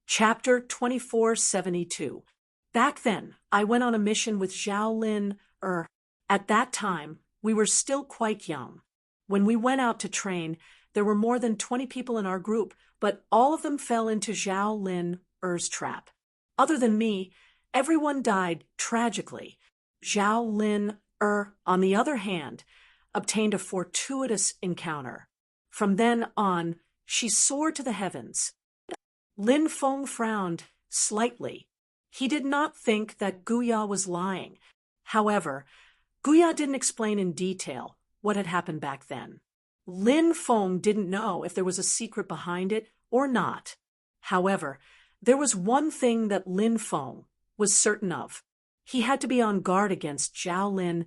Chapter 2472. Back then, I went on a mission with Zhao Lin, At that time, we were still quite young. When we went out to train, there were more than 20 people in our group, but all of them fell into Zhao Lin-er's trap. Other than me, everyone died tragically. Zhao Lin-er, on the other hand, obtained a fortuitous encounter. From then on, she soared to the heavens. Lin Feng frowned slightly. He did not think that Guya was lying. However, Guya didn't explain in detail what had happened back then. Lin Feng didn't know if there was a secret behind it or not. However, there was one thing that Lin Feng was certain of. He had to be on guard against Zhao Lin.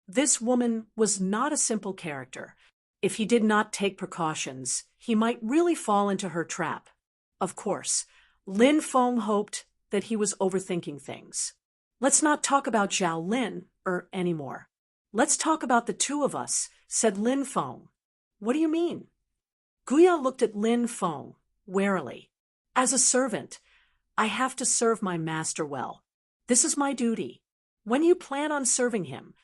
This woman was not a simple character. If he did not take precautions, he might really fall into her trap. Of course, Lin Feng hoped that he was overthinking things. Let's not talk about Zhao Lin anymore. Let's talk about the two of us, said Lin Feng. What do you mean? Guya looked at Lin Feng warily. As a servant, I have to serve my master well. This is my duty. When you plan on serving him?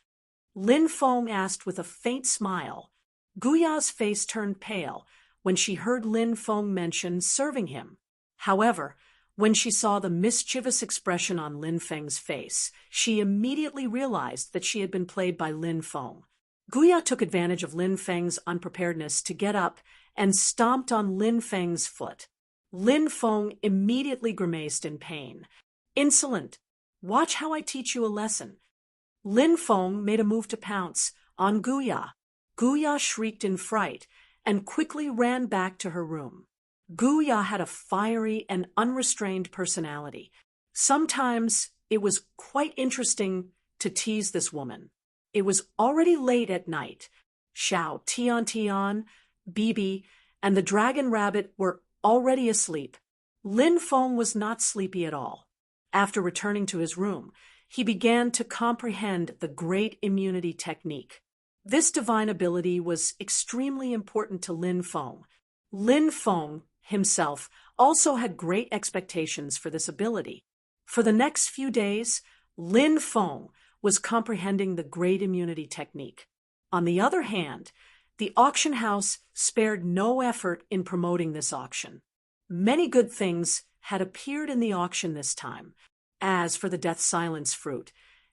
Lin Feng asked with a faint smile. Guya's face turned pale when she heard Lin Feng mention serving him. However, when she saw the mischievous expression on Lin Feng's face, she immediately realized that she had been played by Lin Feng. Guya took advantage of Lin Feng's unpreparedness to get up and stomped on Lin Feng's foot. Lin Feng immediately grimaced in pain. Insolent! Watch how I teach you a lesson. Lin Feng made a move to pounce on Guya. Guya shrieked in fright and quickly ran back to her room. Guya had a fiery and unrestrained personality. Sometimes it was quite interesting to tease this woman. It was already late at night. Xiao Tian, Bibi, and the dragon rabbit were already asleep. Lin Feng was not sleepy at all. After returning to his room, he began to comprehend the great immunity technique. This divine ability was extremely important to Lin Feng. Lin Feng himself also had great expectations for this ability. For the next few days, Lin Feng was comprehending the great immunity technique. On the other hand, the auction house spared no effort in promoting this auction. Many good things had appeared in the auction this time. As for the death silence fruit,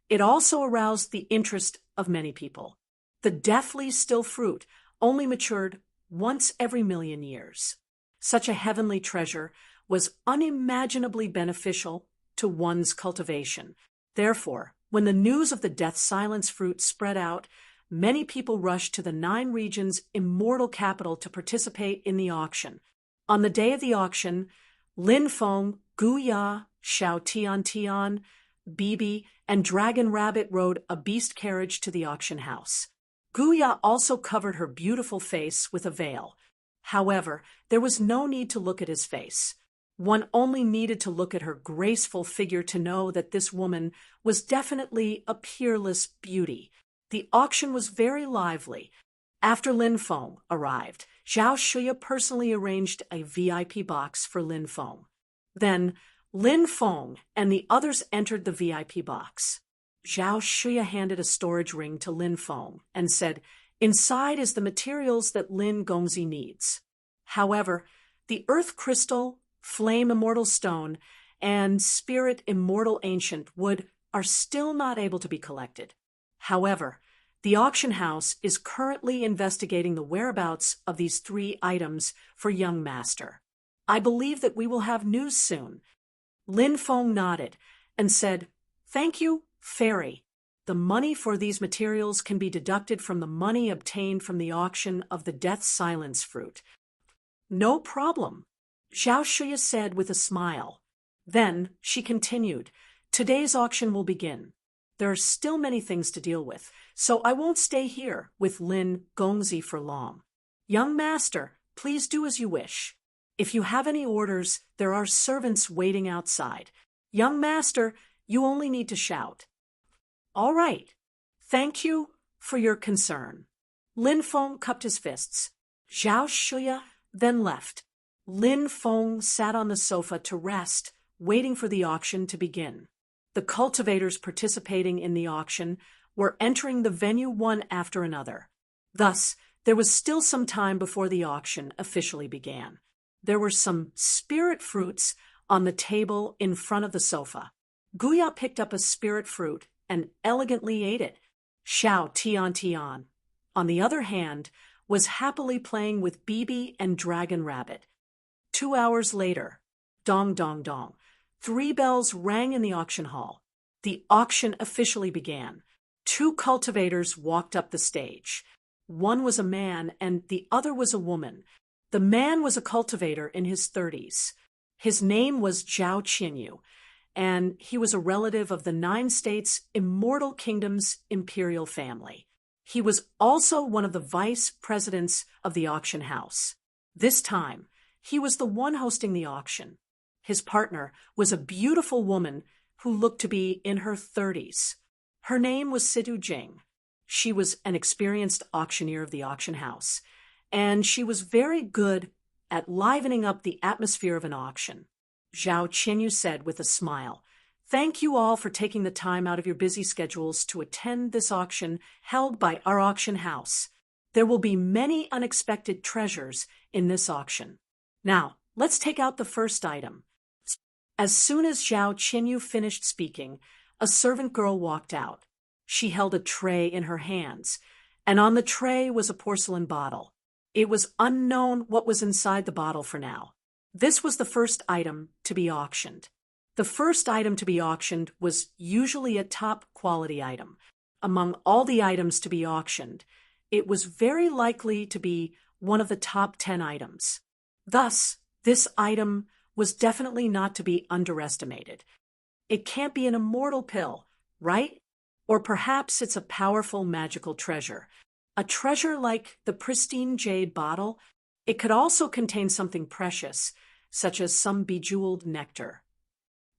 it also aroused the interest of many people. The deathly still fruit only matured once every 1,000,000 years. Such a heavenly treasure was unimaginably beneficial to one's cultivation. Therefore, when the news of the death silence fruit spread out, many people rushed to the 9 regions' immortal capital to participate in the auction. On the day of the auction, Lin Feng, Guya, Xiao Tian, Bibi, and Dragon Rabbit rode a beast carriage to the auction house. Guya also covered her beautiful face with a veil. However, there was no need to look at his face. One only needed to look at her graceful figure to know that this woman was definitely a peerless beauty. The auction was very lively. After Lin Feng arrived, Zhao Shuya personally arranged a VIP box for Lin Feng. Then, Lin Feng and the others entered the VIP box. Zhao Shuya handed a storage ring to Lin Feng and said, "Inside is the materials that Lin Gongzi needs." However, the Earth Crystal, Flame Immortal Stone, and Spirit Immortal Ancient Wood are still not able to be collected. However, the auction house is currently investigating the whereabouts of these 3 items for young master. I believe that we will have news soon. Lin Feng nodded and said, "Thank you, Fairy. The money for these materials can be deducted from the money obtained from the auction of the death silence fruit." "No problem," Zhao Shuya said with a smile. Then she continued, "Today's auction will begin. There are still many things to deal with, so I won't stay here with Lin Gongzi for long. Young master, please do as you wish. If you have any orders, there are servants waiting outside. Young master, you only need to shout." "All right. Thank you for your concern." Lin Feng cupped his fists. Zhao Shuya then left. Lin Feng sat on the sofa to rest, waiting for the auction to begin. The cultivators participating in the auction were entering the venue one after another. Thus, there was still some time before the auction officially began. There were some spirit fruits on the table in front of the sofa. Guya picked up a spirit fruit and elegantly ate it. Xiao Tian, on the other hand, was happily playing with Bibi and Dragon Rabbit. 2 hours later, dong dong dong, 3 bells rang in the auction hall. The auction officially began. 2 cultivators walked up the stage. One was a man and the other was a woman. The man was a cultivator in his 30s. His name was Zhao Qinyu, and he was a relative of the 9 states' Immortal Kingdom's imperial family. He was also one of the vice presidents of the auction house. This time, he was the one hosting the auction. His partner was a beautiful woman who looked to be in her 30s. Her name was Situ Jing. She was an experienced auctioneer of the auction house, and she was very good at livening up the atmosphere of an auction. Zhao Qinyu said with a smile, "Thank you all for taking the time out of your busy schedules to attend this auction held by our auction house. There will be many unexpected treasures in this auction. Now, let's take out the first item." As soon as Zhao Qinyu finished speaking, a servant girl walked out. She held a tray in her hands, and on the tray was a porcelain bottle. It was unknown what was inside the bottle for now. This was the first item to be auctioned. The first item to be auctioned was usually a top-quality item. Among all the items to be auctioned, it was very likely to be one of the top 10 items. Thus, this item was definitely not to be underestimated. It can't be an immortal pill, right? Or perhaps it's a powerful magical treasure. A treasure like the pristine jade bottle. It could also contain something precious, such as some bejeweled nectar.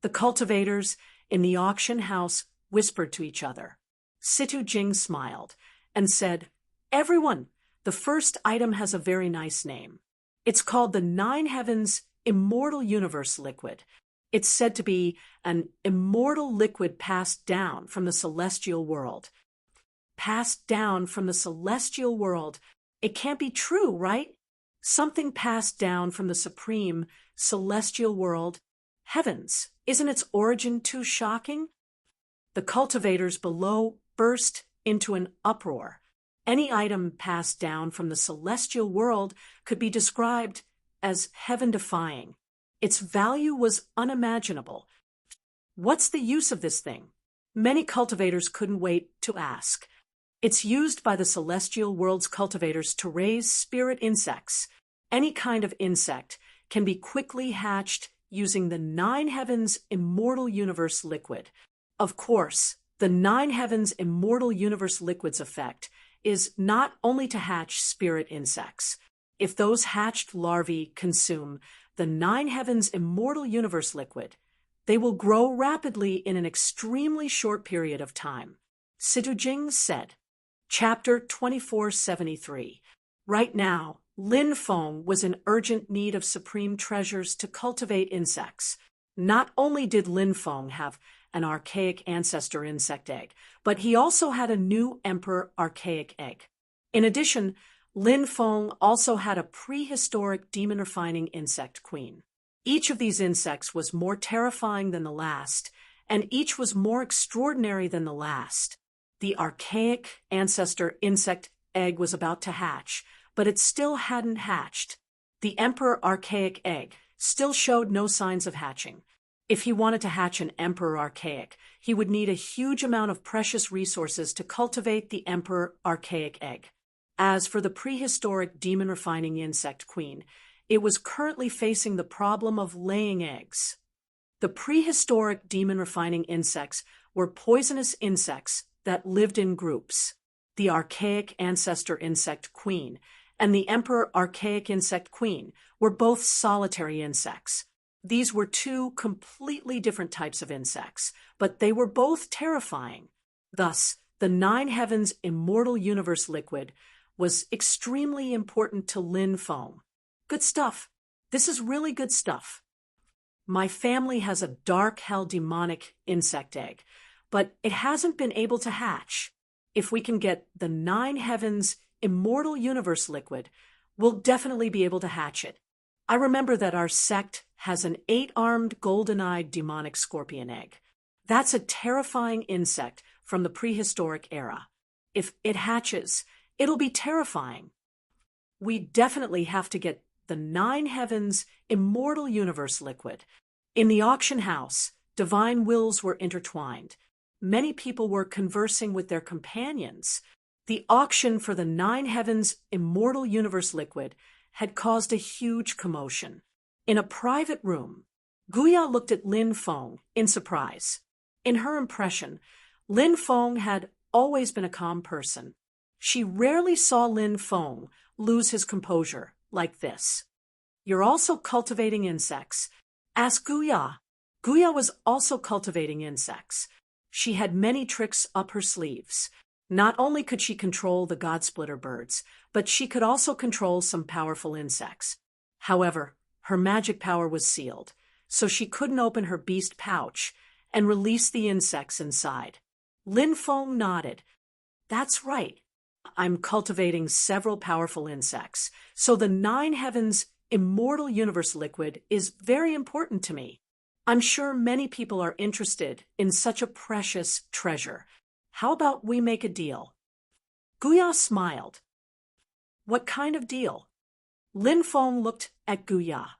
The cultivators in the auction house whispered to each other. Situ Jing smiled and said, "Everyone, the first item has a very nice name. It's called the 9 Heavens Immortal Universe Liquid. It's said to be an immortal liquid passed down from the celestial world." Passed down from the celestial world. It can't be true, right? Something passed down from the supreme celestial world. Heavens, isn't its origin too shocking? The cultivators below burst into an uproar. Any item passed down from the celestial world could be described as heaven-defying. Its value was unimaginable. What's the use of this thing? Many cultivators couldn't wait to ask. It's used by the celestial world's cultivators to raise spirit insects. Any kind of insect can be quickly hatched using the 9 Heavens Immortal Universe Liquid. Of course, the 9 Heavens Immortal Universe Liquid's effect is not only to hatch spirit insects. If those hatched larvae consume the 9 Heavens Immortal Universe Liquid, they will grow rapidly in an extremely short period of time. Situ Jing said. Chapter 2473. Right now, Lin Feng was in urgent need of supreme treasures to cultivate insects. Not only did Lin Feng have an archaic ancestor insect egg, but he also had a new emperor archaic egg. In addition, Lin Feng also had a prehistoric demon-refining insect queen. Each of these insects was more terrifying than the last, and each was more extraordinary than the last. The archaic ancestor insect egg was about to hatch, but it still hadn't hatched. The emperor archaic egg still showed no signs of hatching. If he wanted to hatch an emperor archaic, he would need a huge amount of precious resources to cultivate the emperor archaic egg. As for the prehistoric demon-refining insect queen, it was currently facing the problem of laying eggs. The prehistoric demon-refining insects were poisonous insects that lived in groups. The archaic ancestor insect queen and the emperor archaic insect queen were both solitary insects. These were 2 completely different types of insects, but they were both terrifying. Thus, the 9 Heavens Immortal Universe Liquid was extremely important to Lin Feng. Good stuff. This is really good stuff. My family has a dark hell demonic insect egg, but it hasn't been able to hatch. If we can get the 9 heavens immortal universe liquid, we'll definitely be able to hatch it. I remember that our sect has an 8-armed golden-eyed demonic scorpion egg. That's a terrifying insect from the prehistoric era. If it hatches, it'll be terrifying. We definitely have to get the 9 heavens immortal universe liquid. In the auction house, divine wills were intertwined. Many people were conversing with their companions. The auction for the 9 heavens immortal universe liquid had caused a huge commotion. In a private room, Guya looked at Lin Feng in surprise. In her impression, Lin Feng had always been a calm person. She rarely saw Lin Feng lose his composure like this. "You're also cultivating insects?" asked Guya. Guya was also cultivating insects. She had many tricks up her sleeves. Not only could she control the God-splitter birds, but she could also control some powerful insects. However, her magic power was sealed, so she couldn't open her beast pouch and release the insects inside. Lin Feng nodded. "That's right. I'm cultivating several powerful insects, so the 9 heavens immortal universe liquid is very important to me. I'm sure many people are interested in such a precious treasure. How about we make a deal?" Guya smiled. "What kind of deal?" Lin Feng looked at Guya.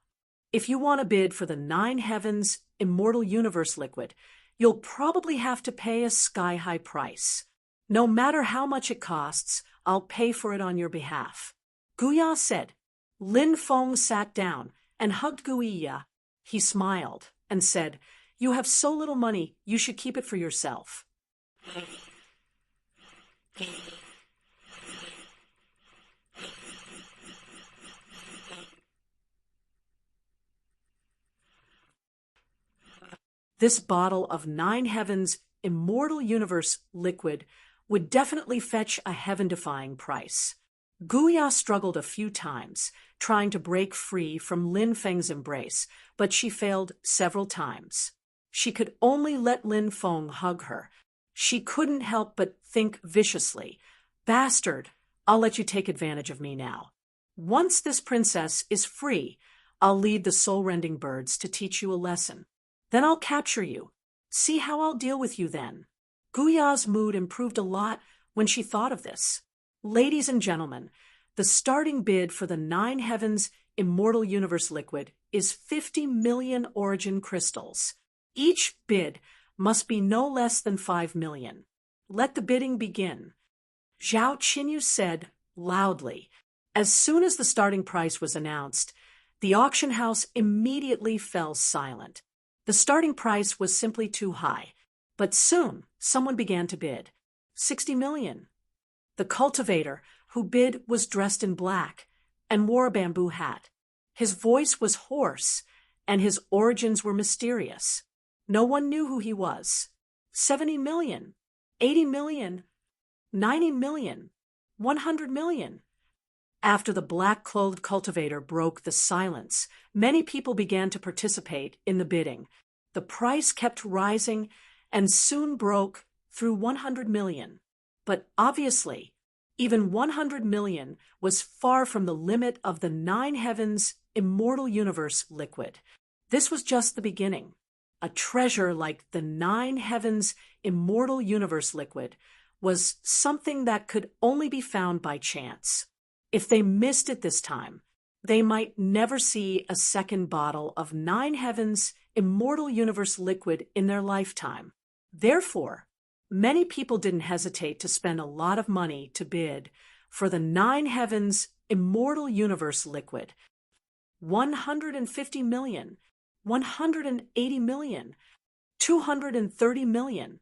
"If you want to bid for the 9 heavens immortal universe liquid, you'll probably have to pay a sky-high price. No matter how much it costs, I'll pay for it on your behalf," Guya said. Lin Feng sat down and hugged Guya. He smiled and said, "You have so little money, you should keep it for yourself." This bottle of 9 heavens immortal universe liquid would definitely fetch a heaven-defying price. Guya struggled a few times, trying to break free from Lin Feng's embrace, but she failed several times. She could only let Lin Feng hug her. She couldn't help but think viciously, "Bastard, I'll let you take advantage of me now. Once this princess is free, I'll lead the soul-rending birds to teach you a lesson. Then I'll capture you. See how I'll deal with you then." Guya's mood improved a lot when she thought of this. Ladies and gentlemen, the starting bid for the 9 heavens immortal universe liquid is 50 million origin crystals. Each bid must be no less than 5 million. Let the bidding begin. Zhao Qinyu said loudly. As soon as the starting price was announced, the auction house immediately fell silent. The starting price was simply too high, but soon someone began to bid. 60 million. The cultivator who bid was dressed in black and wore a bamboo hat. His voice was hoarse, and his origins were mysterious. No one knew who he was. 70 million, 80 million, 90 million, 100 million. After the black-clothed cultivator broke the silence, many people began to participate in the bidding. The price kept rising and soon broke through 100 million. But obviously, even 100 million was far from the limit of the 9 heavens immortal universe liquid. This was just the beginning. A treasure like the 9 heavens immortal universe liquid was something that could only be found by chance. If they missed it this time, they might never see a second bottle of 9 heavens immortal universe liquid in their lifetime. Therefore, many people didn't hesitate to spend a lot of money to bid for the 9 heavens immortal universe liquid. 150 million, 180 million, 230 million,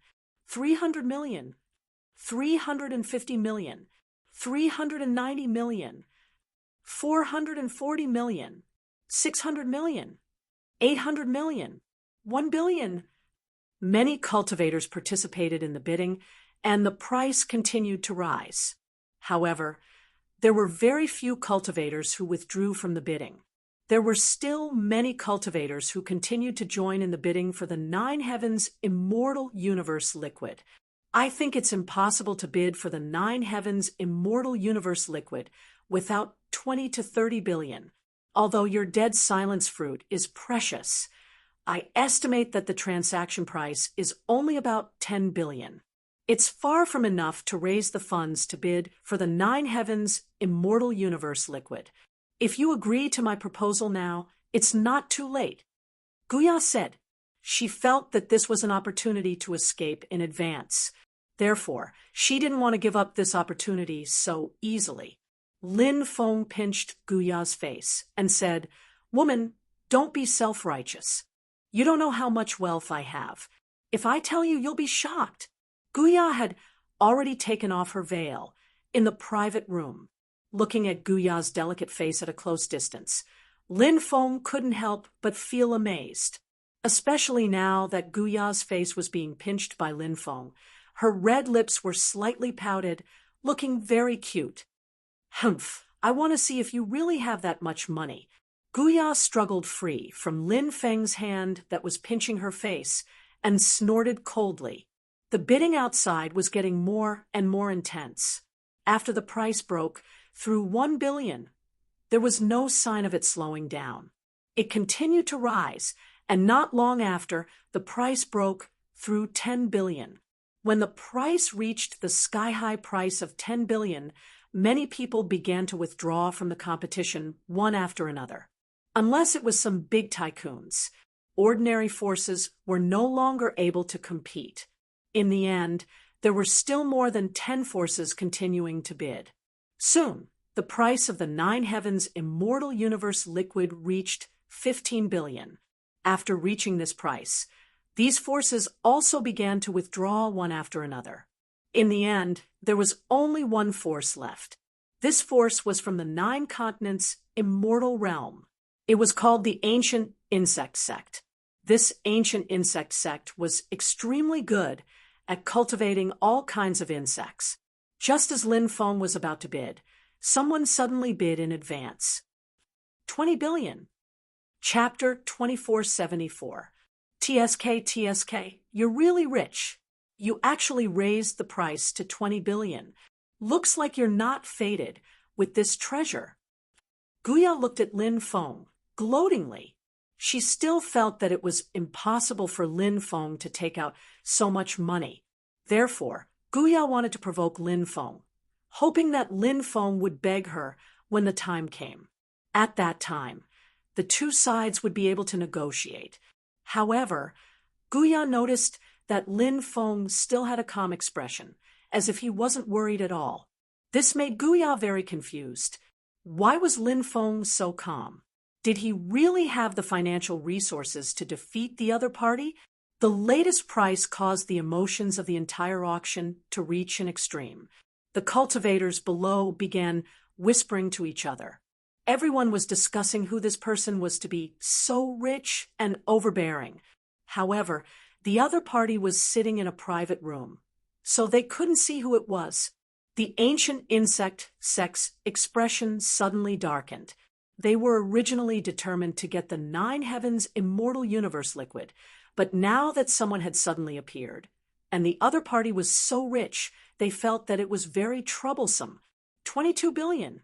300 million, 350 million, 390 million, 440 million, 600 million, 800 million, 1 billion. Many cultivators participated in the bidding, and the price continued to rise. However, there were very few cultivators who withdrew from the bidding. There were still many cultivators who continued to join in the bidding for the Nine Heavens Immortal Universe liquid. I think it's impossible to bid for the Nine Heavens Immortal Universe liquid without 20 to 30 billion. Although your dead silence fruit is precious, I estimate that the transaction price is only about 10 billion. It's far from enough to raise the funds to bid for the Nine Heavens Immortal Universe liquid. If you agree to my proposal now, it's not too late. Guya said. She felt that this was an opportunity to escape in advance. Therefore, she didn't want to give up this opportunity so easily. Lin Feng pinched Guya's face and said, "Woman, don't be self-righteous. You don't know how much wealth I have. If I tell you, you'll be shocked." Guya had already taken off her veil in the private room. Looking at Guya's delicate face at a close distance, Lin Feng couldn't help but feel amazed. Especially now that Guya's face was being pinched by Lin Feng. Her red lips were slightly pouted, looking very cute. "Humph, I want to see if you really have that much money." Guya struggled free from Lin Feng's hand that was pinching her face and snorted coldly. The bidding outside was getting more and more intense. After the price broke through 1 billion, there was no sign of it slowing down. It continued to rise, and not long after, the price broke through 10 billion. When the price reached the sky-high price of 10 billion, many people began to withdraw from the competition one after another. Unless it was some big tycoons, ordinary forces were no longer able to compete. In the end, there were still more than 10 forces continuing to bid. Soon, the price of the Nine Heavens Immortal Universe liquid reached 15 billion. After reaching this price, these forces also began to withdraw one after another. In the end, there was only one force left. This force was from the Nine Continents' immortal realm. It was called the Ancient Insect Sect. This Ancient Insect Sect was extremely good at cultivating all kinds of insects. Just as Lin Feng was about to bid, someone suddenly bid in advance. 20 billion. Chapter 2474. TSK, you're really rich. You actually raised the price to 20 billion. Looks like you're not fated with this treasure. Guya looked at Lin Feng gloatingly. She still felt that it was impossible for Lin Feng to take out so much money. Therefore, Guya wanted to provoke Lin Feng, hoping that Lin Feng would beg her when the time came. At that time, the two sides would be able to negotiate. However, Guya noticed that Lin Feng still had a calm expression, as if he wasn't worried at all. This made Guya very confused. Why was Lin Feng so calm? Did he really have the financial resources to defeat the other party? The latest price caused the emotions of the entire auction to reach an extreme. The cultivators below began whispering to each other. Everyone was discussing who this person was to be so rich and overbearing. However, the other party was sitting in a private room, so they couldn't see who it was. The Ancient Insect Sect's expression suddenly darkened. They were originally determined to get the Nine Heavens Immortal Universe liquid, but now that someone had suddenly appeared, and the other party was so rich, they felt that it was very troublesome. 22 billion.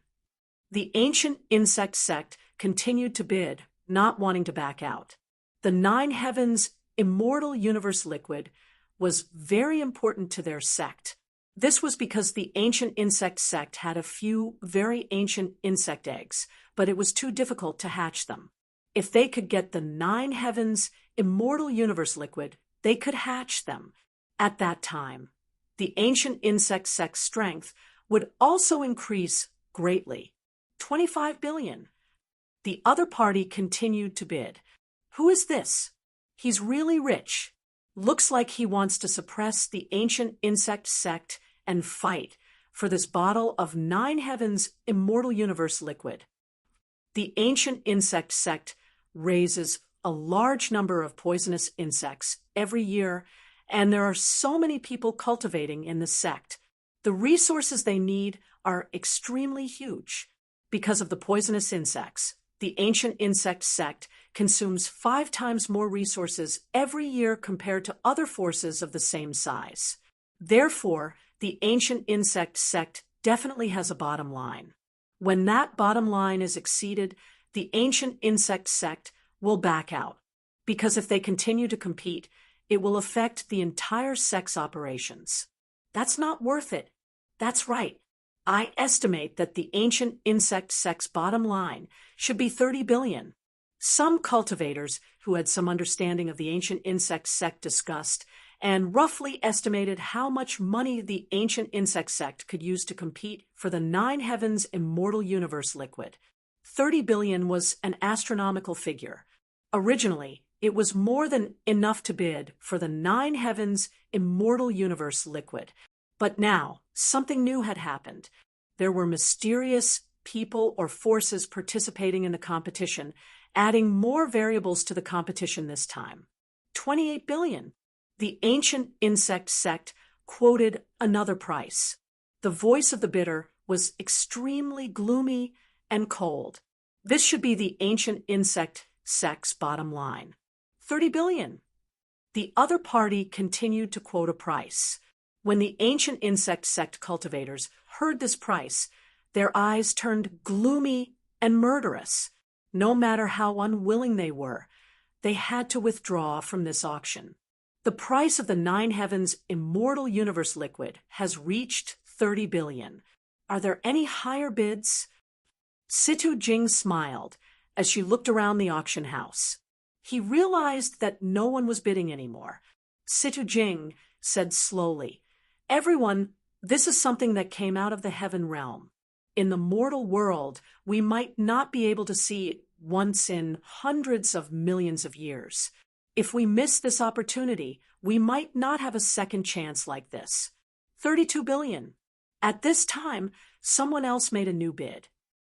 The Ancient Insect Sect continued to bid, not wanting to back out. The Nine Heavens Immortal Universe liquid was very important to their sect. This was because the Ancient Insect Sect had a few very ancient insect eggs, but it was too difficult to hatch them. If they could get the Nine Heavens Immortal Universe liquid, they could hatch them. At that time, the Ancient Insect Sect's strength would also increase greatly. 25 billion. The other party continued to bid. Who is this? He's really rich. Looks like he wants to suppress the Ancient Insect Sect and fight for this bottle of Nine Heavens Immortal Universe liquid. The Ancient Insect Sect raises a large number of poisonous insects every year, and there are so many people cultivating in the sect. The resources they need are extremely huge. Because of the poisonous insects, the ancient insect sect consumes 5 times more resources every year compared to other forces of the same size. Therefore, the ancient insect sect definitely has a bottom line. When that bottom line is exceeded, the ancient insect sect will back out, because if they continue to compete, it will affect the entire sect's operations. That's not worth it. That's right. I estimate that the ancient insect sect's bottom line should be 30 billion. Some cultivators who had some understanding of the ancient insect sect discussed and roughly estimated how much money the ancient insect sect could use to compete for the 9 heavens immortal universe liquid. 30 billion was an astronomical figure. Originally, it was more than enough to bid for the 9 heavens immortal universe liquid. But now, something new had happened. There were mysterious people or forces participating in the competition, adding more variables to the competition this time. 28 billion. The ancient insect sect quoted another price. The voice of the bidder was extremely gloomy and cold. This should be the ancient insect sect's bottom line. 30 billion. The other party continued to quote a price. When the ancient insect sect cultivators heard this price, their eyes turned gloomy and murderous. No matter how unwilling they were, they had to withdraw from this auction. The price of the 9 heavens immortal universe liquid has reached 30 billion. Are there any higher bids? Situ Jing smiled as she looked around the auction house. He realized that no one was bidding anymore. Situ Jing said slowly, "Everyone, this is something that came out of the heaven realm. In the mortal world, we might not be able to see it once in hundreds of millions of years. If we miss this opportunity, we might not have a second chance like this. 32 billion. At this time, someone else made a new bid.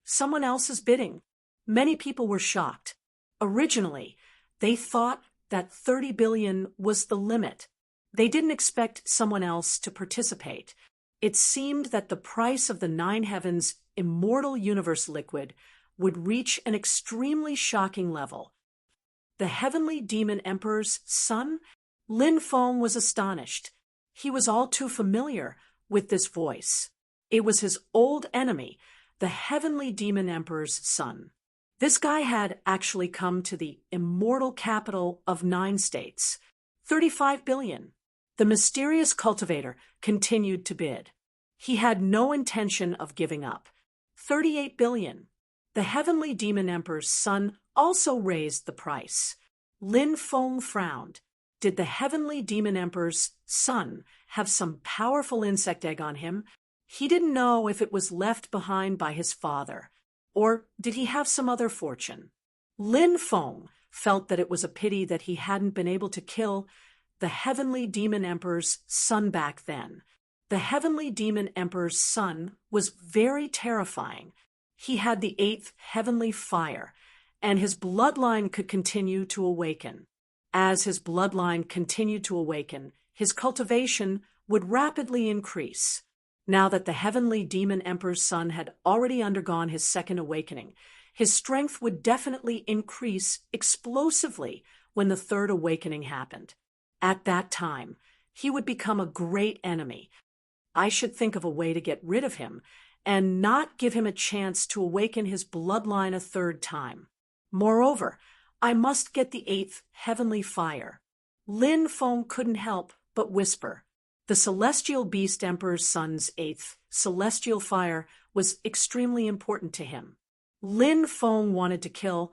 Someone else is bidding. Many people were shocked. Originally, they thought that 30 billion was the limit. They didn't expect someone else to participate. It seemed that the price of the 9 heavens immortal universe liquid would reach an extremely shocking level. The heavenly demon emperor's son? Lin Feng was astonished. He was all too familiar with this voice. It was his old enemy, the heavenly demon emperor's son. This guy had actually come to the immortal capital of 9 states. 35 billion. The mysterious cultivator continued to bid. He had no intention of giving up. 38 billion. The heavenly demon emperor's son also raised the price. Lin Feng frowned. Did the heavenly demon emperor's son have some powerful insect egg on him? He didn't know if it was left behind by his father. Or did he have some other fortune? Lin Feng felt that it was a pity that he hadn't been able to kill the heavenly demon emperor's son back then. The heavenly demon emperor's son was very terrifying. He had the 8th heavenly fire, and his bloodline could continue to awaken. As his bloodline continued to awaken, his cultivation would rapidly increase. Now that the heavenly demon emperor's son had already undergone his second awakening, his strength would definitely increase explosively when the third awakening happened. At that time, he would become a great enemy. I should think of a way to get rid of him and not give him a chance to awaken his bloodline a third time. Moreover, I must get the 8th heavenly fire. Lin Feng couldn't help but whisper. The celestial beast emperor's son's 8th celestial fire was extremely important to him. Lin Feng wanted to kill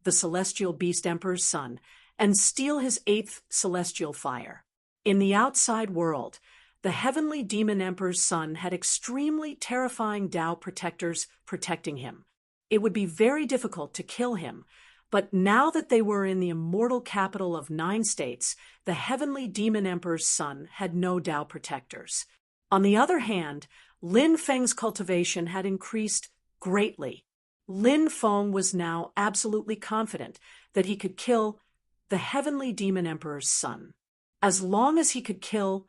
the celestial beast emperor's son and steal his 8th celestial fire. In the outside world, the heavenly demon emperor's son had extremely terrifying Tao protectors protecting him. It would be very difficult to kill him, but now that they were in the immortal capital of 9 states, the heavenly demon emperor's son had no Tao protectors. On the other hand, Lin Feng's cultivation had increased greatly. Lin Feng was now absolutely confident that he could kill the heavenly demon emperor's son. As long as he could kill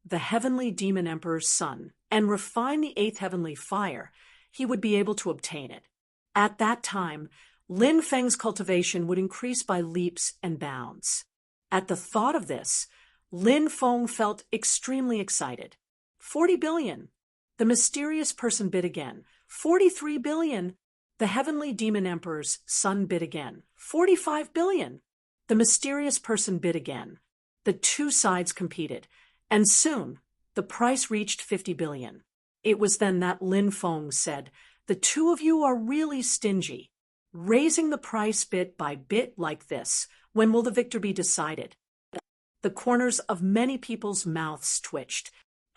the heavenly demon emperor's son and refine the 8th heavenly fire, he would be able to obtain it. At that time, Lin Feng's cultivation would increase by leaps and bounds. At the thought of this, Lin Feng felt extremely excited. 40 billion. The mysterious person bid again. 43 billion. The heavenly demon emperor's son bid again. 45 billion. The mysterious person bid again. The two sides competed, and soon the price reached 50 billion. It was then that Lin Feng said, "The two of you are really stingy. Raising the price bit by bit like this, when will the victor be decided?" The corners of many people's mouths twitched.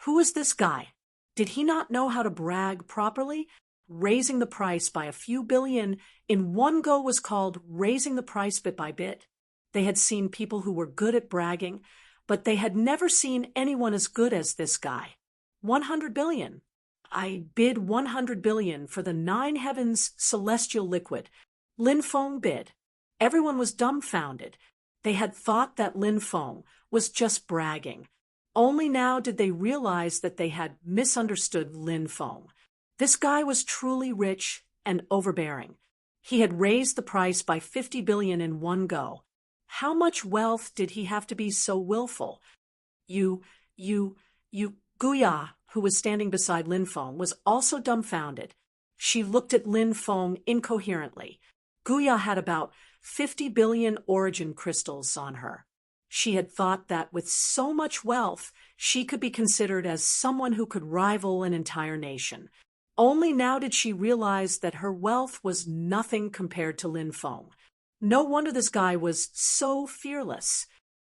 Who is this guy? Did he not know how to brag properly? Raising the price by a few billion in one go was called raising the price bit by bit. They had seen people who were good at bragging, but they had never seen anyone as good as this guy. 100 billion. I bid 100 billion for the 9 heavens celestial liquid. Lin Feng bid. Everyone was dumbfounded. They had thought that Lin Feng was just bragging. Only now did they realize that they had misunderstood Lin Feng. This guy was truly rich and overbearing. He had raised the price by 50 billion in one go. How much wealth did he have to be so willful? Guya, who was standing beside Lin Feng, was also dumbfounded. She looked at Lin Feng incoherently. Guya had about 50 billion origin crystals on her. She had thought that with so much wealth, she could be considered as someone who could rival an entire nation. Only now did she realize that her wealth was nothing compared to Lin Feng. No wonder this guy was so fearless.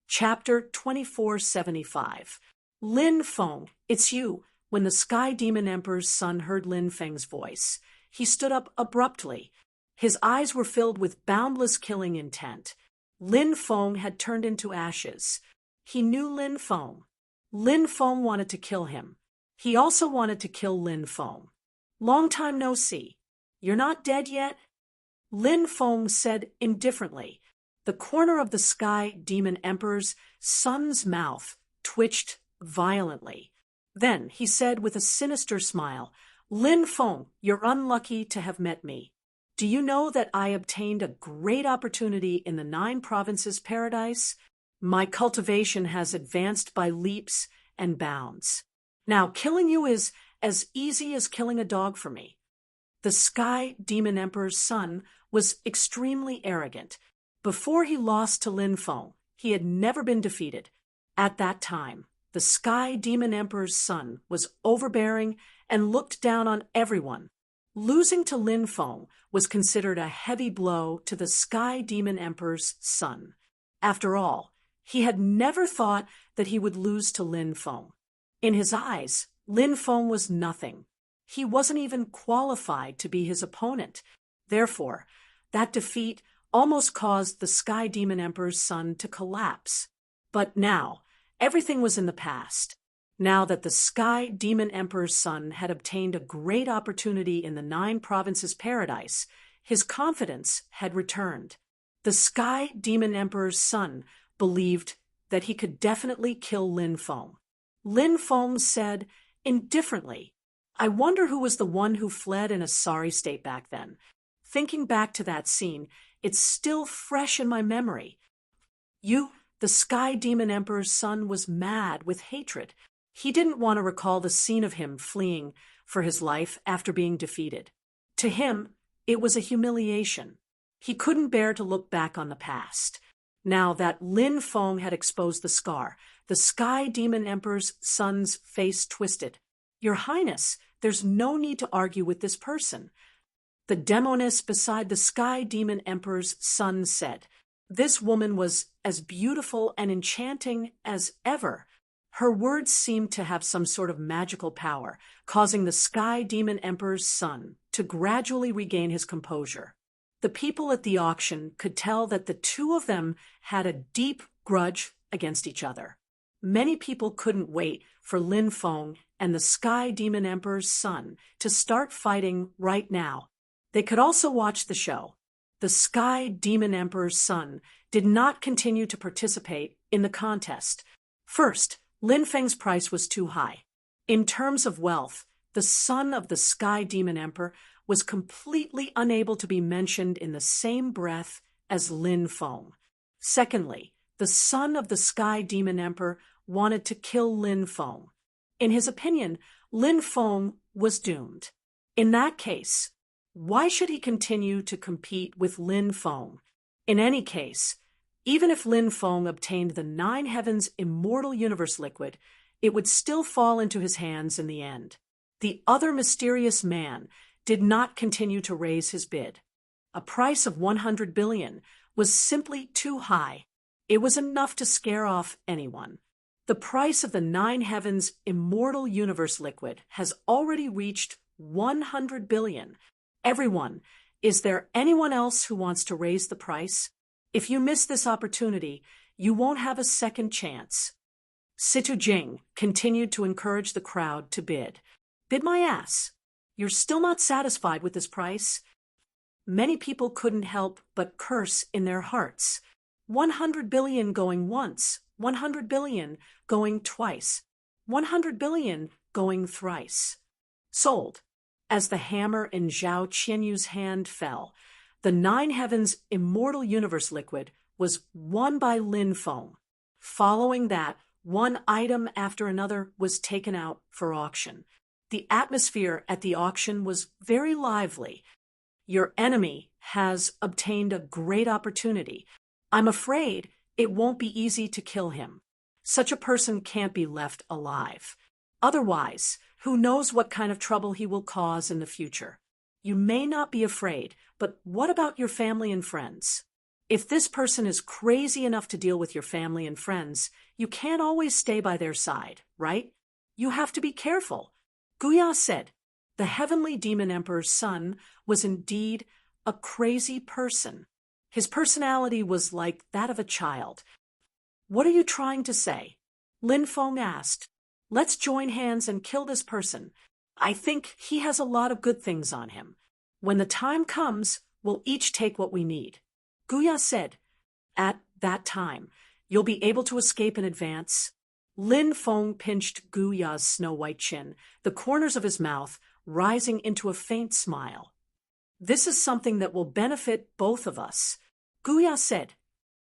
Chapter 2475. Lin Feng, it's you. When the Sky Demon Emperor's son heard Lin Feng's voice, he stood up abruptly. His eyes were filled with boundless killing intent. Lin Feng had turned into ashes. He knew Lin Feng. Lin Feng wanted to kill him. He also wanted to kill Lin Feng. "Long time no see. You're not dead yet?" Lin Feng said indifferently. The corner of the Sky Demon Emperor's son's mouth twitched violently. Then he said with a sinister smile, "Lin Feng, you're unlucky to have met me. Do you know that I obtained a great opportunity in the 9 provinces paradise? My cultivation has advanced by leaps and bounds. Now killing you is as easy as killing a dog for me." The Sky Demon Emperor's son was extremely arrogant. Before he lost to Lin Feng, he had never been defeated. At that time, the Sky Demon Emperor's son was overbearing and looked down on everyone. Losing to Lin Feng was considered a heavy blow to the Sky Demon Emperor's son. After all, he had never thought that he would lose to Lin Feng. In his eyes, Lin Feng was nothing. He wasn't even qualified to be his opponent. Therefore, that defeat almost caused the Sky Demon Emperor's son to collapse. But now, everything was in the past. Now that the Sky Demon Emperor's son had obtained a great opportunity in the 9 provinces paradise, his confidence had returned. The Sky Demon Emperor's son believed that he could definitely kill Lin Feng. Lin Feng said indifferently, "I wonder who was the one who fled in a sorry state back then." Thinking back to that scene, it's still fresh in my memory. The Sky Demon Emperor's son was mad with hatred. He didn't want to recall the scene of him fleeing for his life after being defeated. To him, it was a humiliation. He couldn't bear to look back on the past. Now that Lin Feng had exposed the scar, the Sky Demon Emperor's son's face twisted. "Your Highness, there's no need to argue with this person." The demoness beside the Sky Demon Emperor's son said, "This woman was as beautiful and enchanting as ever." Her words seemed to have some sort of magical power, causing the Sky Demon Emperor's son to gradually regain his composure. The people at the auction could tell that the two of them had a deep grudge against each other. Many people couldn't wait for Lin Feng and the Sky Demon Emperor's son to start fighting right now. They could also watch the show. The Sky Demon Emperor's son did not continue to participate in the contest. First, Lin Feng's price was too high. In terms of wealth, the son of the Sky Demon Emperor was completely unable to be mentioned in the same breath as Lin Feng. Secondly, the son of the Sky Demon Emperor wanted to kill Lin Feng. In his opinion, Lin Feng was doomed. In that case, why should he continue to compete with Lin Feng? In any case, even if Lin Feng obtained the Nine Heavens Immortal Universe Liquid, it would still fall into his hands in the end. The other mysterious man did not continue to raise his bid. A price of 100 billion was simply too high. It was enough to scare off anyone. The price of the Nine Heavens Immortal Universe Liquid has already reached 100 billion. Everyone, is there anyone else who wants to raise the price? If you miss this opportunity, you won't have a second chance. Situ Jing continued to encourage the crowd to bid. Bid my ass. You're still not satisfied with this price? Many people couldn't help but curse in their hearts. 100 billion going once, 100 billion going twice, 100 billion going thrice. Sold. As the hammer in Zhao Qianyu's hand fell, the Nine Heavens Immortal Universe Liquid was won by Lin Feng. Following that, one item after another was taken out for auction. The atmosphere at the auction was very lively. Your enemy has obtained a great opportunity. I'm afraid it won't be easy to kill him. Such a person can't be left alive. Otherwise, who knows what kind of trouble he will cause in the future? You may not be afraid, but what about your family and friends? If this person is crazy enough to deal with your family and friends, you can't always stay by their side, right? You have to be careful. Guya said, the Heavenly Demon Emperor's son was indeed a crazy person. His personality was like that of a child. What are you trying to say? Lin Feng asked. Let's join hands and kill this person. I think he has a lot of good things on him. When the time comes, we'll each take what we need. Guya said, at that time, you'll be able to escape in advance. Lin Feng pinched Guya's snow-white chin, the corners of his mouth rising into a faint smile. This is something that will benefit both of us. Guya said,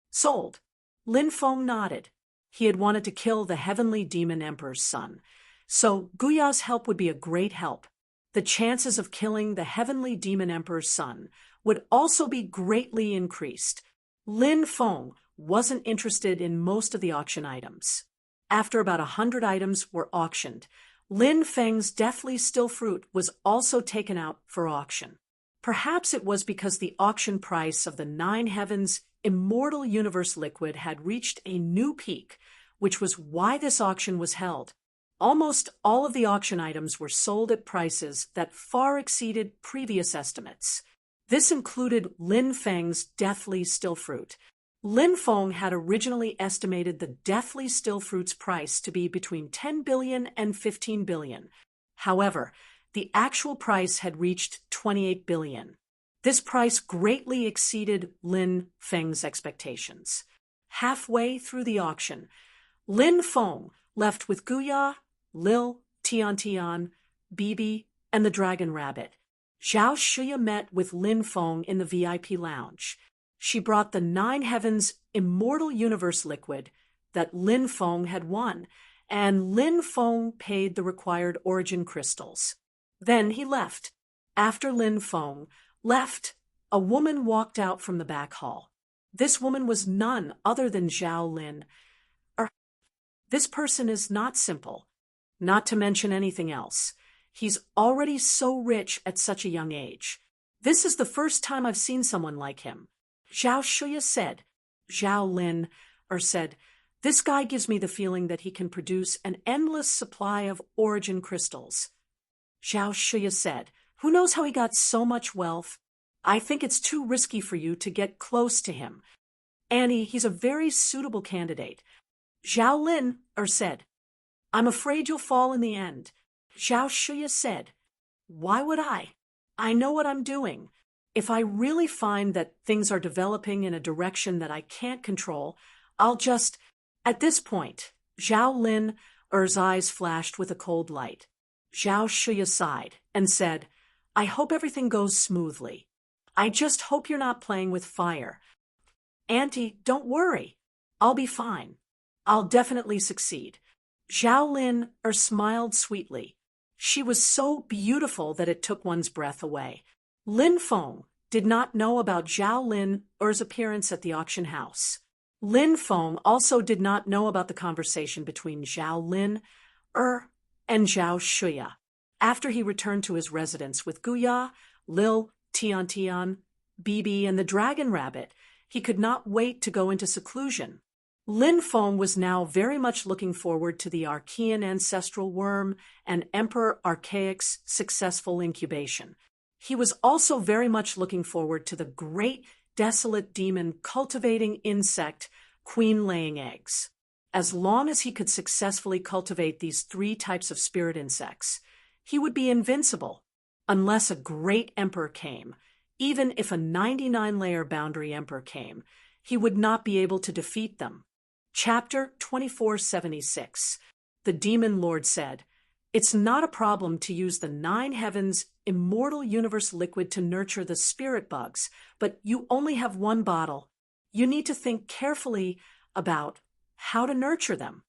sold. Lin Feng nodded. He had wanted to kill the Heavenly Demon Emperor's son, so Guya's help would be a great help. The chances of killing the Heavenly Demon Emperor's son would also be greatly increased. Lin Feng wasn't interested in most of the auction items. After about 100 items were auctioned, Lin Feng's deathly still fruit was also taken out for auction. Perhaps it was because the auction price of the Nine Heavens Immortal Universe Liquid had reached a new peak, which was why this auction was held. Almost all of the auction items were sold at prices that far exceeded previous estimates. This included Lin Feng's deathly still fruit. Lin Feng had originally estimated the deathly still fruit's price to be between 10 billion and 15 billion. However, the actual price had reached 28 billion. This price greatly exceeded Lin Feng's expectations. Halfway through the auction, Lin Feng left with Guya, Lil, Tian, Bibi, and the Dragon Rabbit. Zhao Shuya met with Lin Feng in the VIP lounge. She brought the Nine Heavens Immortal Universe Liquid that Lin Feng had won, and Lin Feng paid the required origin crystals. Then he left. After Lin Feng left, a woman walked out from the back hall. This woman was none other than Zhao Lin. This person is not simple, not to mention anything else. He's already so rich at such a young age. This is the first time I've seen someone like him. Zhao Shuya said. Zhao Lin said, this guy gives me the feeling that he can produce an endless supply of origin crystals. Zhao Shuya said, who knows how he got so much wealth? I think it's too risky for you to get close to him. Annie, he's a very suitable candidate. Zhao Lin said, I'm afraid you'll fall in the end. Zhao Shuya said, why would I? I know what I'm doing. If I really find that things are developing in a direction that I can't control, I'll just... At this point, Zhao Lin's eyes flashed with a cold light. Zhao Shuya sighed and said, I hope everything goes smoothly. I just hope you're not playing with fire. Auntie, don't worry. I'll be fine. I'll definitely succeed. Zhao Lin smiled sweetly. She was so beautiful that it took one's breath away. Lin Feng did not know about Zhao Lin's appearance at the auction house. Lin Feng also did not know about the conversation between Zhao Lin and Zhao Shuya. After he returned to his residence with Guya, Lil, Tian, Bibi, and the dragon rabbit, he could not wait to go into seclusion. Lin Feng was now very much looking forward to the Archean ancestral worm and Emperor Archaic's successful incubation. He was also very much looking forward to the great desolate demon cultivating insect queen laying eggs. As long as he could successfully cultivate these 3 types of spirit insects, he would be invincible, unless a great emperor came. Even if a 99-layer boundary emperor came, he would not be able to defeat them. Chapter 2476. The Demon Lord said, "It's not a problem to use the 9 heavens immortal universe liquid to nurture the spirit bugs, but you only have 1 bottle. You need to think carefully about how to nurture them."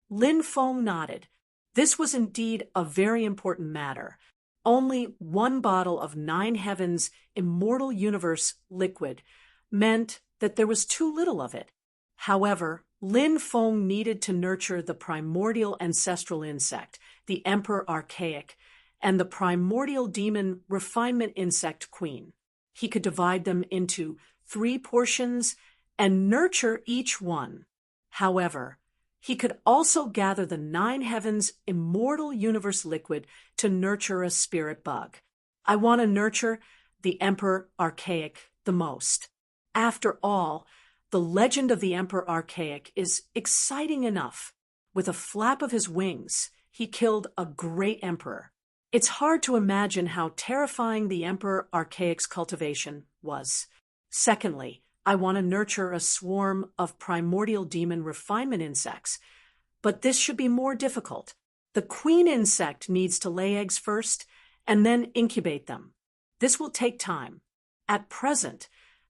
Lin Feng nodded. This was indeed a very important matter. Only 1 bottle of 9 heavens immortal universe liquid meant that there was too little of it. However, Lin Feng needed to nurture the primordial ancestral insect, the Emperor Archaic, and the primordial demon refinement insect queen. He could divide them into 3 portions and nurture each one. However, he could also gather the 9 heavens immortal universe liquid to nurture a spirit bug. I want to nurture the Emperor Archaic the most. After all, the legend of the Emperor Archaic is exciting enough. With a flap of his wings, he killed a great emperor. It's hard to imagine how terrifying the Emperor Archaic's cultivation was. Secondly, I want to nurture a swarm of primordial demon refinement insects, but this should be more difficult. The queen insect needs to lay eggs first and then incubate them. This will take time. At present,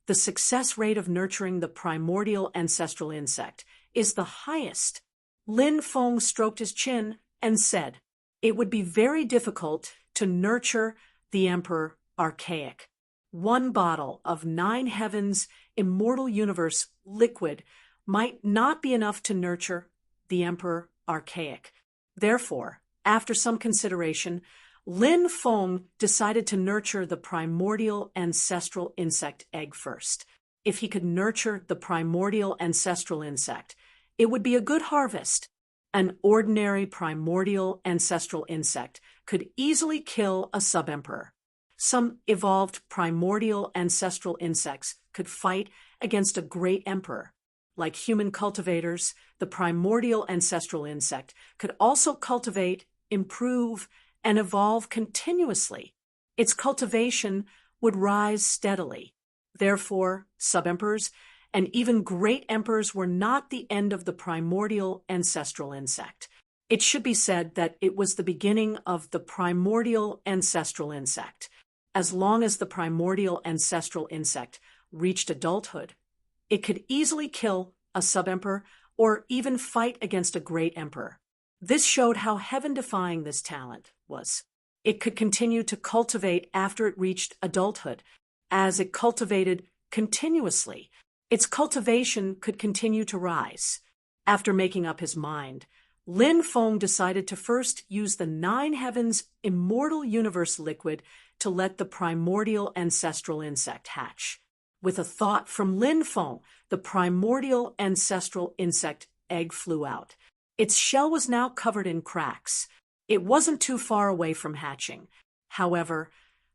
the success rate of nurturing the primordial ancestral insect is the highest. Lin Feng stroked his chin and said, "It would be very difficult to nurture the Emperor Archaic. 1 bottle of 9 heavens immortal universe liquid might not be enough to nurture the Emperor Archaic. Therefore, after some consideration, Lin Feng decided to nurture the primordial ancestral insect egg first. If he could nurture the primordial ancestral insect, it would be a good harvest. An ordinary primordial ancestral insect could easily kill a sub-emperor. Some evolved primordial ancestral insects could fight against a great emperor. Like human cultivators, the primordial ancestral insect could also cultivate, improve, and evolve continuously. Its cultivation would rise steadily. Therefore, sub-emperors and even great emperors were not the end of the primordial ancestral insect. It should be said that it was the beginning of the primordial ancestral insect. As long as the primordial ancestral insect reached adulthood, it could easily kill a sub-emperor or even fight against a great emperor. This showed how heaven-defying this talent was. It could continue to cultivate after it reached adulthood. As it cultivated continuously, its cultivation could continue to rise. After making up his mind, Lin Feng decided to first use the 9 heavens immortal universe liquid to let the primordial ancestral insect hatch. With a thought from Lin Feng, the primordial ancestral insect egg flew out. Its shell was now covered in cracks. It wasn't too far away from hatching. However,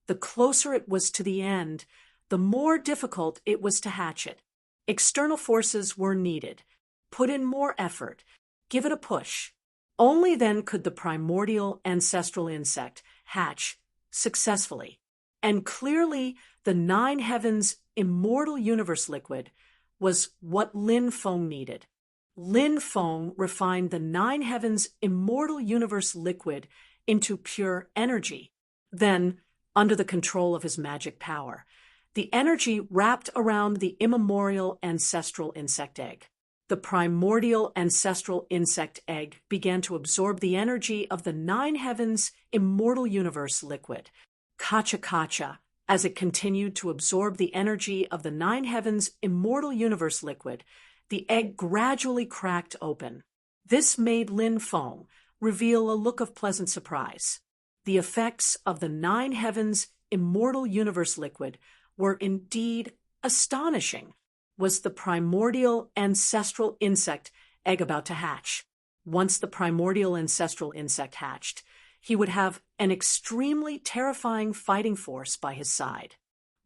the closer it was to the end, the more difficult it was to hatch it. External forces were needed. Put in more effort. Give it a push. Only then could the primordial ancestral insect hatch successfully. And clearly, the 9 heavens immortal universe liquid was what Lin Feng needed. Lin Feng refined the 9 heavens immortal universe liquid into pure energy. Then, under the control of his magic power. The energy wrapped around the immemorial ancestral insect egg. The primordial ancestral insect egg began to absorb the energy of the nine heavens' immortal universe liquid. Kacha, as it continued to absorb the energy of the nine heavens' immortal universe liquid, the egg gradually cracked open. This made Lin Feng reveal a look of pleasant surprise. The effects of the nine heavens' immortal universe liquid were indeed astonishing. Was the primordial ancestral insect egg about to hatch? Once the primordial ancestral insect hatched, he would have an extremely terrifying fighting force by his side.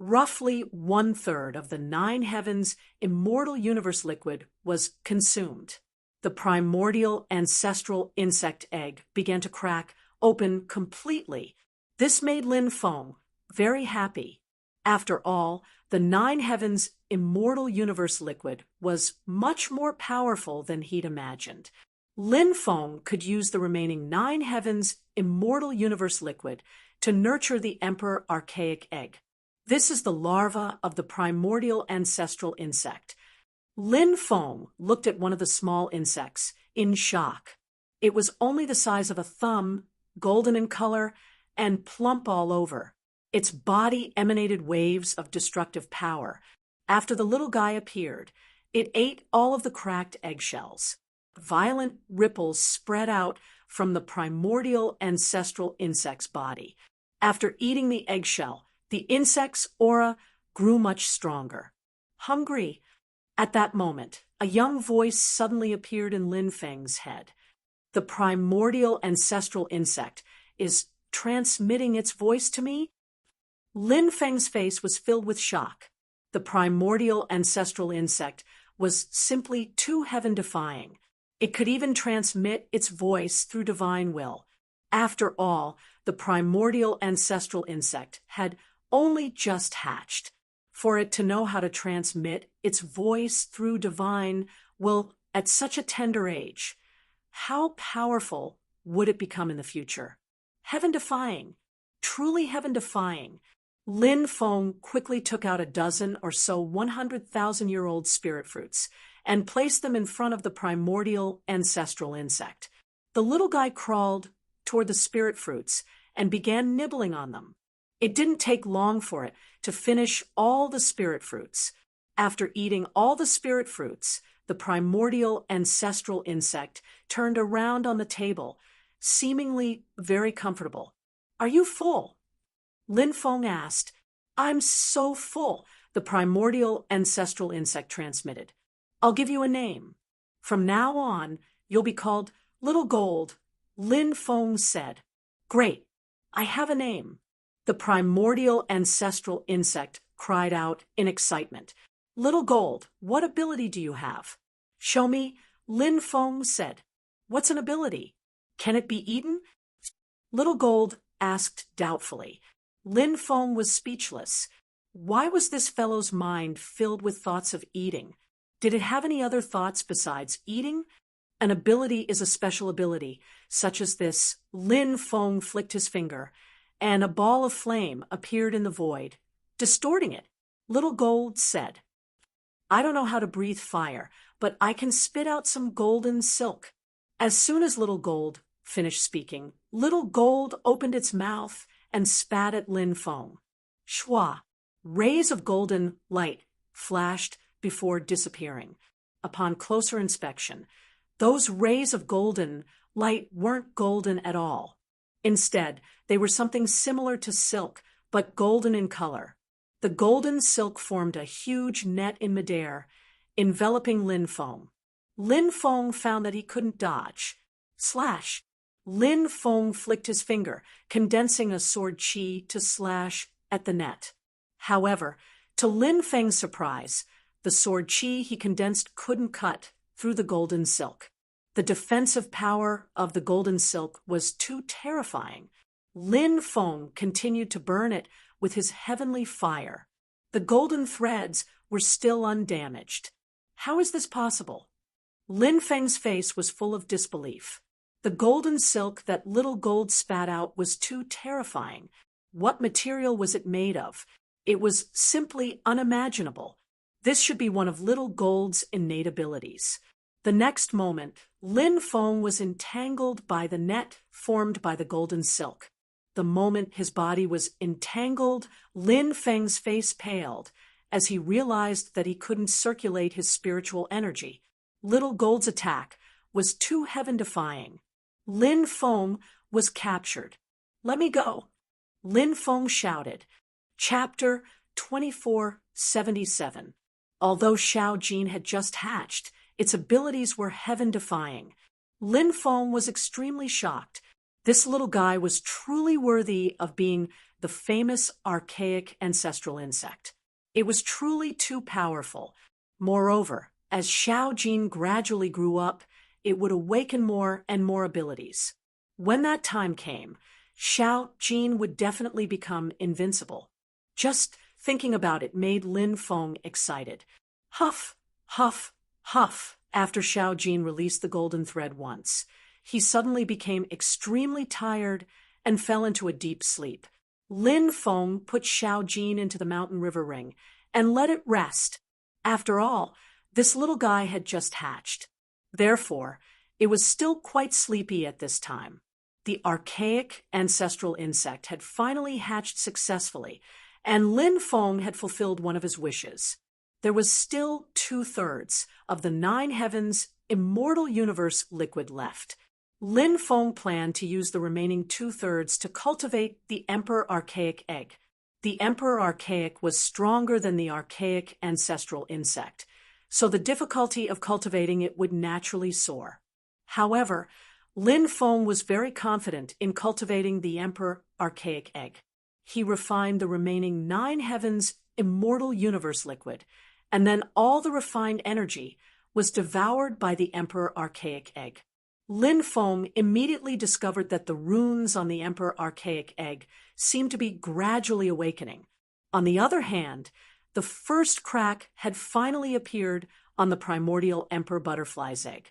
Roughly 1/3 of the nine heavens' immortal universe liquid was consumed. The primordial ancestral insect egg began to crack open completely. This made Lin Feng very happy. After all, the nine heavens' immortal universe liquid was much more powerful than he'd imagined. Lin Feng could use the remaining nine heavens' immortal universe liquid to nurture the emperor archaic egg. This is the larva of the primordial ancestral insect. Lin Feng looked at one of the small insects in shock. It was only the size of a thumb, golden in color, and plump all over. Its body emanated waves of destructive power. After the little guy appeared, it ate all of the cracked eggshells. Violent ripples spread out from the primordial ancestral insect's body. After eating the eggshell, the insect's aura grew much stronger. Hungry. At that moment, a young voice suddenly appeared in Lin Feng's head. The primordial ancestral insect is transmitting its voice to me? Lin Feng's face was filled with shock. The primordial ancestral insect was simply too heaven-defying. It could even transmit its voice through divine will. After all, the primordial ancestral insect had only just hatched. For it to know how to transmit its voice through divine will at such a tender age, how powerful would it become in the future? Heaven-defying, truly heaven-defying. Lin Feng quickly took out a dozen or so 100,000-year-old spirit fruits and placed them in front of the primordial ancestral insect. The little guy crawled toward the spirit fruits and began nibbling on them. It didn't take long for it to finish all the spirit fruits. After eating all the spirit fruits, the primordial ancestral insect turned around on the table, seemingly very comfortable. "Are you full?" Lin Feng asked. "I'm so full," the primordial ancestral insect transmitted. "I'll give you a name. From now on, you'll be called Little Gold," Lin Feng said. "Great, I have a name." The primordial ancestral insect cried out in excitement. "Little Gold, what ability do you have?" "Show me," Lin Feng said. "What's an ability? Can it be eaten?" Little Gold asked doubtfully. Lin Feng was speechless. Why was this fellow's mind filled with thoughts of eating? Did it have any other thoughts besides eating? An ability is a special ability, such as this. Lin Feng flicked his finger, and a ball of flame appeared in the void, distorting it. Little Gold said, "I don't know how to breathe fire, but I can spit out some golden silk." As soon as Little Gold finished speaking, Little Gold opened its mouth and spat at Lin Feng. Shwa! Rays of golden light flashed before disappearing. Upon closer inspection, those rays of golden light weren't golden at all. Instead, they were something similar to silk, but golden in color. The golden silk formed a huge net in midair, enveloping Lin Feng. Lin Feng found that he couldn't dodge. Slash! Lin Feng flicked his finger, condensing a sword chi to slash at the net. However, to Lin Feng's surprise, the sword chi he condensed couldn't cut through the golden silk. The defensive power of the golden silk was too terrifying. Lin Feng continued to burn it with his heavenly fire. The golden threads were still undamaged. How is this possible? Lin Feng's face was full of disbelief. The golden silk that Little Gold spat out was too terrifying. What material was it made of? It was simply unimaginable. This should be one of Little Gold's innate abilities. The next moment, Lin Feng was entangled by the net formed by the golden silk. The moment his body was entangled, Lin Feng's face paled as he realized that he couldn't circulate his spiritual energy. Little Gold's attack was too heaven-defying. Lin Feng was captured. "Let me go," Lin Feng shouted. Chapter 2477. Although Xiao Jin had just hatched, its abilities were heaven-defying. Lin Feng was extremely shocked. This little guy was truly worthy of being the famous archaic ancestral insect. It was truly too powerful. Moreover, as Xiao Jin gradually grew up, it would awaken more and more abilities. When that time came, Xiao Jin would definitely become invincible. Just thinking about it made Lin Feng excited. Huff, huff, huff. After Xiao Jin released the golden thread once, he suddenly became extremely tired and fell into a deep sleep. Lin Feng put Xiao Jin into the mountain river ring and let it rest. After all, this little guy had just hatched. Therefore, it was still quite sleepy at this time. The archaic ancestral insect had finally hatched successfully, and Lin Feng had fulfilled one of his wishes. There was still 2/3 of the 9 heavens immortal universe liquid left. Lin Feng planned to use the remaining 2/3 to cultivate the Emperor Archaic egg. The Emperor Archaic was stronger than the archaic ancestral insect, so the difficulty of cultivating it would naturally soar. However, Lin Feng was very confident in cultivating the Emperor Archaic egg. He refined the remaining 9 heavens immortal universe liquid, and then all the refined energy was devoured by the Emperor Archaic egg. Lin Feng immediately discovered that the runes on the Emperor Archaic egg seemed to be gradually awakening. On the other hand, the first crack had finally appeared on the primordial Emperor Butterfly's egg.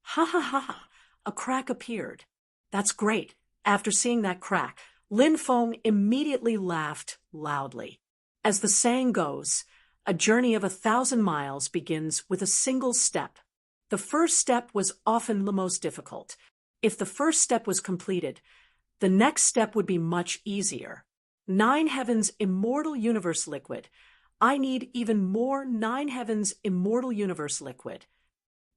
Ha ha ha! A crack appeared. That's great. After seeing that crack, Lin Feng immediately laughed loudly. As the saying goes, a journey of 1,000 miles begins with a single step. The first step was often the most difficult. If the first step was completed, the next step would be much easier. 9 heavens immortal universe liquid. I need even more 9 heavens immortal universe liquid.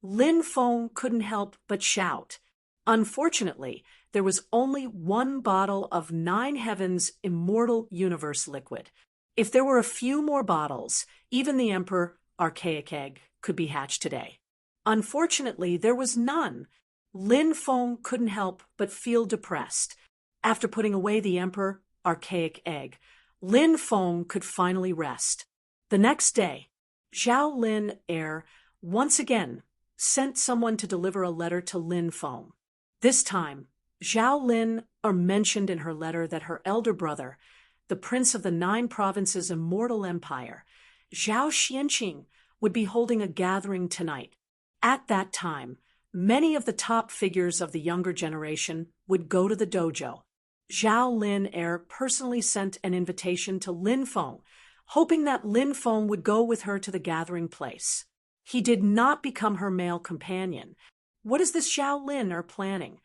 Lin Feng couldn't help but shout. Unfortunately, there was only 1 bottle of 9 heavens immortal universe liquid. If there were a few more bottles, even the Emperor Archaic egg could be hatched today. Unfortunately, there was none. Lin Feng couldn't help but feel depressed. After putting away the Emperor Archaic egg, Lin Feng could finally rest. The next day, Zhao Lin Heir once again sent someone to deliver a letter to Lin Feng. This time, Zhao Lin mentioned in her letter that her elder brother, the prince of the 9 provinces immortal empire, Zhao Xianqing, would be holding a gathering tonight. At that time, many of the top figures of the younger generation would go to the dojo. Zhao Lin Heir personally sent an invitation to Lin Feng, hoping that Lin Feng would go with her to the gathering place. He did not become her male companion. What is this Zhao Lin planning?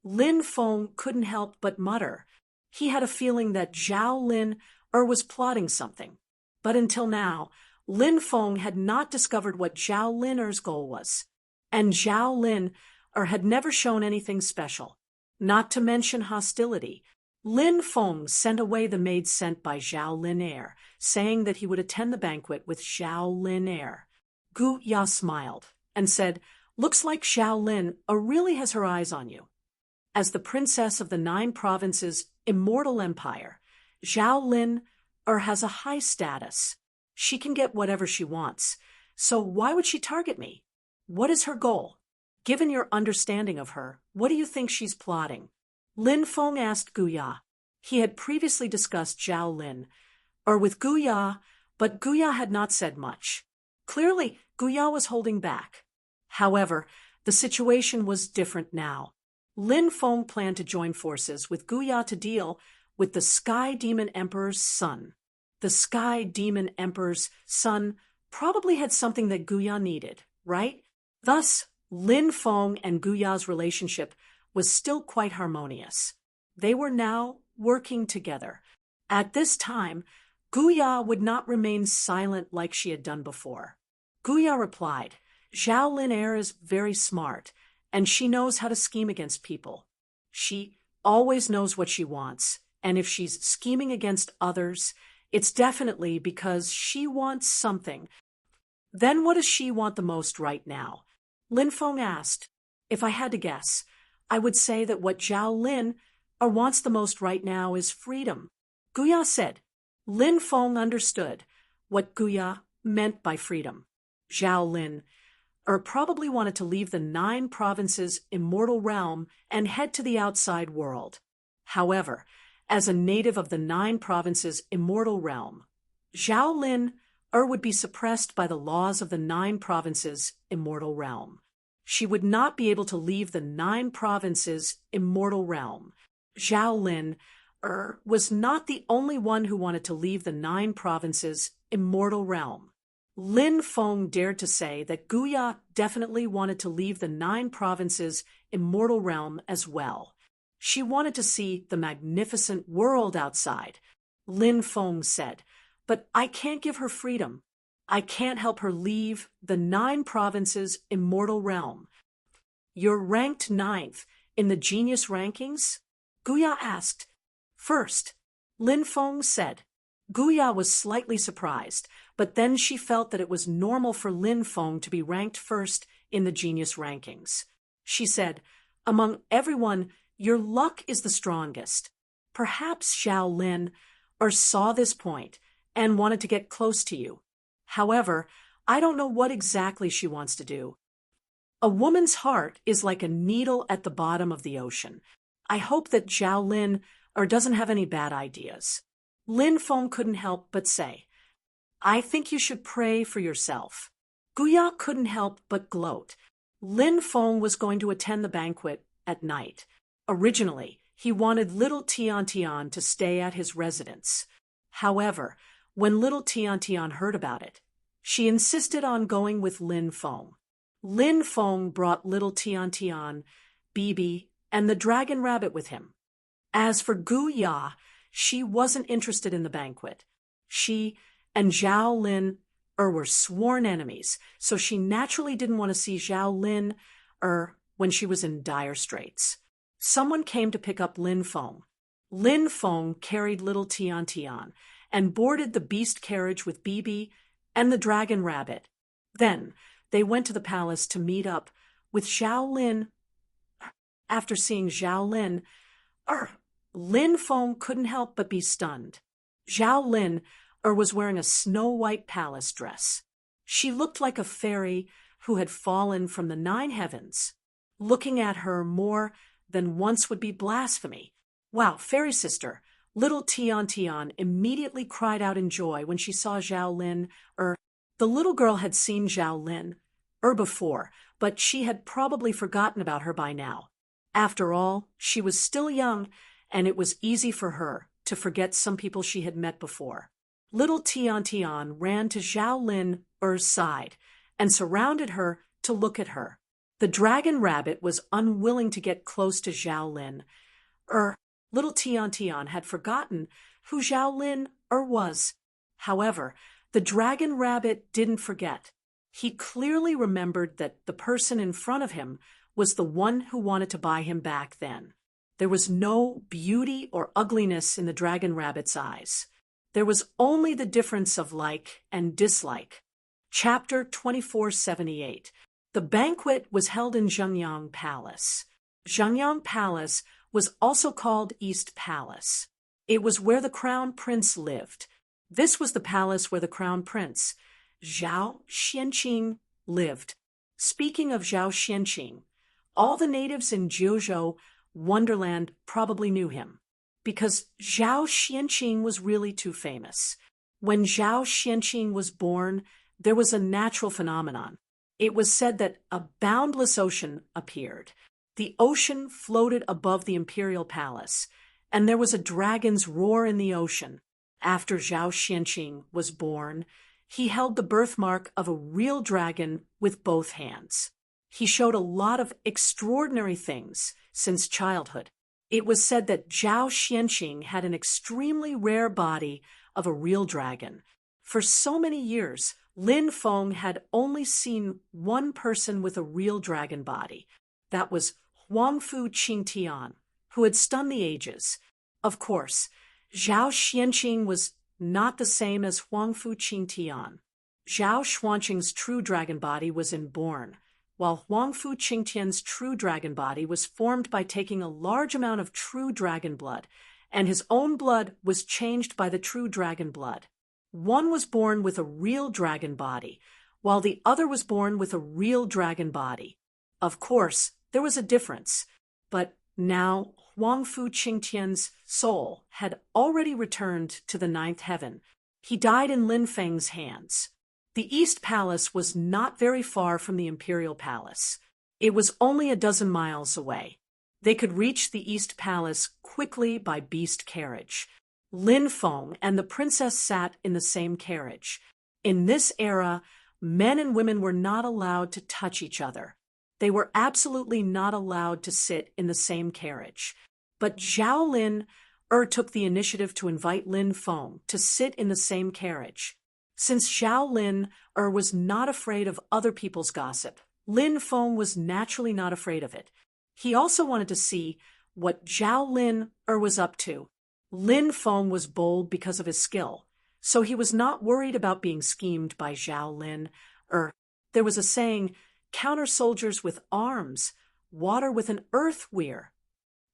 Lin Feng couldn't help but mutter. He had a feeling that Zhao Lin was plotting something. But until now, Lin Feng had not discovered what Zhao Lin's goal was. And Zhao Lin had never shown anything special. Not to mention hostility. Lin Feng sent away the maid sent by Zhao Lin Heir, saying that he would attend the banquet with Zhao Lin Heir. Gu Ya smiled and said, "Looks like Zhao Lin really has her eyes on you." As the princess of the 9 provinces immortal empire, Zhao Lin has a high status. She can get whatever she wants, so why would she target me? What is her goal? Given your understanding of her, what do you think she's plotting? Lin Feng asked Gu Ya. He had previously discussed Zhao Lin with Gu Ya, but Gu Ya had not said much. Clearly, Gu Ya was holding back. However, the situation was different now. Lin Feng planned to join forces with Gu Ya to deal with the Sky Demon Emperor's son. The Sky Demon Emperor's son probably had something that Guya needed, right? Thus, Lin Feng and Guya's relationship was still quite harmonious. They were now working together. At this time, Guya would not remain silent like she had done before. Guya replied, Zhao Lin is very smart, and she knows how to scheme against people. She always knows what she wants, and if she's scheming against others, it's definitely because she wants something. Then what does she want the most right now? Lin Feng asked. If I had to guess, I would say that what Zhao Lin wants the most right now is freedom. Guya said. Lin Feng understood what Guya meant by freedom. Zhao Lin probably wanted to leave the 9 provinces' immortal realm and head to the outside world. However, as a native of the 9 provinces' immortal realm, Zhao Lin would be suppressed by the laws of the 9 provinces' immortal realm. She would not be able to leave the 9 provinces' immortal realm. Zhao Lin was not the only one who wanted to leave the 9 provinces' immortal realm. Lin Feng dared to say that Guya definitely wanted to leave the 9 provinces' immortal realm as well. She wanted to see the magnificent world outside. Lin Feng said, but I can't give her freedom. I can't help her leave the 9 provinces' immortal realm. You're ranked 9th in the genius rankings? Guya asked. First, Lin Feng said. Guya was slightly surprised, but then she felt that it was normal for Lin Feng to be ranked first in the genius rankings. She said, among everyone, your luck is the strongest. Perhaps Zhao Lin saw this point and wanted to get close to you. However, I don't know what exactly she wants to do. A woman's heart is like a needle at the bottom of the ocean. I hope that Zhao Lin doesn't have any bad ideas. Lin Feng couldn't help but say, I think you should pray for yourself. Guya couldn't help but gloat. Lin Feng was going to attend the banquet at night. Originally, he wanted little Tian Tian to stay at his residence. However, when little Tian Tian heard about it, she insisted on going with Lin Feng. Lin Feng brought little Tian Tian, Bibi, and the dragon rabbit with him. As for Guya, she wasn't interested in the banquet. She and Zhao Lin were sworn enemies, so she naturally didn't want to see Zhao Lin when she was in dire straits. Someone came to pick up Lin Feng. Lin Feng carried little Tian Tian and boarded the beast carriage with Bibi and the dragon rabbit. Then they went to the palace to meet up with Zhao Lin. After seeing Zhao Lin, Lin Feng couldn't help but be stunned. Zhao Lin was wearing a snow-white palace dress. She looked like a fairy who had fallen from the 9 heavens. Looking at her more than once would be blasphemy. Wow, fairy sister! Little Tian Tian immediately cried out in joy when she saw Zhao Lin. The little girl had seen Zhao Lin before, but she had probably forgotten about her by now. After all, she was still young, and it was easy for her to forget some people she had met before. Little Tian Tian ran to Zhao Lin's side and surrounded her to look at her. The dragon rabbit was unwilling to get close to Zhao Lin. Little Tian Tian had forgotten who Zhao Lin was. However, the dragon rabbit didn't forget. He clearly remembered that the person in front of him was the one who wanted to buy him back then. There was no beauty or ugliness in the dragon rabbit's eyes. There was only the difference of like and dislike. Chapter 2478. The banquet was held in Zhengyang Palace. Zhengyang Palace was also called East Palace. It was where the crown prince lived. This was the palace where the crown prince, Zhao Xianqing, lived. Speaking of Zhao Xianqing, all the natives in Jiuzhou Wonderland probably knew him, because Zhao Xianqing was really too famous. When Zhao Xianqing was born, there was a natural phenomenon. It was said that a boundless ocean appeared. The ocean floated above the imperial palace, and there was a dragon's roar in the ocean. After Zhao Xianqing was born, he held the birthmark of a real dragon with both hands. He showed a lot of extraordinary things since childhood. It was said that Zhao Xianqing had an extremely rare body of a real dragon. For so many years, Lin Feng had only seen one person with a real dragon body. That was Huangfu Qingtian, who had stunned the ages. Of course, Zhao Xianqing was not the same as Huangfu Qingtian. Zhao Xuanqing's true dragon body was inborn, while Huangfu Qingtian's true dragon body was formed by taking a large amount of true dragon blood, and his own blood was changed by the true dragon blood. One was born with a real dragon body, while the other was born with a real dragon body. Of course, there was a difference, but now Huangfu Qingtian's soul had already returned to the ninth heaven. He died in Lin Feng's hands. The East Palace was not very far from the Imperial Palace. It was only a dozen miles away. They could reach the East Palace quickly by beast carriage. Lin Feng and the princess sat in the same carriage. In this era, men and women were not allowed to touch each other. They were absolutely not allowed to sit in the same carriage. But Zhao Lin took the initiative to invite Lin Feng to sit in the same carriage. Since Zhao Lin was not afraid of other people's gossip, Lin Feng was naturally not afraid of it. He also wanted to see what Zhao Lin was up to. Lin Feng was bold because of his skill, so he was not worried about being schemed by Zhao Lin. There was a saying, counter soldiers with arms, water with an earth weir.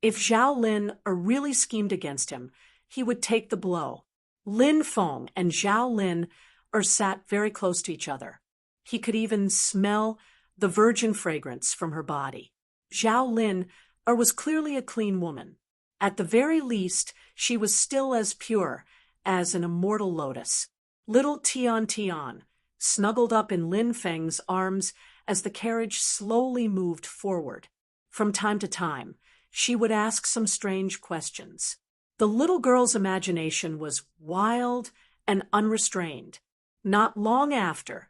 If Zhao Lin really schemed against him, he would take the blow. Lin Feng and Zhao Lin sat very close to each other. He could even smell the virgin fragrance from her body. Zhao Lin was clearly a clean woman. At the very least, she was still as pure as an immortal lotus. Little Tian Tian snuggled up in Lin Feng's arms as the carriage slowly moved forward. From time to time, she would ask some strange questions. The little girl's imagination was wild and unrestrained. Not long after,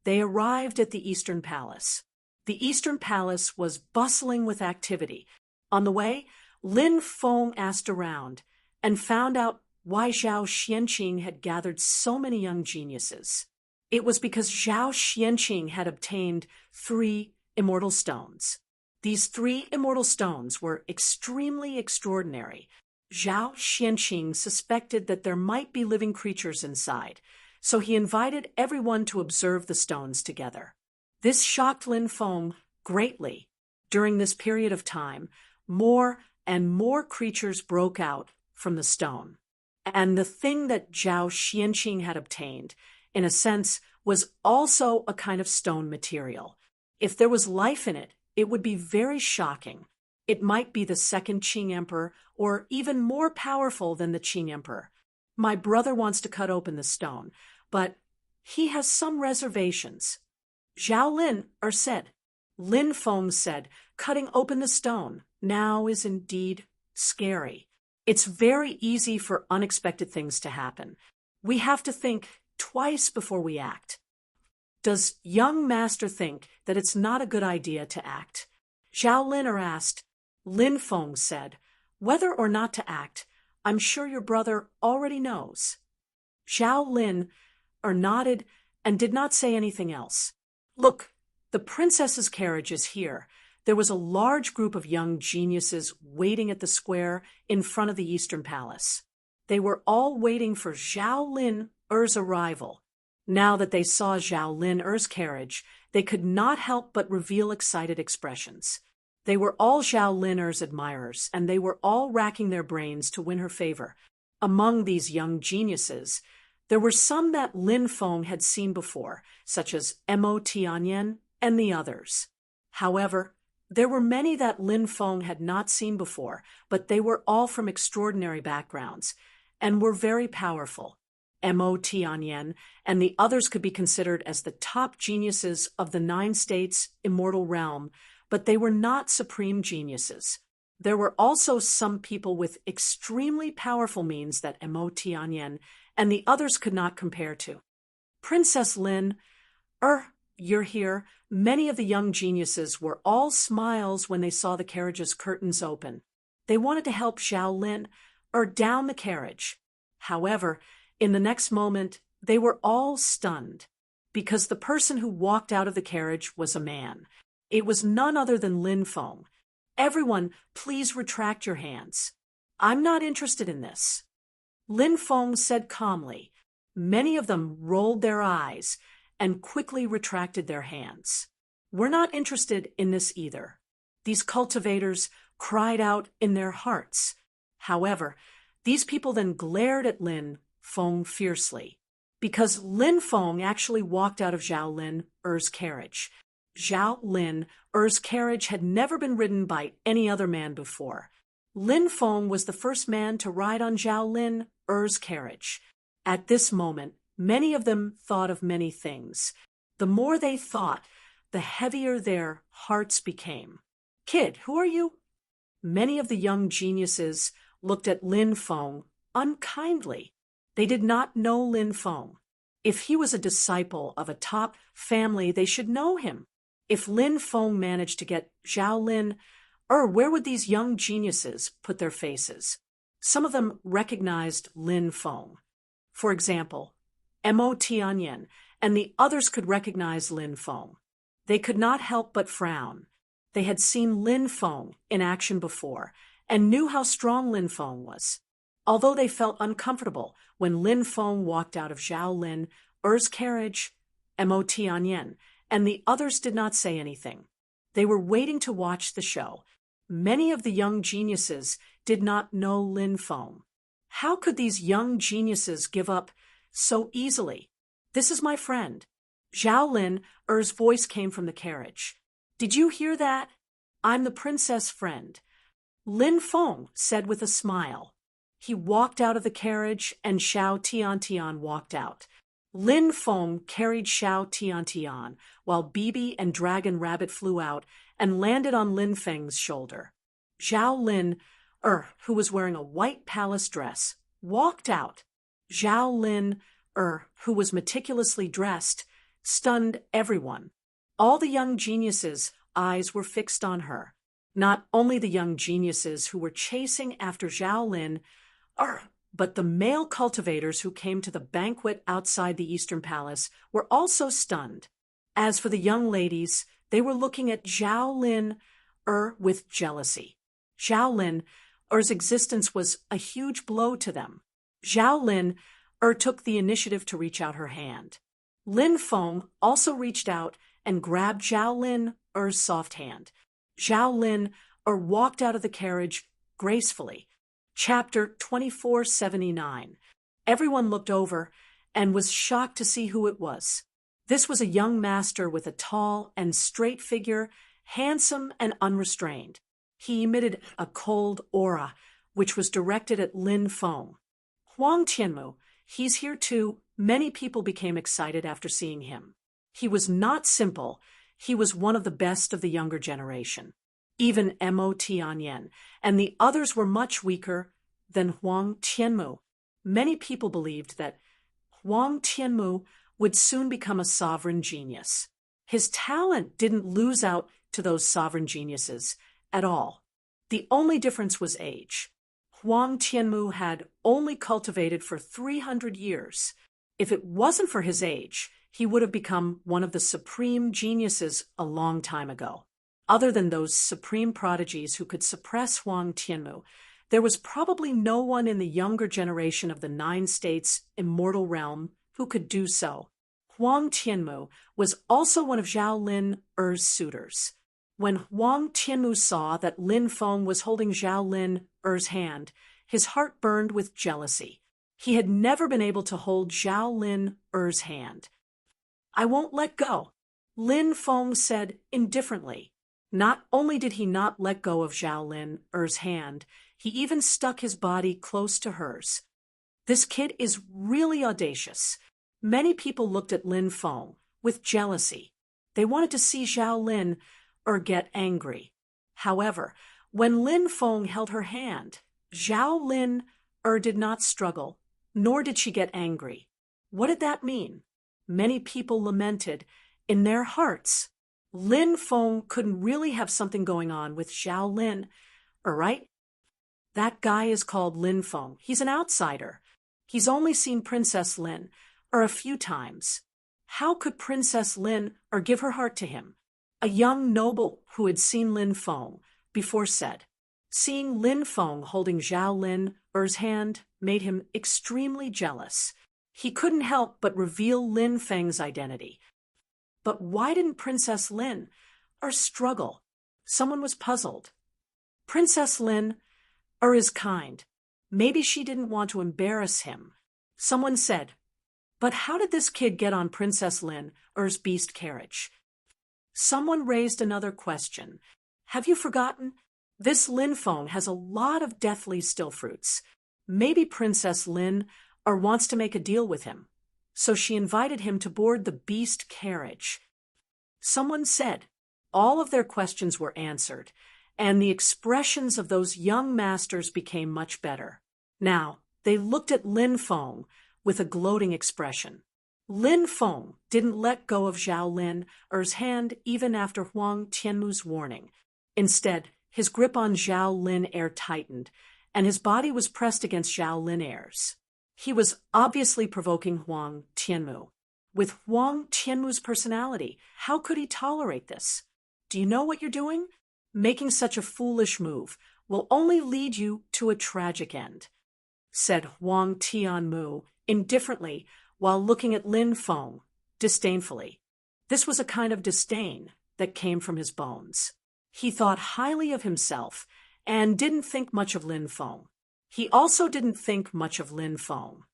they arrived at the Eastern Palace. The Eastern Palace was bustling with activity. On the way, Lin Feng asked around and found out why Zhao Xianqing had gathered so many young geniuses. It was because Zhao Xianqing had obtained 3 immortal stones. These 3 immortal stones were extremely extraordinary. Zhao Xianqing suspected that there might be living creatures inside, so he invited everyone to observe the stones together. This shocked Lin Feng greatly. During this period of time, more and more creatures broke out from the stone. And the thing that Zhao Xianqing had obtained, in a sense, was also a kind of stone material. If there was life in it, it would be very shocking. It might be the second Qing emperor, or even more powerful than the Qing emperor. My brother wants to cut open the stone, but he has some reservations. Zhao Lin said. Lin Feng said, cutting open the stone now is indeed scary. It's very easy for unexpected things to happen. We have to think twice before we act. Does young master think that it's not a good idea to act? Zhao Lin asked. Lin Feng said, whether or not to act, I'm sure your brother already knows. Zhao Lin nodded and did not say anything else. Look, the princess's carriage is here. There was a large group of young geniuses waiting at the square in front of the Eastern Palace. They were all waiting for Zhao Lin's arrival. Now that they saw Zhao Lin's carriage, they could not help but reveal excited expressions. They were all Zhao Lin's admirers, and they were all racking their brains to win her favor. Among these young geniuses, there were some that Lin Feng had seen before, such as Mo Tianyan and the others. However, there were many that Lin Feng had not seen before, but they were all from extraordinary backgrounds and were very powerful. Mo Tianyan and the others could be considered as the top geniuses of the 9 states immortal realm, but they were not supreme geniuses. There were also some people with extremely powerful means that Mo Tianyan and the others could not compare to. Princess Lin, you're here. Many of the young geniuses were all smiles when they saw the carriage's curtains open. They wanted to help Zhao Lin, down the carriage. However, in the next moment, they were all stunned, because the person who walked out of the carriage was a man. It was none other than Lin Feng. Everyone, please retract your hands. I'm not interested in this. Lin Feng said calmly. Many of them rolled their eyes and quickly retracted their hands. We're not interested in this either. These cultivators cried out in their hearts. However, these people then glared at Lin Feng fiercely, because Lin Feng actually walked out of Zhao Lin Er's carriage. Zhao Lin Er's carriage had never been ridden by any other man before. Lin Feng was the first man to ride on Zhao Lin Er's carriage. At this moment, many of them thought of many things. The more they thought, the heavier their hearts became. Kid, who are you? Many of the young geniuses looked at Lin Feng unkindly. They did not know Lin Feng. If he was a disciple of a top family, they should know him. If Lin Feng managed to get Zhao Lin, where would these young geniuses put their faces? Some of them recognized Lin Feng. For example, Mo Tianyan and the others could recognize Lin Feng. They could not help but frown. They had seen Lin Feng in action before and knew how strong Lin Feng was. Although they felt uncomfortable when Lin Feng walked out of Zhao Lin Er's carriage, Mo Tianyan and the others did not say anything. They were waiting to watch the show. Many of the young geniuses did not know Lin Feng. How could these young geniuses give up so easily? This is my friend. Zhao Lin Er's voice came from the carriage. Did you hear that? I'm the princess friend. Lin Feng said with a smile. He walked out of the carriage and Xiao Tiantian walked out. Lin Feng carried Xiao Tiantian while Bibi and Dragon Rabbit flew out and landed on Lin Feng's shoulder. Zhao Lin who was wearing a white palace dress, walked out. Zhao Lin who was meticulously dressed, stunned everyone. All the young geniuses' eyes were fixed on her. Not only the young geniuses who were chasing after Zhao Lin, but the male cultivators who came to the banquet outside the Eastern Palace were also stunned. As for the young ladies, they were looking at Zhao Lin with jealousy. Zhao Lin Er's existence was a huge blow to them. Zhao Lin took the initiative to reach out her hand. Lin Feng also reached out and grabbed Zhao Lin Er's soft hand. Zhao Lin walked out of the carriage gracefully. Chapter 2479. Everyone looked over and was shocked to see who it was. This was a young master with a tall and straight figure, handsome and unrestrained. He emitted a cold aura, which was directed at Lin Feng. Huang Tianmu, he's here too. Many people became excited after seeing him. He was not simple. He was one of the best of the younger generation. Even Mo Tianyan and the others were much weaker than Huang Tianmu. Many people believed that Huang Tianmu would soon become a sovereign genius. His talent didn't lose out to those sovereign geniuses at all. The only difference was age. Huang Tianmu had only cultivated for 300 years. If it wasn't for his age, he would have become one of the supreme geniuses a long time ago. Other than those supreme prodigies who could suppress Huang Tianmu, there was probably no one in the younger generation of the 9 states' immortal realm who could do so. Huang Tianmu was also one of Zhao Lin Er's suitors. When Huang Tianmu saw that Lin Feng was holding Zhao Lin Er's hand, his heart burned with jealousy. He had never been able to hold Zhao Lin Er's hand. I won't let go, Lin Feng said indifferently. Not only did he not let go of Zhao Lin Er's hand, he even stuck his body close to hers. This kid is really audacious. Many people looked at Lin Feng with jealousy. They wanted to see Zhao Lin get angry. However, When Lin Feng held her hand, Zhao Lin did not struggle, nor did she get angry. What did that mean? Many people lamented in their hearts. Lin Feng couldn't really have something going on with Zhao Lin, right? That guy is called Lin Feng. He's an outsider. He's only seen Princess Lin, a few times. How could Princess Lin give her heart to him? A young noble who had seen Lin Feng before said. Seeing Lin Feng holding Zhao Lin's hand made him extremely jealous. He couldn't help but reveal Lin Feng's identity. But why didn't Princess Lin struggle? Someone was puzzled. Princess Lin is kind. Maybe she didn't want to embarrass him. Someone said, but how did this kid get on Princess Lin's beast carriage? Someone raised another question. Have you forgotten? This Lin Feng has a lot of deathly still fruits. Maybe Princess Lin wants to make a deal with him. So she invited him to board the beast carriage. Someone said. All of their questions were answered, and the expressions of those young masters became much better. Now, they looked at Lin Feng with a gloating expression. Lin Feng didn't let go of Zhao Lin's hand even after Huang Tianmu's warning. Instead, his grip on Zhao Lin tightened, and his body was pressed against Zhao Lin's. He was obviously provoking Huang Tianmu. With Huang Tianmu's personality, how could he tolerate this? Do you know what you're doing? Making such a foolish move will only lead you to a tragic end, said Huang Tianmu indifferently while looking at Lin Feng disdainfully. This was a kind of disdain that came from his bones. He thought highly of himself and didn't think much of Lin Feng. He also didn't think much of Lin Feng.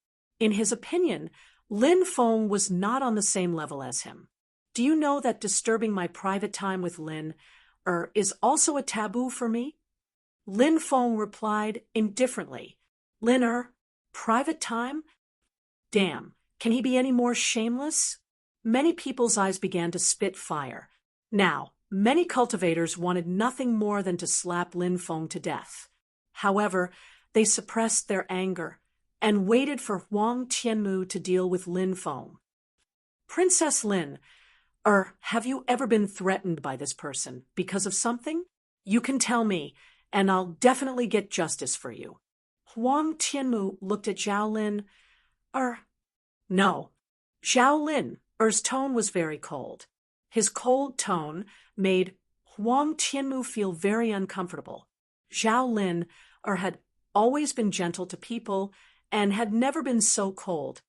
In his opinion, Lin Feng was not on the same level as him. Do you know that disturbing my private time with Lin is also a taboo for me? Lin Feng replied indifferently. Lin private time? Damn, can he be any more shameless? Many people's eyes began to spit fire. Now, many cultivators wanted nothing more than to slap Lin Feng to death. However, they suppressed their anger and waited for Huang Tianmu to deal with Lin Feng. Princess Lin, have you ever been threatened by this person because of something? You can tell me, and I'll definitely get justice for you. Huang Tianmu looked at Zhao Lin. No. Zhao Lin's tone was very cold. His cold tone made Huang Tianmu feel very uncomfortable. Zhao Lin had always been gentle to people and had never been so cold.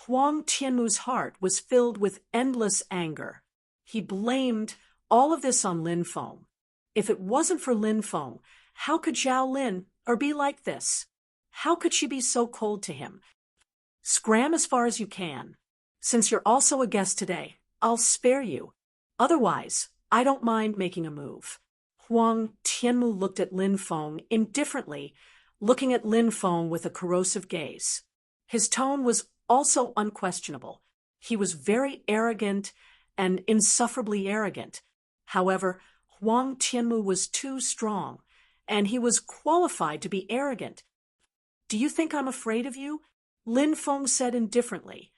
Huang Tianmu's heart was filled with endless anger. He blamed all of this on Lin Feng. If it wasn't for Lin Feng, how could Zhao Lin be like this? How could she be so cold to him? Scram as far as you can. Since you're also a guest today, I'll spare you. Otherwise, I don't mind making a move. Huang Tianmu looked at Lin Feng indifferently, looking at Lin Feng with a corrosive gaze. His tone was also unquestionable. He was very arrogant and insufferably arrogant. However, Huang Tianmu was too strong, and he was qualified to be arrogant. Do you think I'm afraid of you? Lin Feng said indifferently.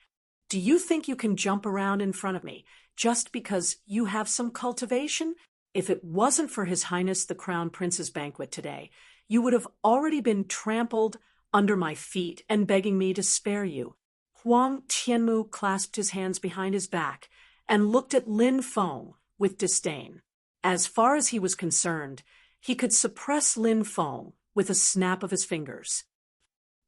Do you think you can jump around in front of me just because you have some cultivation? If it wasn't for His Highness the Crown Prince's banquet today, you would have already been trampled under my feet and begging me to spare you. Huang Tianmu clasped his hands behind his back and looked at Lin Feng with disdain. As far as he was concerned, he could suppress Lin Feng with a snap of his fingers.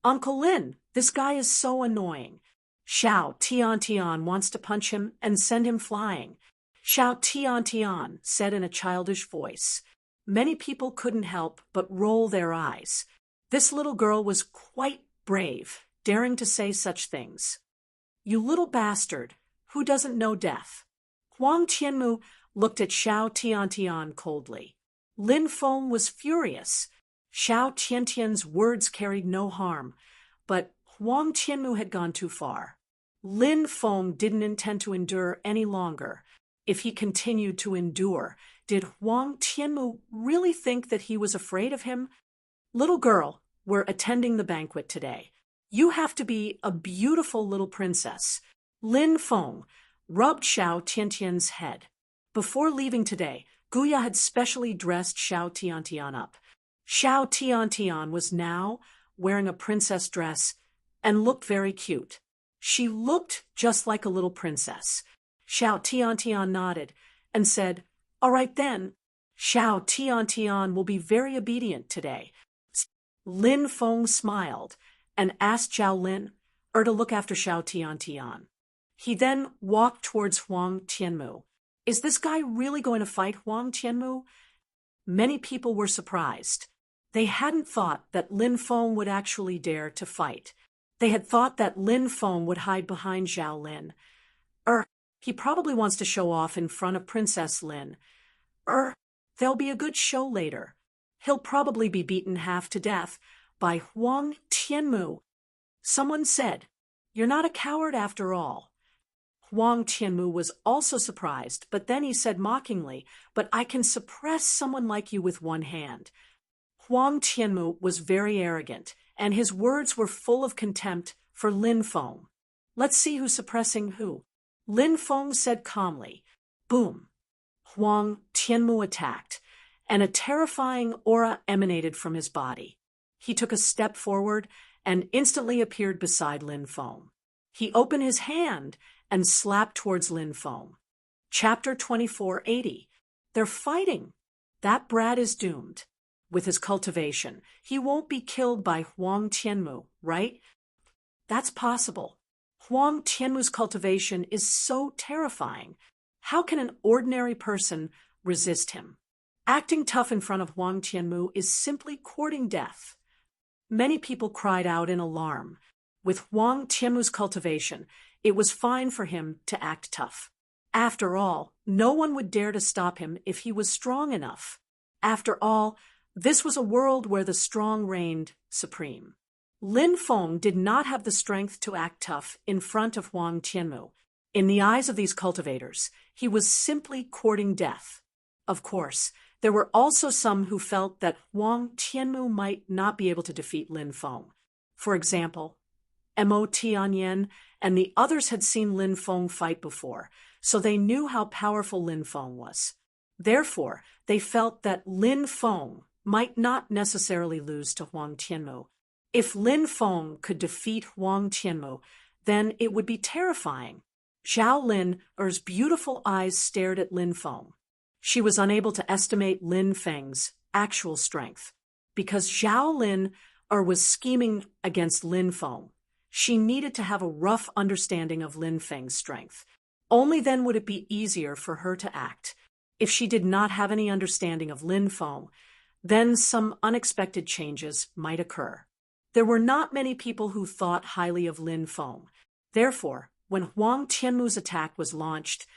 Uncle Lin, this guy is so annoying. Xiao Tian wants to punch him and send him flying. Xiao Tian said in a childish voice. Many people couldn't help but roll their eyes. This little girl was quite brave, daring to say such things. You little bastard, who doesn't know death? Huang Tianmu looked at Xiao Tian coldly. Lin Feng was furious. Xiao Tian's words carried no harm, but Huang Tianmu had gone too far. Lin Feng didn't intend to endure any longer. if he continued to endure. Did Huang Tianmu really think that he was afraid of him? Little girl, we're attending the banquet today. You have to be a beautiful little princess. Lin Feng rubbed Xiao Tiantian's head. Before leaving today, Guya had specially dressed Xiao Tiantian up. Xiao Tiantian was now wearing a princess dress and looked very cute. She looked just like a little princess. Xiao Tiantian nodded and said, "All right then, Xiao Tiantian will be very obedient today." Lin Feng smiled and asked Zhao Lin to look after Xiao Tiantian. He then walked towards Huang Tianmu. Is this guy really going to fight Huang Tianmu? Many people were surprised. They hadn't thought that Lin Feng would actually dare to fight. They had thought that Lin Feng would hide behind Zhao Lin. He probably wants to show off in front of Princess Lin. There'll be a good show later. He'll probably be beaten half to death by Huang Tianmu. Someone said, "You're not a coward after all." Huang Tianmu was also surprised, but then he said mockingly, "But I can suppress someone like you with one hand." Huang Tianmu was very arrogant, and his words were full of contempt for Lin Feng. "Let's see who's suppressing who." Lin Feng said calmly. Boom! Huang Tianmu attacked, and a terrifying aura emanated from his body. He took a step forward and instantly appeared beside Lin Feng. He opened his hand and slapped towards Lin Feng. Chapter 2480. They're fighting. That brat is doomed. With his cultivation, he won't be killed by Huang Tianmu, right? That's possible. Huang Tianmu's cultivation is so terrifying. How can an ordinary person resist him? Acting tough in front of Huang Tianmu is simply courting death. Many people cried out in alarm. With Huang Tianmu's cultivation, it was fine for him to act tough. After all, no one would dare to stop him if he was strong enough. After all, this was a world where the strong reigned supreme. Lin Feng did not have the strength to act tough in front of Huang Tianmu. In the eyes of these cultivators, he was simply courting death. Of course, there were also some who felt that Huang Tianmu might not be able to defeat Lin Feng. For example, Mo Tianyan and the others had seen Lin Feng fight before, so they knew how powerful Lin Feng was. Therefore, they felt that Lin Feng might not necessarily lose to Huang Tianmu. If Lin Feng could defeat Huang Tianmu, then it would be terrifying. Zhao Lin's beautiful eyes stared at Lin Feng. She was unable to estimate Lin Feng's actual strength. Because Zhao Lin was scheming against Lin Feng, she needed to have a rough understanding of Lin Feng's strength. Only then would it be easier for her to act. If she did not have any understanding of Lin Feng, then some unexpected changes might occur. There were not many people who thought highly of Lin Feng. Therefore, when Huang Tianmu's attack was launched,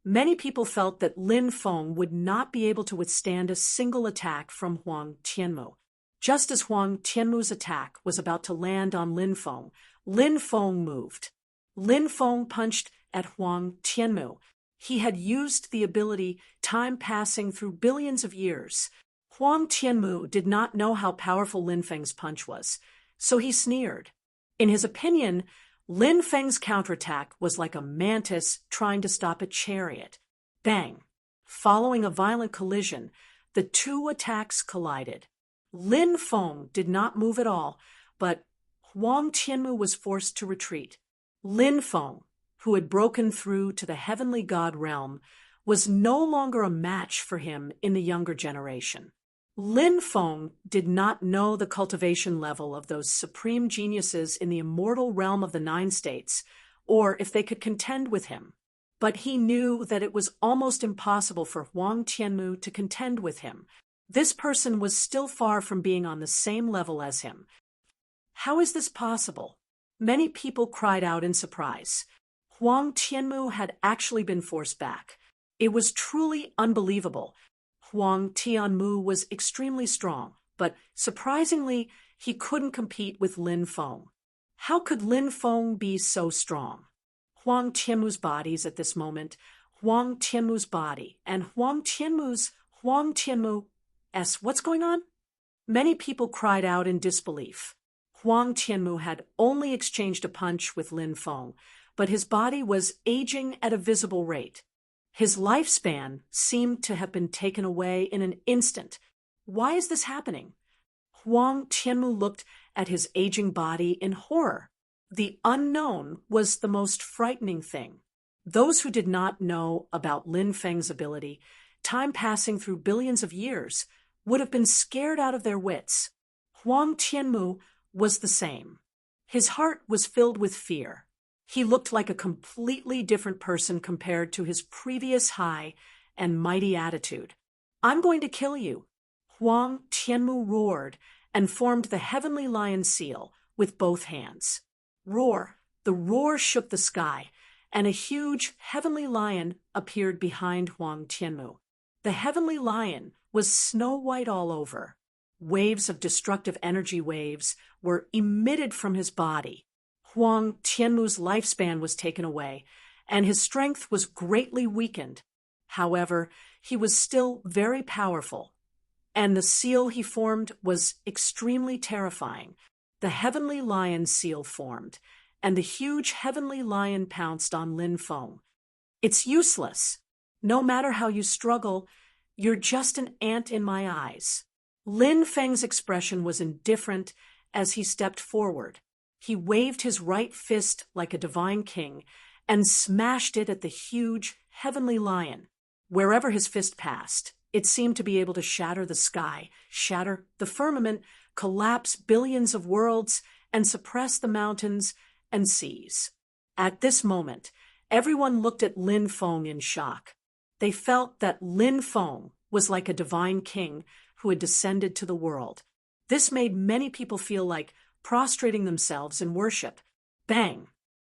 many people felt that Lin Feng would not be able to withstand a single attack from Huang Tianmu. Just as Huang Tianmu's attack was about to land on Lin Feng moved. Lin Feng punched at Huang Tianmu. He had used the ability time passing through billions of years. Huang Tianmu did not know how powerful Lin Feng's punch was, so he sneered. In his opinion, Lin Feng's counterattack was like a mantis trying to stop a chariot. Bang! Following a violent collision, the two attacks collided. Lin Feng did not move at all, but Huang Tianmu was forced to retreat. Lin Feng, who had broken through to the heavenly god realm, was no longer a match for him in the younger generation. Lin Feng did not know the cultivation level of those supreme geniuses in the immortal realm of the 9 states, or if they could contend with him. But he knew that it was almost impossible for Huang Tianmu to contend with him. This person was still far from being on the same level as him. How is this possible? Many people cried out in surprise. Huang Tianmu had actually been forced back. It was truly unbelievable. Huang Tianmu was extremely strong, but surprisingly, he couldn't compete with Lin Feng. How could Lin Feng be so strong? Huang Tianmu's bodies at this moment Huang Tianmu's body and Huang Tianmu's what's going on? Many people cried out in disbelief. Huang Tianmu had only exchanged a punch with Lin Feng, but his body was aging at a visible rate. His lifespan seemed to have been taken away in an instant. Why is this happening? Huang Tianmu looked at his aging body in horror. The unknown was the most frightening thing. Those who did not know about Lin Feng's ability, time passing through billions of years, would have been scared out of their wits. Huang Tianmu was the same. His heart was filled with fear. He looked like a completely different person compared to his previous high and mighty attitude. "I'm going to kill you." Huang Tianmu roared and formed the heavenly lion seal with both hands. Roar! The roar shook the sky, and a huge heavenly lion appeared behind Huang Tianmu. The heavenly lion was snow white all over. Waves of destructive energy waves were emitted from his body. Huang Tianmu's lifespan was taken away, and his strength was greatly weakened. However, he was still very powerful, and the seal he formed was extremely terrifying. The heavenly lion seal formed, and the huge heavenly lion pounced on Lin Feng. "It's useless. No matter how you struggle, you're just an ant in my eyes." Lin Feng's expression was indifferent as he stepped forward. He waved his right fist like a divine king and smashed it at the huge heavenly lion. Wherever his fist passed, it seemed to be able to shatter the sky, shatter the firmament, collapse billions of worlds, and suppress the mountains and seas. At this moment, everyone looked at Lin Feng in shock. They felt that Lin Feng was like a divine king who had descended to the world. This made many people feel like prostrating themselves in worship. Bang!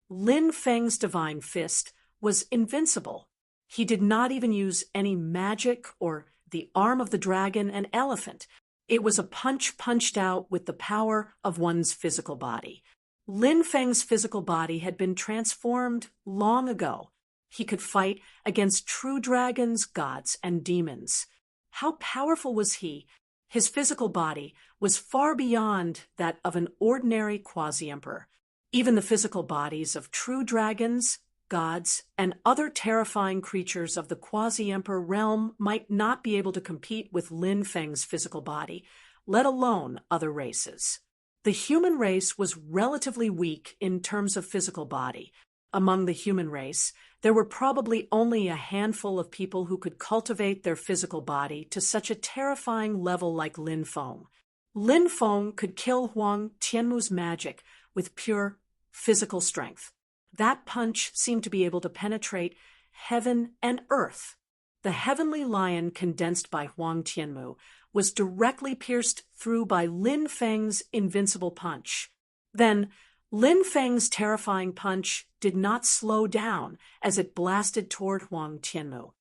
Lin Feng's divine fist was invincible. He did not even use any magic or the arm of the dragon and elephant. It was a punch punched out with the power of one's physical body. Lin Feng's physical body had been transformed long ago. He could fight against true dragons, gods, and demons. How powerful was he? His physical body was far beyond that of an ordinary quasi-emperor. Even the physical bodies of true dragons, gods, and other terrifying creatures of the quasi-emperor realm might not be able to compete with Lin Feng's physical body, let alone other races. The human race was relatively weak in terms of physical body. Among the human race, there were probably only a handful of people who could cultivate their physical body to such a terrifying level like Lin Feng. Lin Feng could kill Huang Tianmu's magic with pure physical strength. That punch seemed to be able to penetrate heaven and earth. The heavenly lion condensed by Huang Tianmu was directly pierced through by Lin Feng's invincible punch. Then, Lin Feng's terrifying punch did not slow down as it blasted toward Huang Tianmu.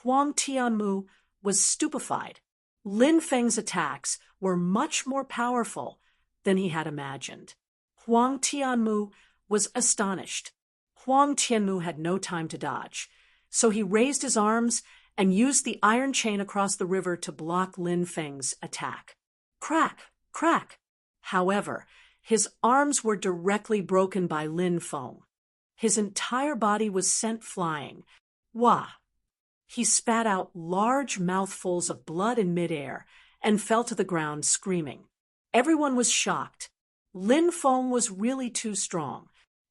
Huang Tianmu was stupefied. Lin Feng's attacks were much more powerful than he had imagined. Huang Tianmu was astonished. Huang Tianmu had no time to dodge, so he raised his arms and used the iron chain across the river to block Lin Feng's attack. Crack! Crack! However, his arms were directly broken by Lin Feng. His entire body was sent flying. Wah! He spat out large mouthfuls of blood in midair and fell to the ground screaming. Everyone was shocked. Lin Feng was really too strong.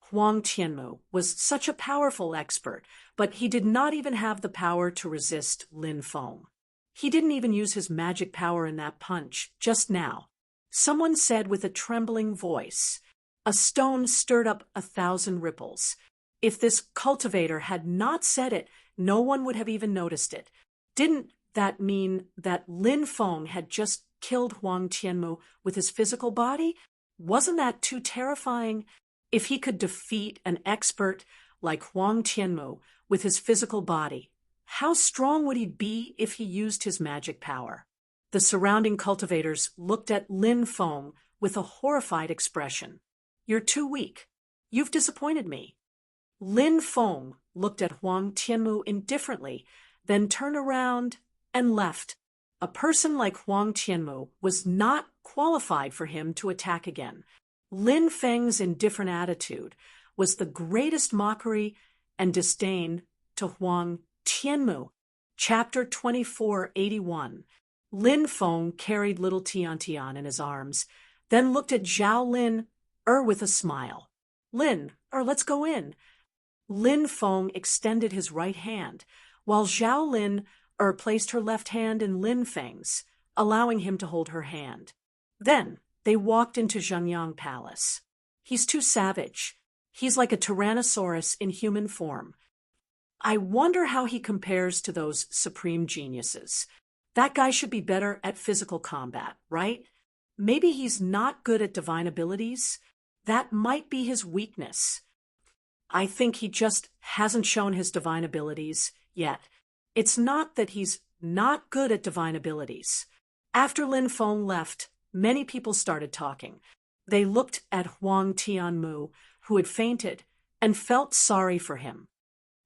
Huang Tianmu was such a powerful expert, but he did not even have the power to resist Lin Feng. He didn't even use his magic power in that punch just now. Someone said with a trembling voice, "A stone stirred up 1,000 ripples." If this cultivator had not said it, no one would have even noticed it. Didn't that mean that Lin Feng had just killed Huang Tianmu with his physical body? Wasn't that too terrifying? If he could defeat an expert like Huang Tianmu with his physical body, how strong would he be if he used his magic power? The surrounding cultivators looked at Lin Feng with a horrified expression. "You're too weak. You've disappointed me." Lin Feng looked at Huang Tianmu indifferently, then turned around and left. A person like Huang Tianmu was not qualified for him to attack again. Lin Feng's indifferent attitude was the greatest mockery and disdain to Huang Tianmu. Chapter 2481. Lin Feng carried little Tian in his arms, then looked at Zhao Lin with a smile. Lin, let's go in. Lin Feng extended his right hand, while Zhao Lin placed her left hand in Lin Feng's, allowing him to hold her hand. Then they walked into Zhengyang Palace. He's too savage. He's like a tyrannosaurus in human form. I wonder how he compares to those supreme geniuses. That guy should be better at physical combat, right? Maybe he's not good at divine abilities. That might be his weakness. I think he just hasn't shown his divine abilities yet. It's not that he's not good at divine abilities. After Lin Feng left, many people started talking. They looked at Huang Tianmu, who had fainted, and felt sorry for him.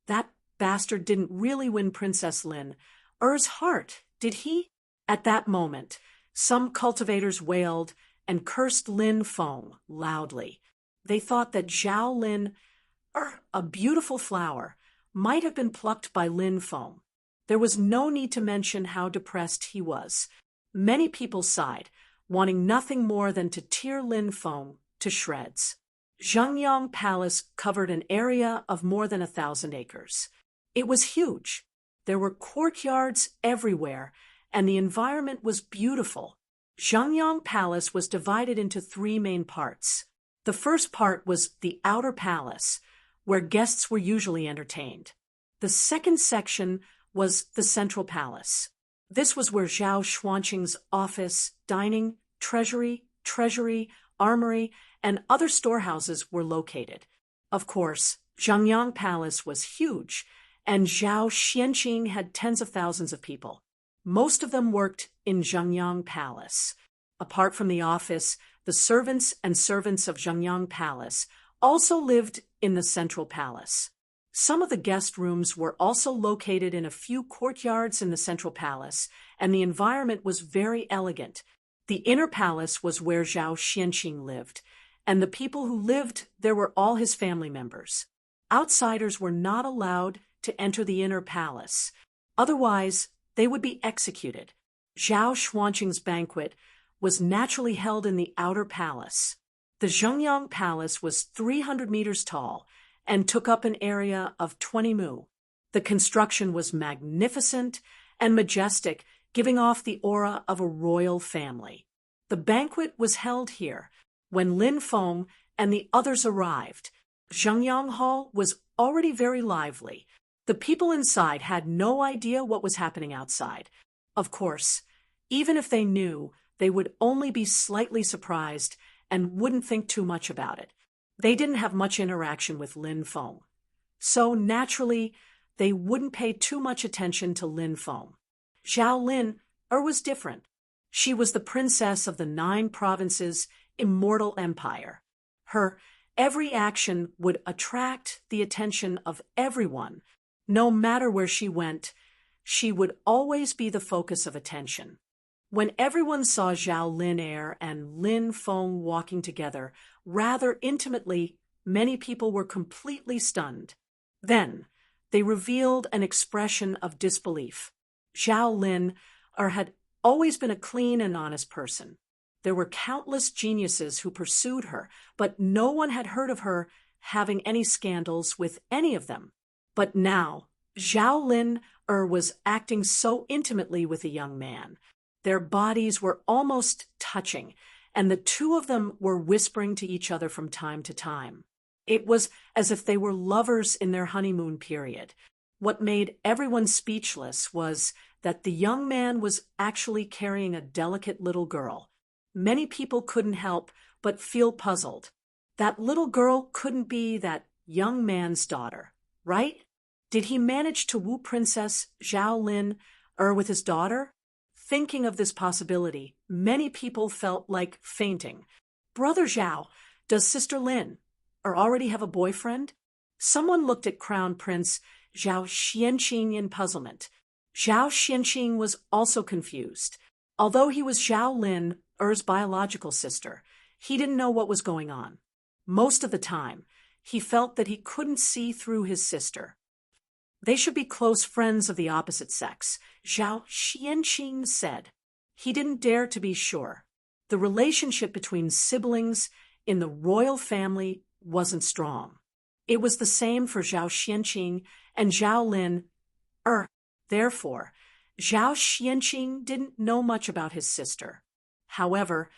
That bastard didn't really win Princess Lin Er's heart, did he? At that moment, some cultivators wailed and cursed Lin Feng loudly. They thought that Zhao Lin a beautiful flower, might have been plucked by Lin Feng. There was no need to mention how depressed he was. Many people sighed, wanting nothing more than to tear Lin Feng to shreds. Zhengyang Palace covered an area of more than 1,000 acres. It was huge. There were courtyards everywhere, and the environment was beautiful. Zhengyang Palace was divided into 3 main parts. The first part was the outer palace, where guests were usually entertained. The second section was the central palace. This was where Zhao Xuanqing's office, dining, treasury, armory, and other storehouses were located. Of course, Zhengyang Palace was huge, and Zhao Xuanqing had tens of thousands of people. Most of them worked in Zhengyang Palace. Apart from the office, the servants of Zhengyang Palace also lived in the central palace. Some of the guest rooms were also located in a few courtyards in the central palace, and the environment was very elegant. The inner palace was where Zhao Xuanqing lived, and the people who lived there were all his family members. Outsiders were not allowed to enter the inner palace. Otherwise, they would be executed. Zhao Xuanqing's banquet was naturally held in the outer palace. The Zhengyang Palace was 300 meters tall and took up an area of 20 mu. The construction was magnificent and majestic, giving off the aura of a royal family. The banquet was held here. When Lin Feng and the others arrived, Zhengyang Hall was already very lively. The people inside had no idea what was happening outside. Of course, even if they knew, they would only be slightly surprised and wouldn't think too much about it. They didn't have much interaction with Lin Feng. So naturally, they wouldn't pay too much attention to Lin Feng. Zhao Lin was different. She was the princess of the 9 provinces' immortal empire. Her every action would attract the attention of everyone. No matter where she went, she would always be the focus of attention. When everyone saw Zhao Lin and Lin Feng walking together rather intimately, many people were completely stunned. Then, they revealed an expression of disbelief. Zhao Lin had always been a clean and honest person. There were countless geniuses who pursued her, but no one had heard of her having any scandals with any of them. But now, Zhao Lin was acting so intimately with a young man. Their bodies were almost touching, and the two of them were whispering to each other from time to time. It was as if they were lovers in their honeymoon period. What made everyone speechless was that the young man was actually carrying a delicate little girl. Many people couldn't help but feel puzzled. That little girl couldn't be that young man's daughter, right? Did he manage to woo Princess Zhao Lin with his daughter? Thinking of this possibility, many people felt like fainting. Brother Zhao, does Sister Lin already have a boyfriend? Someone looked at Crown Prince Zhao Xianqing in puzzlement. Zhao Xianqing was also confused. Although he was Zhao Lin, Er's biological sister, he didn't know what was going on. Most of the time, he felt that he couldn't see through his sister. They should be close friends of the opposite sex, Zhao Xianqing said. He didn't dare to be sure. The relationship between siblings in the royal family wasn't strong. It was the same for Zhao Xianqing and Zhao Lin. Therefore, Zhao Xianqing didn't know much about his sister. However,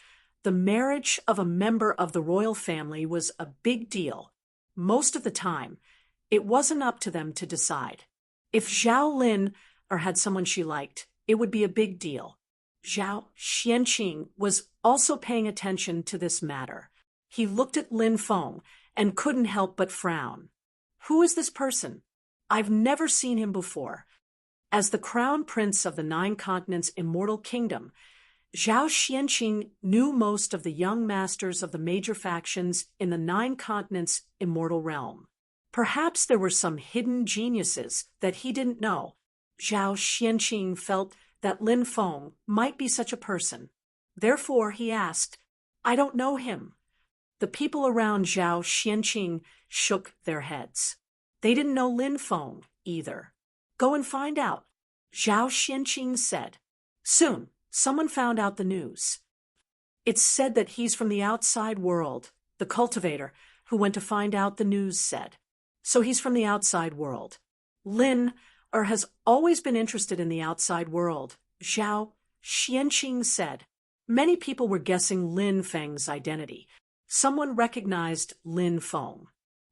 the marriage of a member of the royal family was a big deal. Most of the time, it wasn't up to them to decide. If Zhao Lin had someone she liked, it would be a big deal. Zhao Xianqing was also paying attention to this matter. He looked at Lin Feng and couldn't help but frown. Who is this person? I've never seen him before. As the crown prince of the 9 continents' immortal kingdom, Zhao Xianqing knew most of the young masters of the major factions in the 9 continents' immortal realm. Perhaps there were some hidden geniuses that he didn't know. Zhao Xianqing felt that Lin Feng might be such a person. Therefore, he asked, I don't know him. The people around Zhao Xianqing shook their heads. They didn't know Lin Feng either. Go and find out, Zhao Xianqing said. Soon, someone found out the news. It's said that he's from the outside world, the cultivator who went to find out the news said. So he's from the outside world. Lin has always been interested in the outside world, Zhao Xianqing said. Many people were guessing Lin Feng's identity. Someone recognized Lin Feng.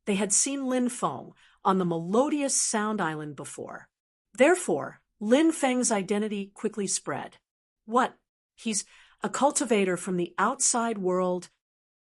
They had seen Lin Feng on the melodious Sound Island before. Therefore, Lin Feng's identity quickly spread. What? He's a cultivator from the outside world?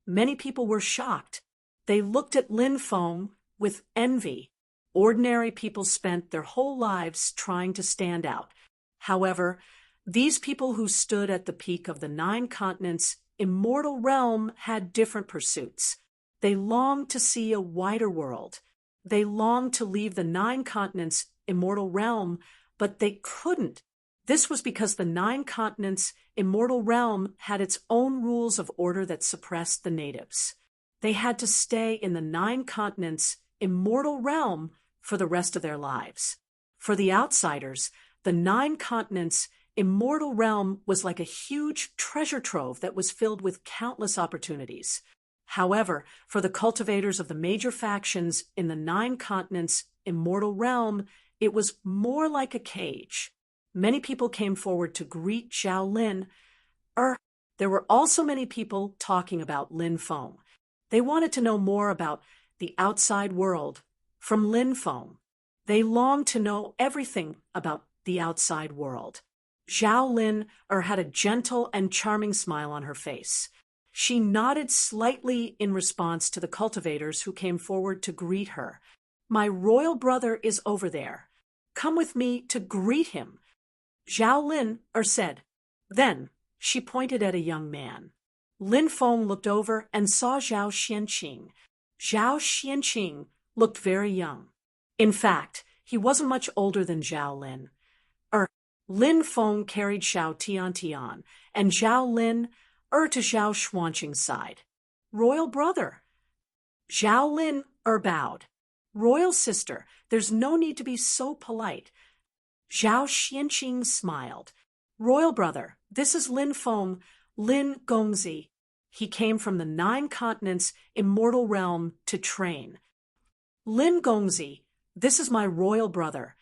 Many people were shocked. They looked at Lin Feng with envy. Ordinary people spent their whole lives trying to stand out. However, these people who stood at the peak of the 9 continents' immortal realm had different pursuits. They longed to see a wider world. They longed to leave the 9 continents' immortal realm, but they couldn't. This was because the 9 continents' immortal realm had its own rules of order that suppressed the natives. They had to stay in the 9 continents' immortal realm for the rest of their lives. For the outsiders, the 9 continents' immortal realm was like a huge treasure trove that was filled with countless opportunities. However, for the cultivators of the major factions in the 9 continents' immortal realm, it was more like a cage. Many people came forward to greet Zhao Lin. There were also many people talking about Lin Feng. They wanted to know more about the outside world from Lin Feng. They longed to know everything about the outside world. Zhao Lin had a gentle and charming smile on her face. She nodded slightly in response to the cultivators who came forward to greet her. My royal brother is over there. Come with me to greet him, Zhao Lin said. Then she pointed at a young man. Lin Feng looked over and saw Zhao Xianqing. Zhao Xianqing looked very young. In fact, he wasn't much older than Zhao Lin. Lin Feng carried Zhao Tian, and Zhao Lin to Zhao Xuanqing's side. Royal brother. Zhao Lin bowed. Royal sister, there's no need to be so polite. Zhao Xianqing smiled. Royal brother, this is Lin Feng, Lin Gongzi. He came from the 9 continents' immortal realm to train. Lin Gongzi, this is my royal brother,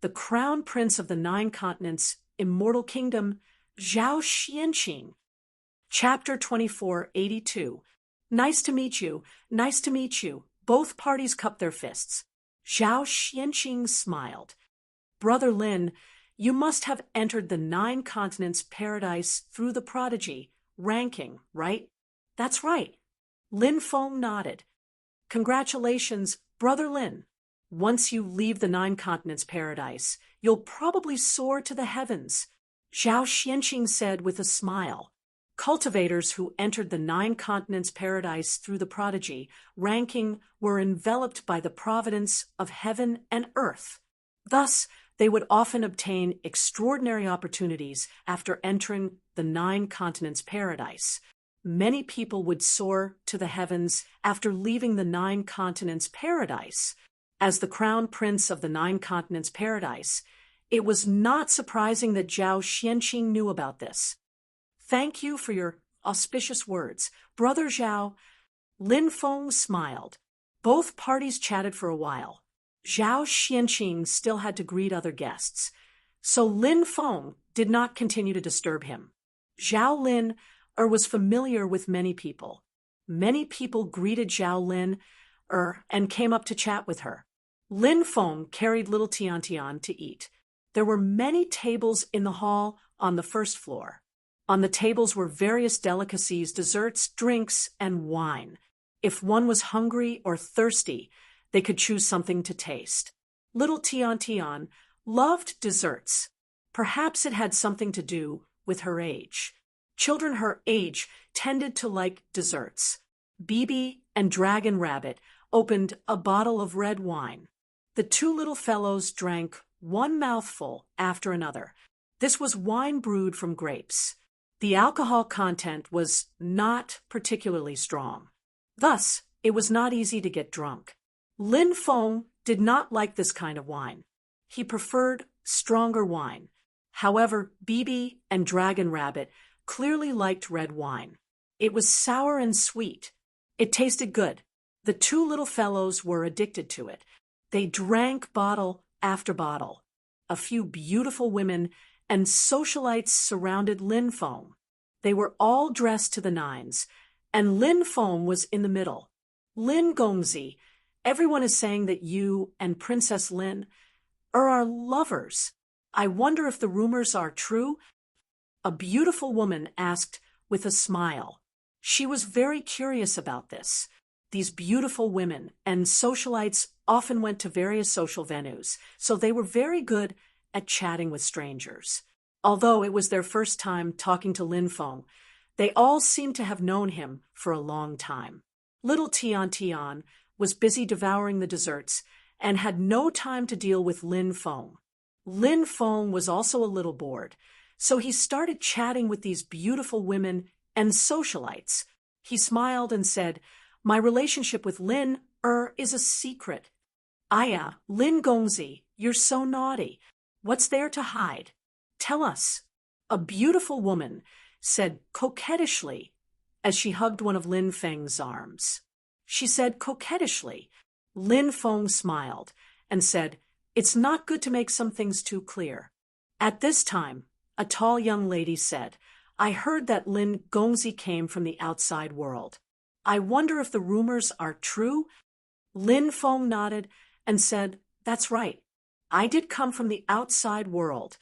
the crown prince of the 9 continents' immortal kingdom, Zhao Xianqing. Chapter 2482. Nice to meet you, nice to meet you. Both parties cupped their fists. Zhao Xianqing smiled. Brother Lin, you must have entered the 9 continents' paradise through the prodigy ranking, right? That's right. Lin Feng nodded. Congratulations, Brother Lin. Once you leave the 9 continents' paradise, you'll probably soar to the heavens, Zhao Xianqing said with a smile. Cultivators who entered the nine continents paradise through the prodigy ranking were enveloped by the providence of heaven and earth. Thus, they would often obtain extraordinary opportunities after entering the nine continents paradise. Many people would soar to the heavens after leaving the nine continents paradise. As the crown prince of the nine continents paradise, it was not surprising that Zhao Xianqing knew about this. Thank you for your auspicious words, Brother Zhao. Lin Feng smiled. Both parties chatted for a while. Zhao Xianqing still had to greet other guests, so Lin Feng did not continue to disturb him. Zhao Lin was familiar with many people. Many people greeted Zhao Lin and came up to chat with her. Lin Feng carried little Tian to eat. There were many tables in the hall on the first floor. On the tables were various delicacies, desserts, drinks, and wine. If one was hungry or thirsty, they could choose something to taste. Little Tian loved desserts. Perhaps it had something to do with her age. Children her age tended to like desserts. Bibi and Dragon Rabbit opened a bottle of red wine. The two little fellows drank one mouthful after another. This was wine brewed from grapes. The alcohol content was not particularly strong. Thus, it was not easy to get drunk. Lin Feng did not like this kind of wine. He preferred stronger wine. However, Bibi and Dragon Rabbit clearly liked red wine. It was sour and sweet. It tasted good. The two little fellows were addicted to it. They drank bottle after bottle. A few beautiful women and socialites surrounded Lin Feng. They were all dressed to the nines, and Lin Feng was in the middle. Lin Gongzi, everyone is saying that you and Princess Lin are lovers. I wonder if the rumors are true? A beautiful woman asked with a smile. She was very curious about this. These beautiful women and socialites often went to various social venues, so they were very good at chatting with strangers. Although it was their first time talking to Lin Feng, they all seemed to have known him for a long time. Little Tian was busy devouring the desserts and had no time to deal with Lin Feng. Lin Feng was also a little bored, so he started chatting with these beautiful women and socialites. He smiled and said, "My relationship with Lin is a secret." "Aya, Lin Gongzi, you're so naughty. What's there to hide? Tell us." A beautiful woman said coquettishly as she hugged one of Lin Feng's arms. She said coquettishly. Lin Feng smiled and said, "It's not good to make some things too clear." At this time, a tall young lady said, "I heard that Lin Gongzi came from the outside world. I wonder if the rumors are true?" Lin Feng nodded and said, "That's right. I did come from the outside world."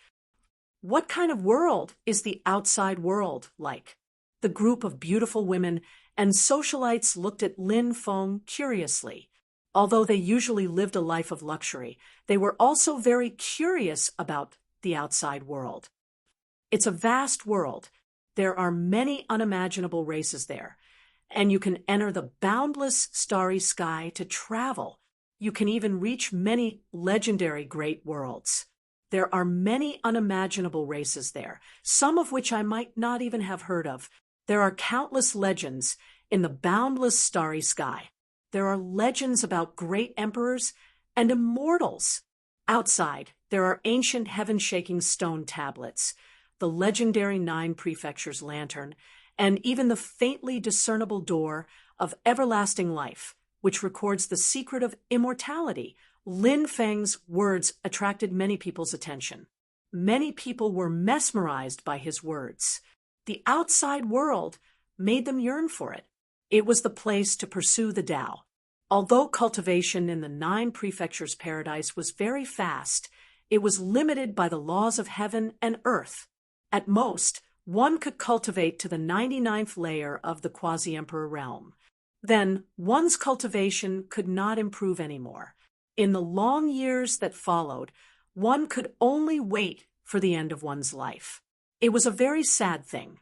"What kind of world is the outside world like?" The group of beautiful women and socialites looked at Lin Feng curiously. Although they usually lived a life of luxury, they were also very curious about the outside world. It's a vast world. There are many unimaginable races there, and you can enter the boundless starry sky to travel. You can even reach many legendary great worlds. There are many unimaginable races there, some of which I might not even have heard of. There are countless legends in the boundless starry sky. There are legends about great emperors and immortals. Outside, there are ancient heaven-shaking stone tablets, the legendary 9 Prefectures lantern, and even the faintly discernible door of everlasting life, which records the secret of immortality. Lin Feng's words attracted many people's attention. Many people were mesmerized by his words. The outside world made them yearn for it. It was the place to pursue the Tao. Although cultivation in the 9 Prefectures paradise was very fast, it was limited by the laws of heaven and earth. At most, one could cultivate to the 99th layer of the quasi-emperor realm. Then, one's cultivation could not improve anymore. In the long years that followed, one could only wait for the end of one's life. It was a very sad thing.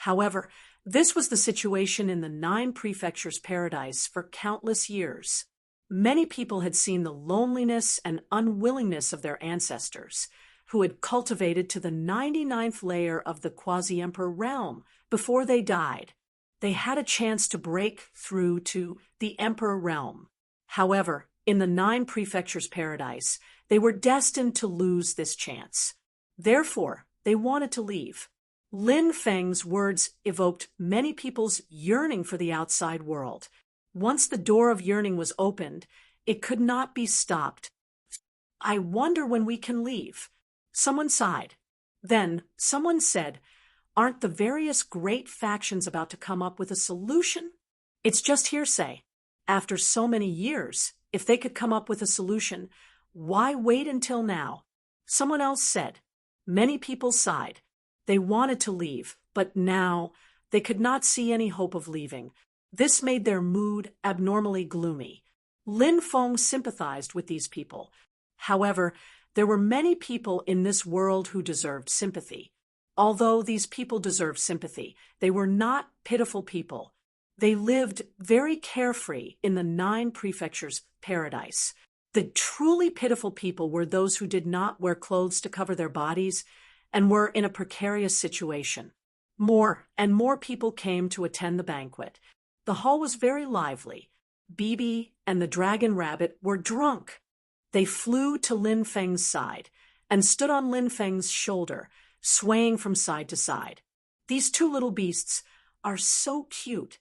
However, this was the situation in the 9 prefectures paradise for countless years. Many people had seen the loneliness and unwillingness of their ancestors, who had cultivated to the 99th layer of the quasi-emperor realm before they died. They had a chance to break through to the emperor realm. However, in the 9 prefectures paradise, they were destined to lose this chance. Therefore, they wanted to leave. Lin Feng's words evoked many people's yearning for the outside world. Once the door of yearning was opened, it could not be stopped. "I wonder when we can leave." Someone sighed. Then someone said, "Aren't the various great factions about to come up with a solution?" "It's just hearsay. After so many years, if they could come up with a solution, why wait until now?" Someone else said. Many people sighed. They wanted to leave, but now they could not see any hope of leaving. This made their mood abnormally gloomy. Lin Feng sympathized with these people. However, there were many people in this world who deserved sympathy. Although these people deserved sympathy, they were not pitiful people. They lived very carefree in the 9 prefectures paradise. The truly pitiful people were those who did not wear clothes to cover their bodies and were in a precarious situation. More and more people came to attend the banquet. The hall was very lively. Bibi and the dragon rabbit were drunk. They flew to Lin Feng's side and stood on Lin Feng's shoulder, swaying from side to side. These 2 little beasts are so cute.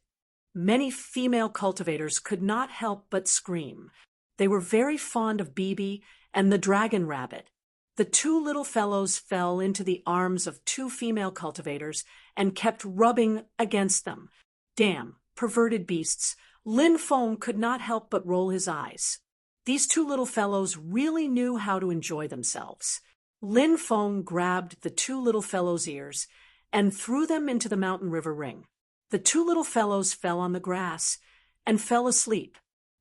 Many female cultivators could not help but scream. They were very fond of Bibi and the dragon rabbit. The 2 little fellows fell into the arms of 2 female cultivators and kept rubbing against them. Damn, perverted beasts. Lin Feng could not help but roll his eyes. These 2 little fellows really knew how to enjoy themselves. Lin Feng grabbed the 2 little fellows' ears and threw them into the mountain river ring. The 2 little fellows fell on the grass and fell asleep.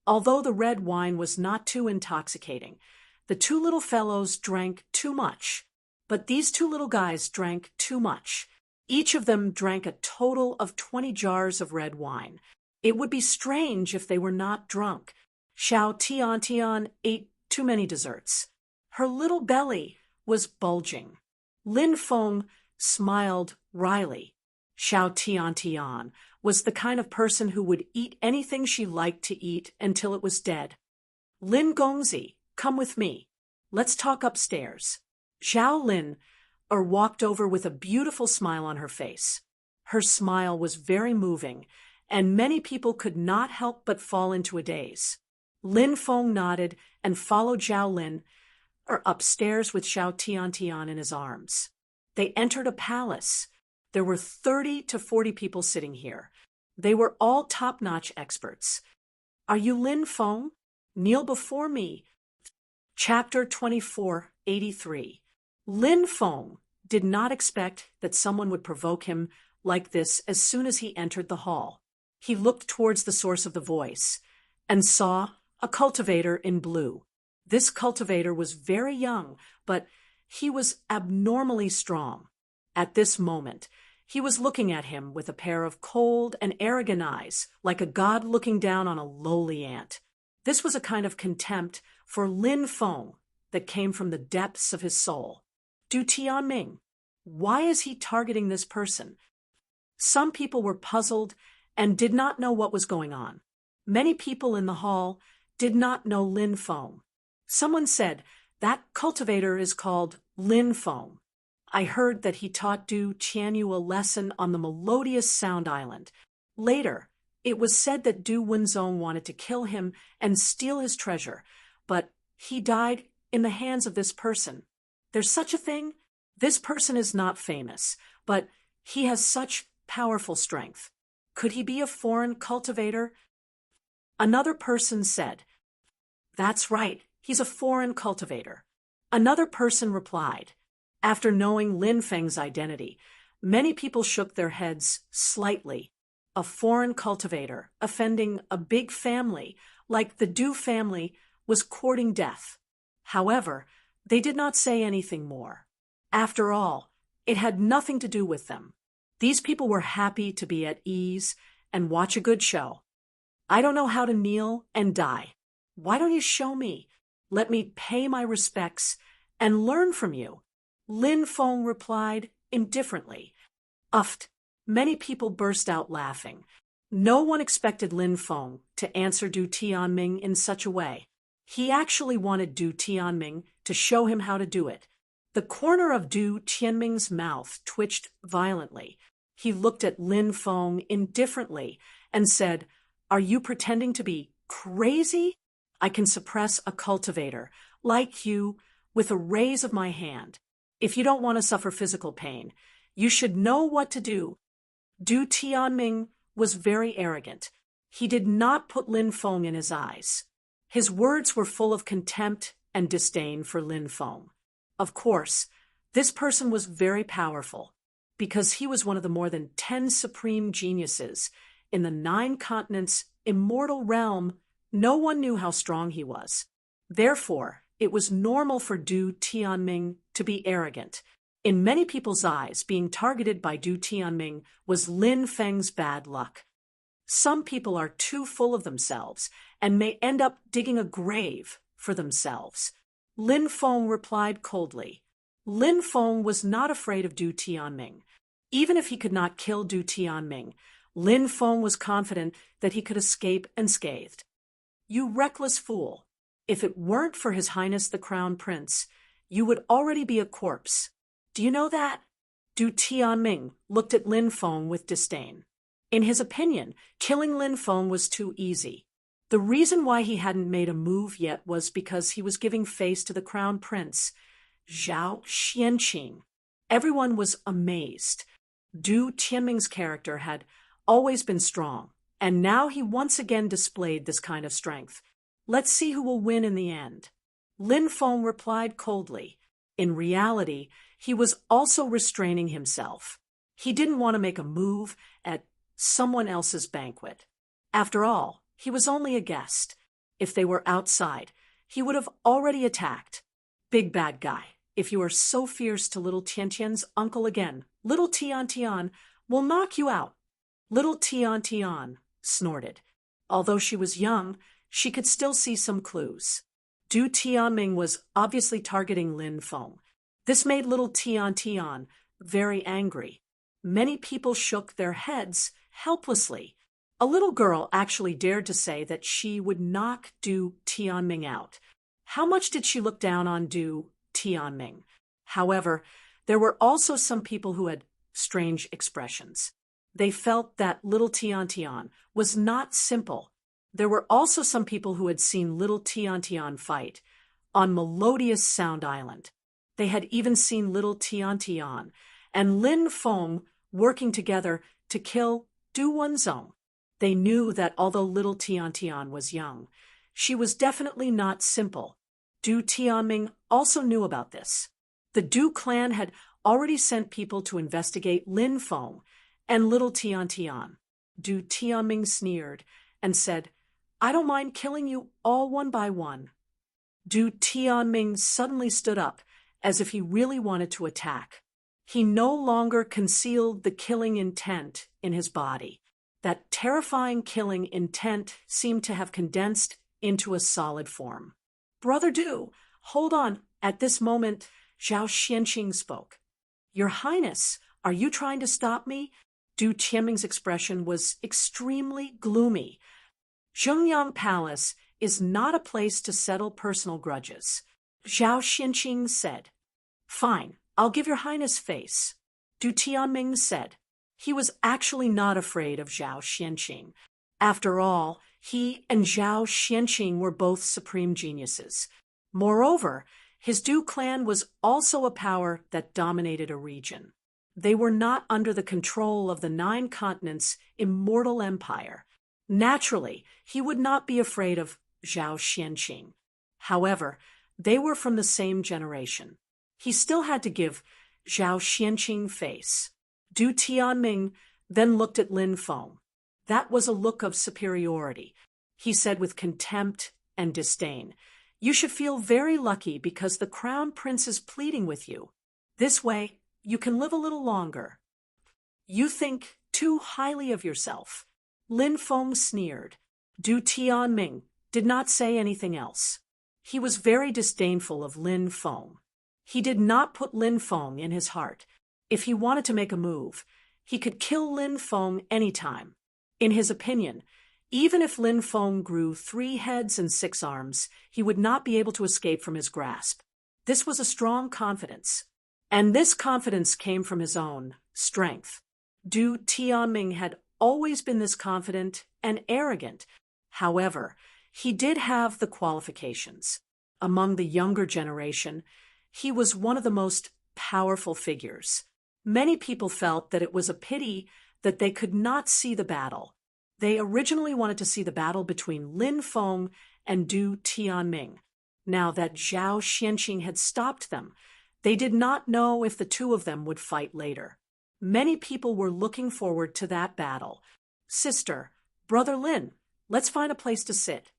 Although the red wine was not too intoxicating, the 2 little fellows drank too much. But these 2 little guys drank too much. Each of them drank a total of 20 jars of red wine. It would be strange if they were not drunk. Xiao Tian ate too many desserts. Her little belly was bulging. Lin Feng smiled wryly. Xiao Tian was the kind of person who would eat anything she liked to eat until it was dead. "Lin Gongzi, come with me. Let's talk upstairs." Zhao Lin walked over with a beautiful smile on her face. Her smile was very moving, and many people could not help but fall into a daze. Lin Feng nodded and followed Zhao Lin upstairs with Xiao Tian in his arms. They entered a palace. There were 30 to 40 people sitting here. They were all top-notch experts. "Are you Lin Feng? Kneel before me." Chapter 2483. Lin Feng did not expect that someone would provoke him like this as soon as he entered the hall. He looked towards the source of the voice and saw a cultivator in blue. This cultivator was very young, but he was abnormally strong. At this moment, he was looking at him with a pair of cold and arrogant eyes, like a god looking down on a lowly ant. This was a kind of contempt for Lin Feng that came from the depths of his soul. Du Tianming, why is he targeting this person? Some people were puzzled and did not know what was going on. Many people in the hall did not know Lin Feng. Someone said, "That cultivator is called Lin Feng. I heard that he taught Du Qianyu a lesson on the melodious Sound Island. Later, it was said that Du Wenzong wanted to kill him and steal his treasure, but he died in the hands of this person. There's such a thing? This person is not famous, but he has such powerful strength. Could he be a foreign cultivator?" Another person said, "That's right, he's a foreign cultivator." Another person replied. After knowing Lin Feng's identity, many people shook their heads slightly. A foreign cultivator, offending a big family, like the Du family, was courting death. However, they did not say anything more. After all, it had nothing to do with them. These people were happy to be at ease and watch a good show. I don't know how to kneel and die. Why don't you show me? Let me pay my respects and learn from you. Lin Feng replied indifferently. Uffed. Many people burst out laughing. No one expected Lin Feng to answer Du Tianming in such a way. He actually wanted Du Tianming to show him how to do it. The corner of Du Tianming's mouth twitched violently. He looked at Lin Feng indifferently and said, "Are you pretending to be crazy? I can suppress a cultivator, like you, with a raise of my hand. If you don't want to suffer physical pain, you should know what to do." Du Tianming was very arrogant. He did not put Lin Feng in his eyes. His words were full of contempt and disdain for Lin Feng. Of course, this person was very powerful, because he was one of the more than 10 supreme geniuses in the 9 continents' immortal realm. No one knew how strong he was. Therefore, it was normal for Du Tianming to be arrogant. In many people's eyes, being targeted by Du Tianming was Lin Feng's bad luck. Some people are too full of themselves and may end up digging a grave for themselves. Lin Feng replied coldly. Lin Feng was not afraid of Du Tianming. Even if he could not kill Du Tianming, Lin Feng was confident that he could escape unscathed. "You reckless fool! If it weren't for His Highness the Crown Prince, you would already be a corpse. Do you know that?" Du Tianming looked at Lin Feng with disdain. In his opinion, killing Lin Feng was too easy. The reason why he hadn't made a move yet was because he was giving face to the Crown Prince, Zhao Xianqing. Everyone was amazed. Du Tianming's character had always been strong, and now he once again displayed this kind of strength. "Let's see who will win in the end." Lin Feng replied coldly. In reality, he was also restraining himself. He didn't want to make a move at someone else's banquet. After all, he was only a guest. If they were outside, he would have already attacked. "Big bad guy, if you are so fierce to little Tiantian's uncle again, little Tian will knock you out." Little Tian snorted. Although she was young, she could still see some clues. Du Tianming was obviously targeting Lin Feng. This made little Tian very angry. Many people shook their heads helplessly. A little girl actually dared to say that she would knock Du Tianming out. How much did she look down on Du Tianming? However, there were also some people who had strange expressions. They felt that little Tian was not simple. There were also some people who had seen little Tian fight on Melodious Sound Island. They had even seen little Tian and Lin Feng working together to kill Du Wenzong. They knew that although little Tian was young, she was definitely not simple. Du Tianming also knew about this. The Du clan had already sent people to investigate Lin Feng and little Tian. Du Tianming sneered and said, "I don't mind killing you all one by one." Du Tianming suddenly stood up, as if he really wanted to attack. He no longer concealed the killing intent in his body. That terrifying killing intent seemed to have condensed into a solid form. "Brother Du, hold on." At this moment, Zhao Xianqing spoke. "Your Highness, are you trying to stop me?" Du Tianming's expression was extremely gloomy. Zhengyang Palace is not a place to settle personal grudges. Zhao Xianqing said. "Fine, I'll give your Highness face," Du Tianming said. He was actually not afraid of Zhao Xianqing. After all, he and Zhao Xianqing were both supreme geniuses. Moreover, his Du clan was also a power that dominated a region. They were not under the control of the 9 continents' immortal empire. Naturally, he would not be afraid of Zhao Xianqing. However, they were from the same generation. He still had to give Zhao Xianqing face. Du Tianming then looked at Lin Feng. That was a look of superiority. He said with contempt and disdain, "You should feel very lucky because the Crown Prince is pleading with you. This way, you can live a little longer." You think too highly of yourself. Lin Feng sneered. Du Tianming did not say anything else. He was very disdainful of Lin Feng. He did not put Lin Feng in his heart. If he wanted to make a move, he could kill Lin Feng any time. In his opinion, even if Lin Feng grew 3 heads and 6 arms, he would not be able to escape from his grasp. This was a strong confidence. And this confidence came from his own strength. Du Tianming had always been this confident and arrogant. However, he did have the qualifications. Among the younger generation, he was one of the most powerful figures. Many people felt that it was a pity that they could not see the battle. They originally wanted to see the battle between Lin Feng and Du Tianming. Now that Zhao Xianqing had stopped them, they did not know if the two of them would fight later. Many people were looking forward to that battle. Sister, Brother Lin, let's find a place to sit,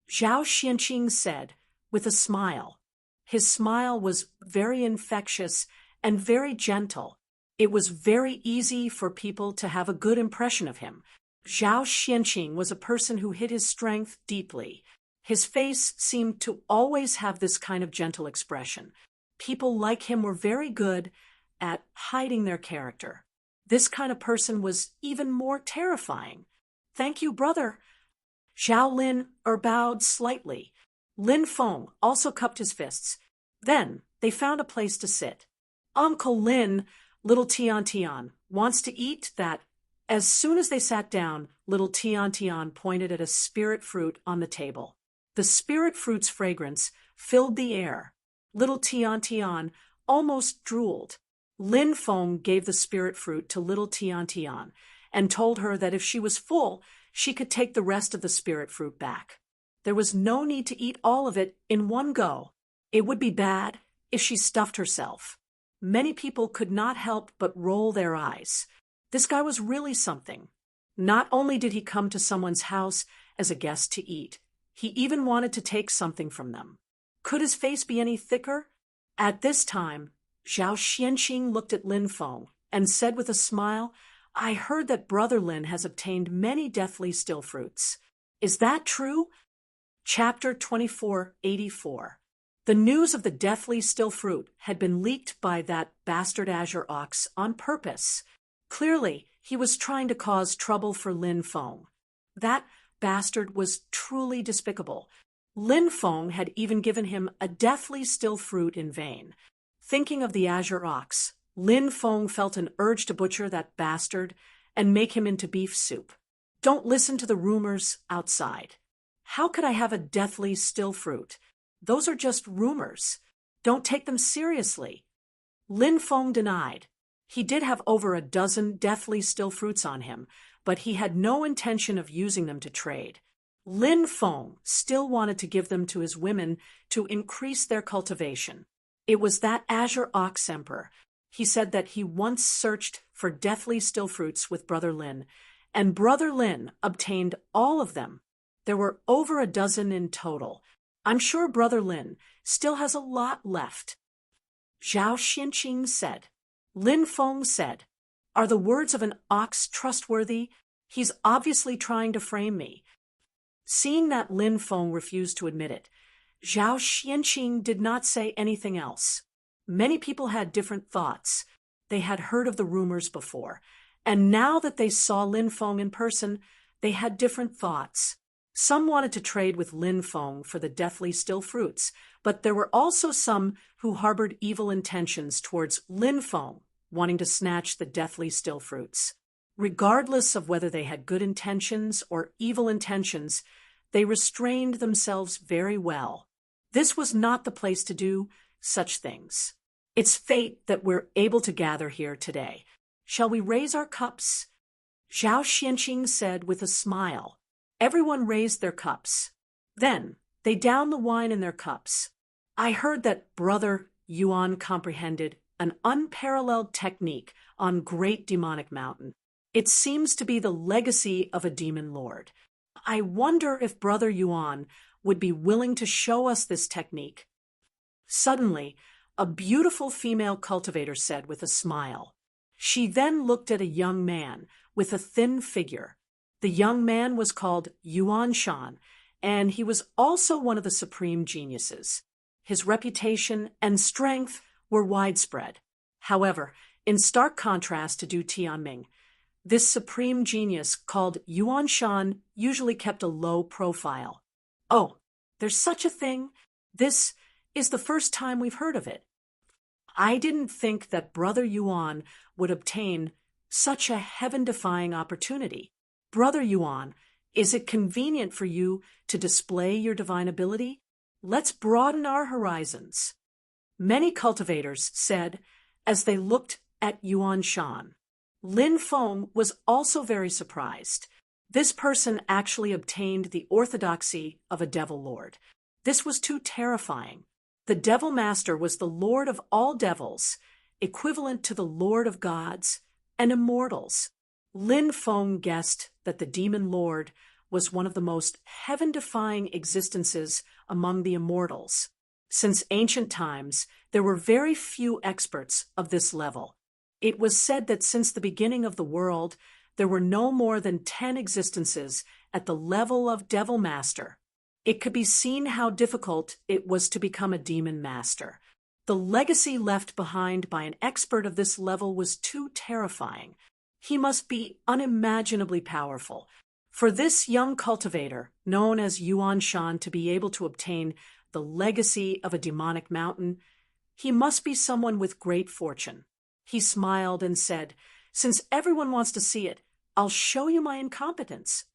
Zhao Xianqing said, with a smile. His smile was very infectious and very gentle. It was very easy for people to have a good impression of him. Zhao Xianqing was a person who hid his strength deeply. His face seemed to always have this kind of gentle expression. People like him were very good at hiding their character. This kind of person was even more terrifying. Thank you, brother. Zhao Lin bowed slightly. Lin Feng also cupped his fists. Then they found a place to sit. Uncle Lin, little Tian Tian, wants to eat that. As soon as they sat down, little Tian Tian pointed at a spirit fruit on the table. The spirit fruit's fragrance filled the air. Little Tian Tian almost drooled. Lin Feng gave the spirit fruit to little Tian Tian and told her that if she was full, she could take the rest of the spirit fruit back. There was no need to eat all of it in one go. It would be bad if she stuffed herself. Many people could not help but roll their eyes. This guy was really something. Not only did he come to someone's house as a guest to eat, he even wanted to take something from them. Could his face be any thicker? At this time, Zhao Xianqing looked at Lin Feng and said with a smile, I heard that Brother Lin has obtained many deathly still fruits. Is that true? Chapter 2484. The news of the deathly still fruit had been leaked by that bastard Azure Ox on purpose. Clearly, he was trying to cause trouble for Lin Feng. That bastard was truly despicable. Lin Feng had even given him a deathly still fruit in vain. Thinking of the Azure Ox, Lin Feng felt an urge to butcher that bastard and make him into beef soup. Don't listen to the rumors outside. How could I have a deathly still fruit? Those are just rumors. Don't take them seriously. Lin Feng denied. He did have over a dozen deathly still fruits on him, but he had no intention of using them to trade. Lin Feng still wanted to give them to his women to increase their cultivation. It was that Azure Ox Emperor. He said that he once searched for deathly still fruits with Brother Lin, and Brother Lin obtained all of them. There were over a dozen in total. I'm sure Brother Lin still has a lot left. Zhao Xianqing said. Lin Feng said, Are the words of an ox trustworthy? He's obviously trying to frame me. Seeing that Lin Feng refused to admit it, Zhao Xianqing did not say anything else. Many people had different thoughts. They had heard of the rumors before, and now that they saw Lin Feng in person, they had different thoughts. Some wanted to trade with Lin Feng for the deathly still fruits, but there were also some who harbored evil intentions towards Lin Feng, wanting to snatch the deathly still fruits. Regardless of whether they had good intentions or evil intentions, they restrained themselves very well. This was not the place to do such things. It's fate that we're able to gather here today. Shall we raise our cups? Zhao Xianqing said with a smile. Everyone raised their cups. Then they downed the wine in their cups. I heard that Brother Yuan comprehended an unparalleled technique on Great Demonic Mountain. It seems to be the legacy of a demon lord. I wonder if Brother Yuan would be willing to show us this technique. Suddenly, a beautiful female cultivator said with a smile. She then looked at a young man with a thin figure. The young man was called Yuan Shan, and he was also one of the supreme geniuses. His reputation and strength were widespread. However, in stark contrast to Du Tianming, this supreme genius called Yuan Shan usually kept a low profile. "Oh, there's such a thing? This is the first time we've heard of it. I didn't think that Brother Yuan would obtain such a heaven-defying opportunity. Brother Yuan, is it convenient for you to display your divine ability? Let's broaden our horizons." Many cultivators said as they looked at Yuan Shan. Lin Feng was also very surprised. This person actually obtained the orthodoxy of a devil lord. This was too terrifying. The devil master was the lord of all devils, equivalent to the lord of gods and immortals. Lin Feng guessed that the demon lord was one of the most heaven-defying existences among the immortals. Since ancient times, there were very few experts of this level. It was said that since the beginning of the world, there were no more than 10 existences at the level of devil master. It could be seen how difficult it was to become a demon master. The legacy left behind by an expert of this level was too terrifying. He must be unimaginably powerful. For this young cultivator, known as Yuan Shan, to be able to obtain the legacy of a demonic mountain, he must be someone with great fortune. He smiled and said, "Since everyone wants to see it, I'll show you my incompetence."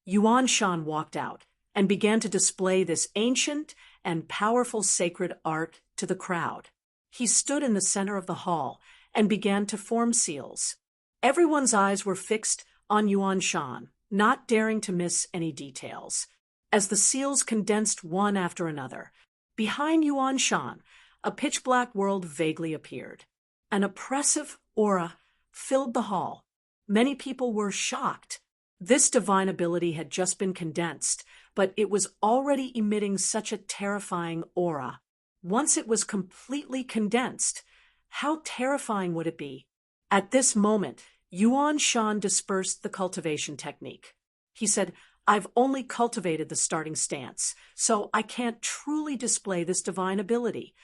Yuan Shan walked out and began to display this ancient and powerful sacred art to the crowd. He stood in the center of the hall and began to form seals. Everyone's eyes were fixed on Yuan Shan, not daring to miss any details. As the seals condensed one after another, behind Yuan Shan, a pitch-black world vaguely appeared. An oppressive aura filled the hall. Many people were shocked. This divine ability had just been condensed, but it was already emitting such a terrifying aura. Once it was completely condensed, how terrifying would it be? At this moment, Yuan Shan dispersed the cultivation technique. He said, "I've only cultivated the starting stance, so I can't truly display this divine ability."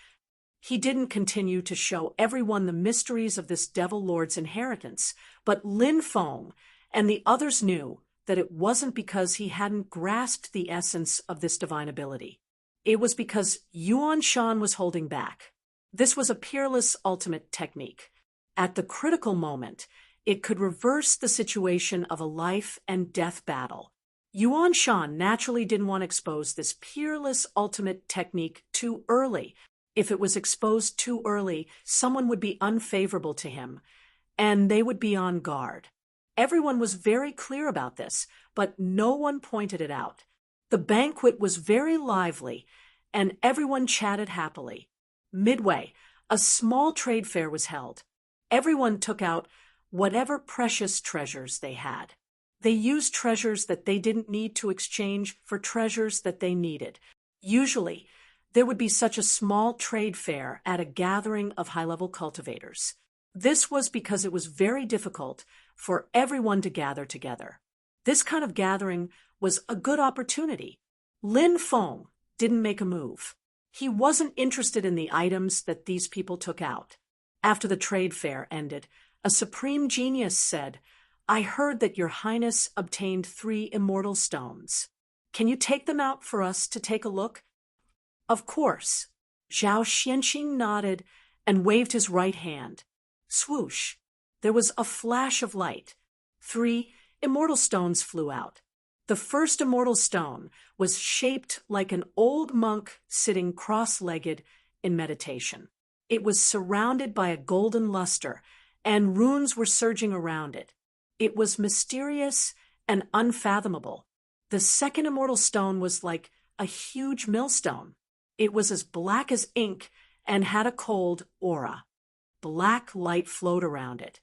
He didn't continue to show everyone the mysteries of this devil lord's inheritance, but Lin Feng and the others knew that it wasn't because he hadn't grasped the essence of this divine ability. It was because Yuan Shan was holding back. This was a peerless ultimate technique. At the critical moment, it could reverse the situation of a life and death battle. Yuan Shan naturally didn't want to expose this peerless ultimate technique too early. If it was exposed too early, someone would be unfavorable to him, and they would be on guard. Everyone was very clear about this, but no one pointed it out. The banquet was very lively, and everyone chatted happily. Midway, a small trade fair was held. Everyone took out whatever precious treasures they had. They used treasures that they didn't need to exchange for treasures that they needed. Usually, there would be such a small trade fair at a gathering of high-level cultivators. This was because it was very difficult for everyone to gather together. This kind of gathering was a good opportunity. Lin Feng didn't make a move. He wasn't interested in the items that these people took out. After the trade fair ended, a supreme genius said, "I heard that your highness obtained 3 immortal stones. Can you take them out for us to take a look?" "Of course." Zhao Xianqing nodded and waved his right hand. Swoosh! There was a flash of light. 3 immortal stones flew out. The first immortal stone was shaped like an old monk sitting cross-legged in meditation. It was surrounded by a golden luster, and runes were surging around it. It was mysterious and unfathomable. The second immortal stone was like a huge millstone. It was as black as ink and had a cold aura. Black light flowed around it,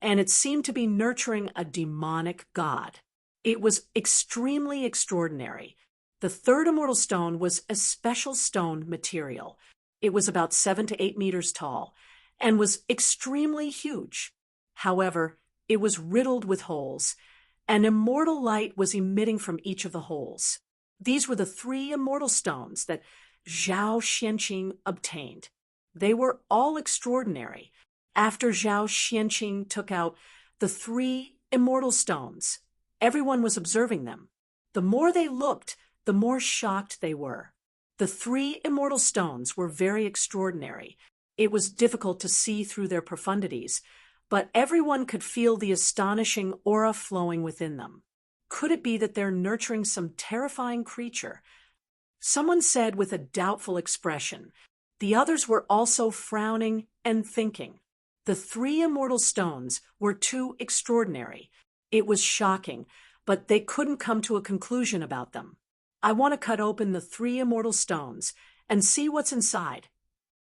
and it seemed to be nurturing a demonic god. It was extremely extraordinary. The third immortal stone was a special stone material. It was about 7 to 8 meters tall and was extremely huge. However, it was riddled with holes. An immortal light was emitting from each of the holes. These were the 3 immortal stones that Zhao Xianqing obtained. They were all extraordinary. After Zhao Xianqing took out the 3 immortal stones, everyone was observing them. The more they looked, the more shocked they were. The 3 immortal stones were very extraordinary. It was difficult to see through their profundities, but everyone could feel the astonishing aura flowing within them. Could it be that they're nurturing some terrifying creature? Someone said with a doubtful expression. The others were also frowning and thinking. The 3 immortal stones were too extraordinary. It was shocking, but they couldn't come to a conclusion about them. I want to cut open the 3 immortal stones and see what's inside,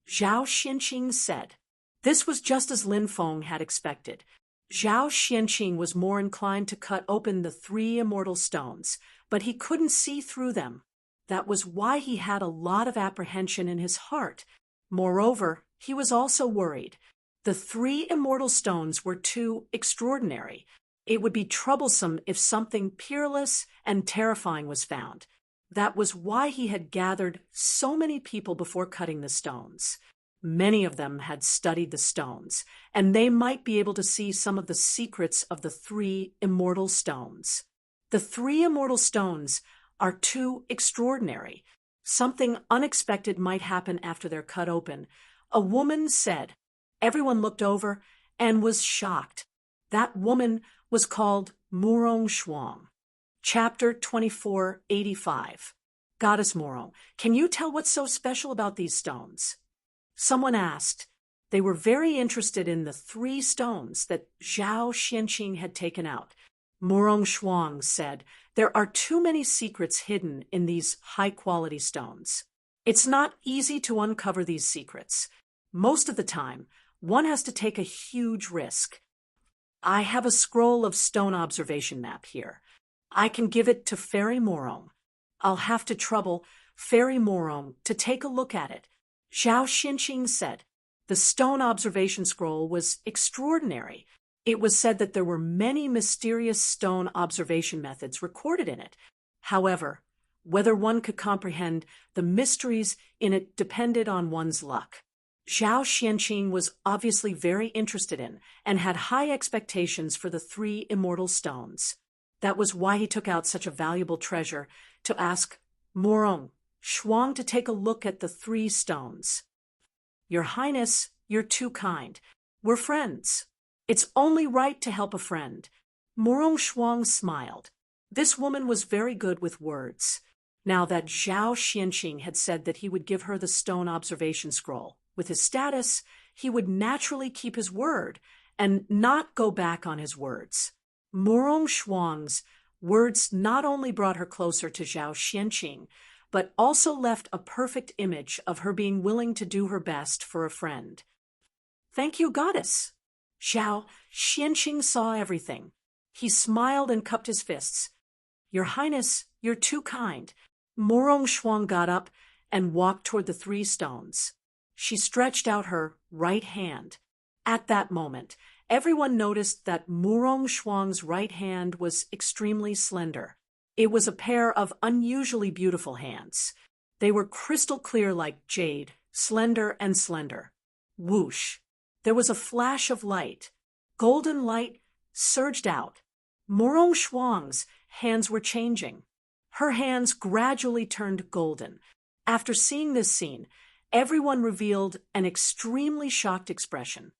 Zhao Xianqing said. This was just as Lin Feng had expected. Zhao Xianqing was more inclined to cut open the 3 immortal stones, but he couldn't see through them. That was why he had a lot of apprehension in his heart. Moreover, he was also worried. The 3 immortal stones were too extraordinary. It would be troublesome if something peerless and terrifying was found. That was why he had gathered so many people before cutting the stones. Many of them had studied the stones, and they might be able to see some of the secrets of the 3 immortal stones. The 3 immortal stones are too extraordinary. Something unexpected might happen after they're cut open. A woman said. Everyone looked over and was shocked. That woman was called Murong Shuang. Chapter 2485. Goddess Murong, can you tell what's so special about these stones? Someone asked. They were very interested in the 3 stones that Zhao Xianqing had taken out. Murong Shuang said, there are too many secrets hidden in these high-quality stones. It's not easy to uncover these secrets. Most of the time, one has to take a huge risk. I have a scroll of stone observation map here. I can give it to Fairy Murong. I'll have to trouble Fairy Murong to take a look at it. Zhao Xianqing said. The stone observation scroll was extraordinary. It was said that there were many mysterious stone observation methods recorded in it. However, whether one could comprehend the mysteries in it depended on one's luck. Zhao Xianqing was obviously very interested in and had high expectations for the 3 immortal stones. That was why he took out such a valuable treasure to ask Murong Shuang to take a look at the 3 stones. Your Highness, you're too kind. We're friends. It's only right to help a friend. Murong Shuang smiled. This woman was very good with words. Now that Zhao Xianqing had said that he would give her the stone observation scroll, with his status, he would naturally keep his word and not go back on his words. Murong Shuang's words not only brought her closer to Zhao Xianqing, but also left a perfect image of her being willing to do her best for a friend. Thank you, goddess. Zhao Xianqing saw everything. He smiled and cupped his fists. Your Highness, you're too kind. Murong Shuang got up and walked toward the 3 stones. She stretched out her right hand. At that moment, everyone noticed that Murong Shuang's right hand was extremely slender. It was a pair of unusually beautiful hands. They were crystal clear like jade, slender and slender. Whoosh! There was a flash of light. Golden light surged out. Murong Shuang's hands were changing. Her hands gradually turned golden. After seeing this scene, everyone revealed an extremely shocked expression.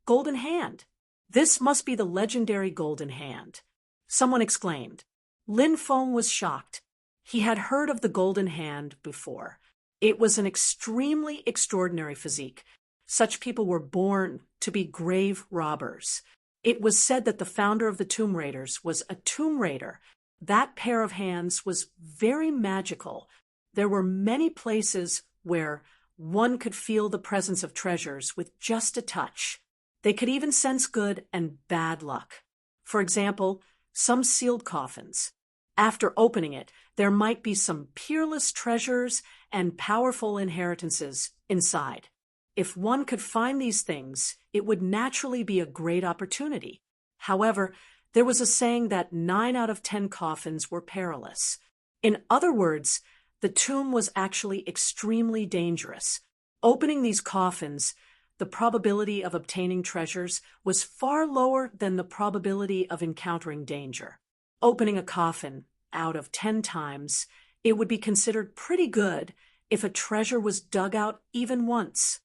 Golden hand. This must be the legendary golden hand. Someone exclaimed. Lin Feng was shocked. He had heard of the golden hand before. It was an extremely extraordinary physique. Such people were born to be grave robbers. It was said that the founder of the Tomb Raiders was a tomb raider. That pair of hands was very magical. There were many places where one could feel the presence of treasures with just a touch. They could even sense good and bad luck. For example, some sealed coffins. After opening it, there might be some peerless treasures and powerful inheritances inside. If one could find these things, it would naturally be a great opportunity. However, there was a saying that 9 out of 10 coffins were perilous. In other words, the tomb was actually extremely dangerous. Opening these coffins, the probability of obtaining treasures was far lower than the probability of encountering danger. Opening a coffin, out of 10 times, it would be considered pretty good if a treasure was dug out even once.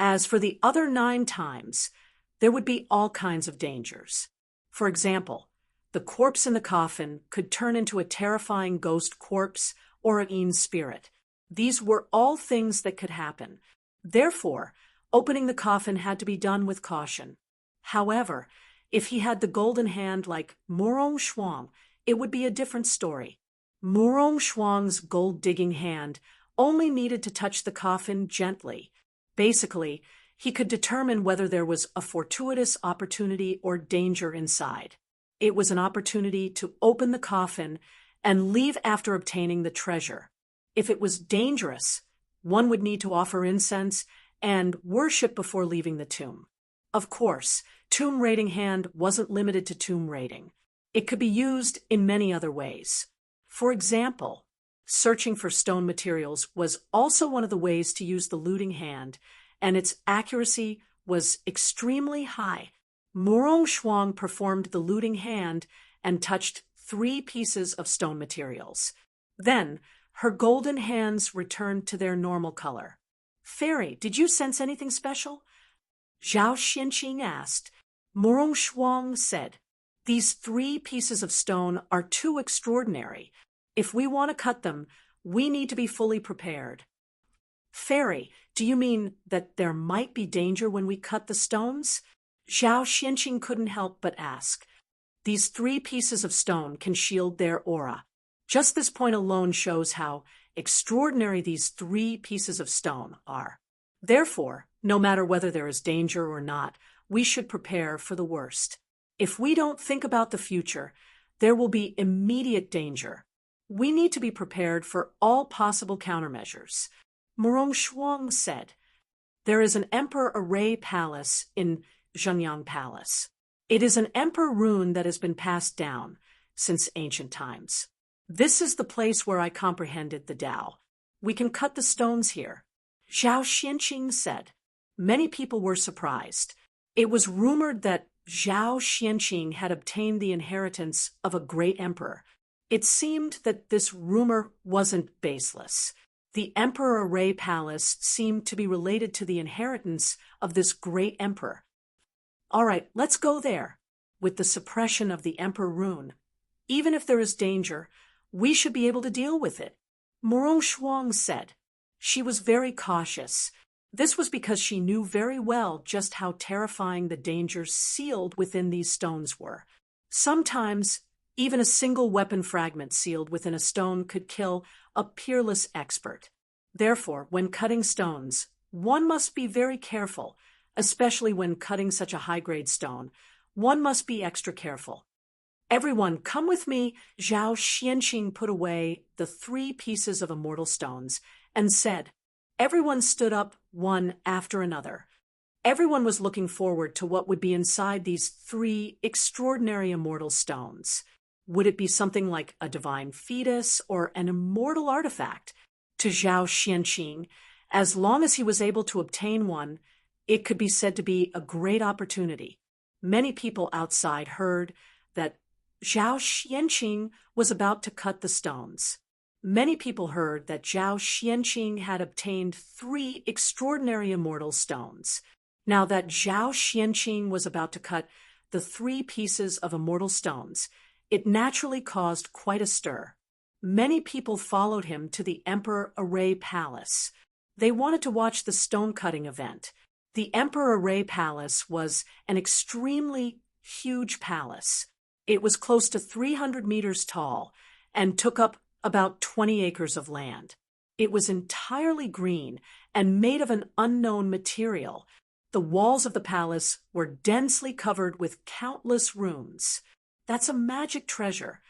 As for the other 9 times, there would be all kinds of dangers. For example, the corpse in the coffin could turn into a terrifying ghost corpse or an Een spirit. These were all things that could happen. Therefore, opening the coffin had to be done with caution. However, if he had the golden hand like Morong Shuang, it would be a different story. Morong Shuang's gold-digging hand only needed to touch the coffin gently. Basically, he could determine whether there was a fortuitous opportunity or danger inside. It was an opportunity to open the coffin and leave after obtaining the treasure. If it was dangerous, one would need to offer incense and worship before leaving the tomb. Of course, tomb raiding hand wasn't limited to tomb raiding. It could be used in many other ways. For example, searching for stone materials was also one of the ways to use the looting hand, and its accuracy was extremely high. Morong Shuang performed the looting hand and touched 3 pieces of stone materials. Then, her golden hands returned to their normal color. "Fairy, did you sense anything special?" Zhao Xianqing asked. Morong Shuang said, "These 3 pieces of stone are too extraordinary. If we want to cut them, we need to be fully prepared." "Fairy, do you mean that there might be danger when we cut the stones?" Zhao Xianqing couldn't help but ask. "These 3 pieces of stone can shield their aura." Just this point alone shows how extraordinary these 3 pieces of stone are. Therefore, no matter whether there is danger or not, we should prepare for the worst. If we don't think about the future, there will be immediate danger. We need to be prepared for all possible countermeasures. Morong Shuang said, "There is an Emperor Array Palace in Zhenyang Palace. It is an emperor rune that has been passed down since ancient times. This is the place where I comprehended the Tao. We can cut the stones here." Zhao Xianqing said. Many people were surprised. It was rumored that Zhao Xianqing had obtained the inheritance of a great emperor. It seemed that this rumor wasn't baseless. The Emperor Array Palace seemed to be related to the inheritance of this great emperor. All right, let's go there. With the suppression of the Emperor rune, even if there is danger, we should be able to deal with it. Morong Shuang said. She was very cautious. This was because she knew very well just how terrifying the dangers sealed within these stones were. Sometimes, even a single weapon fragment sealed within a stone could kill a peerless expert. Therefore, when cutting stones, one must be very careful, especially when cutting such a high-grade stone. One must be extra careful. "Everyone, come with me." Zhao Xianqing put away the 3 pieces of immortal stones and said. Everyone stood up one after another. Everyone was looking forward to what would be inside these 3 extraordinary immortal stones. Would it be something like a divine fetus or an immortal artifact? To Zhao Xianqing, as long as he was able to obtain one, it could be said to be a great opportunity. Many people outside heard that Zhao Xianqing was about to cut the stones. Many people heard that Zhao Xianqing had obtained 3 extraordinary immortal stones. Now that Zhao Xianqing was about to cut the 3 pieces of immortal stones, it naturally caused quite a stir. Many people followed him to the Emperor Array Palace. They wanted to watch the stone-cutting event. The Emperor Array Palace was an extremely huge palace. It was close to 300 meters tall and took up about 20 acres of land. It was entirely green and made of an unknown material. The walls of the palace were densely covered with countless runes. "That's a magic treasure,"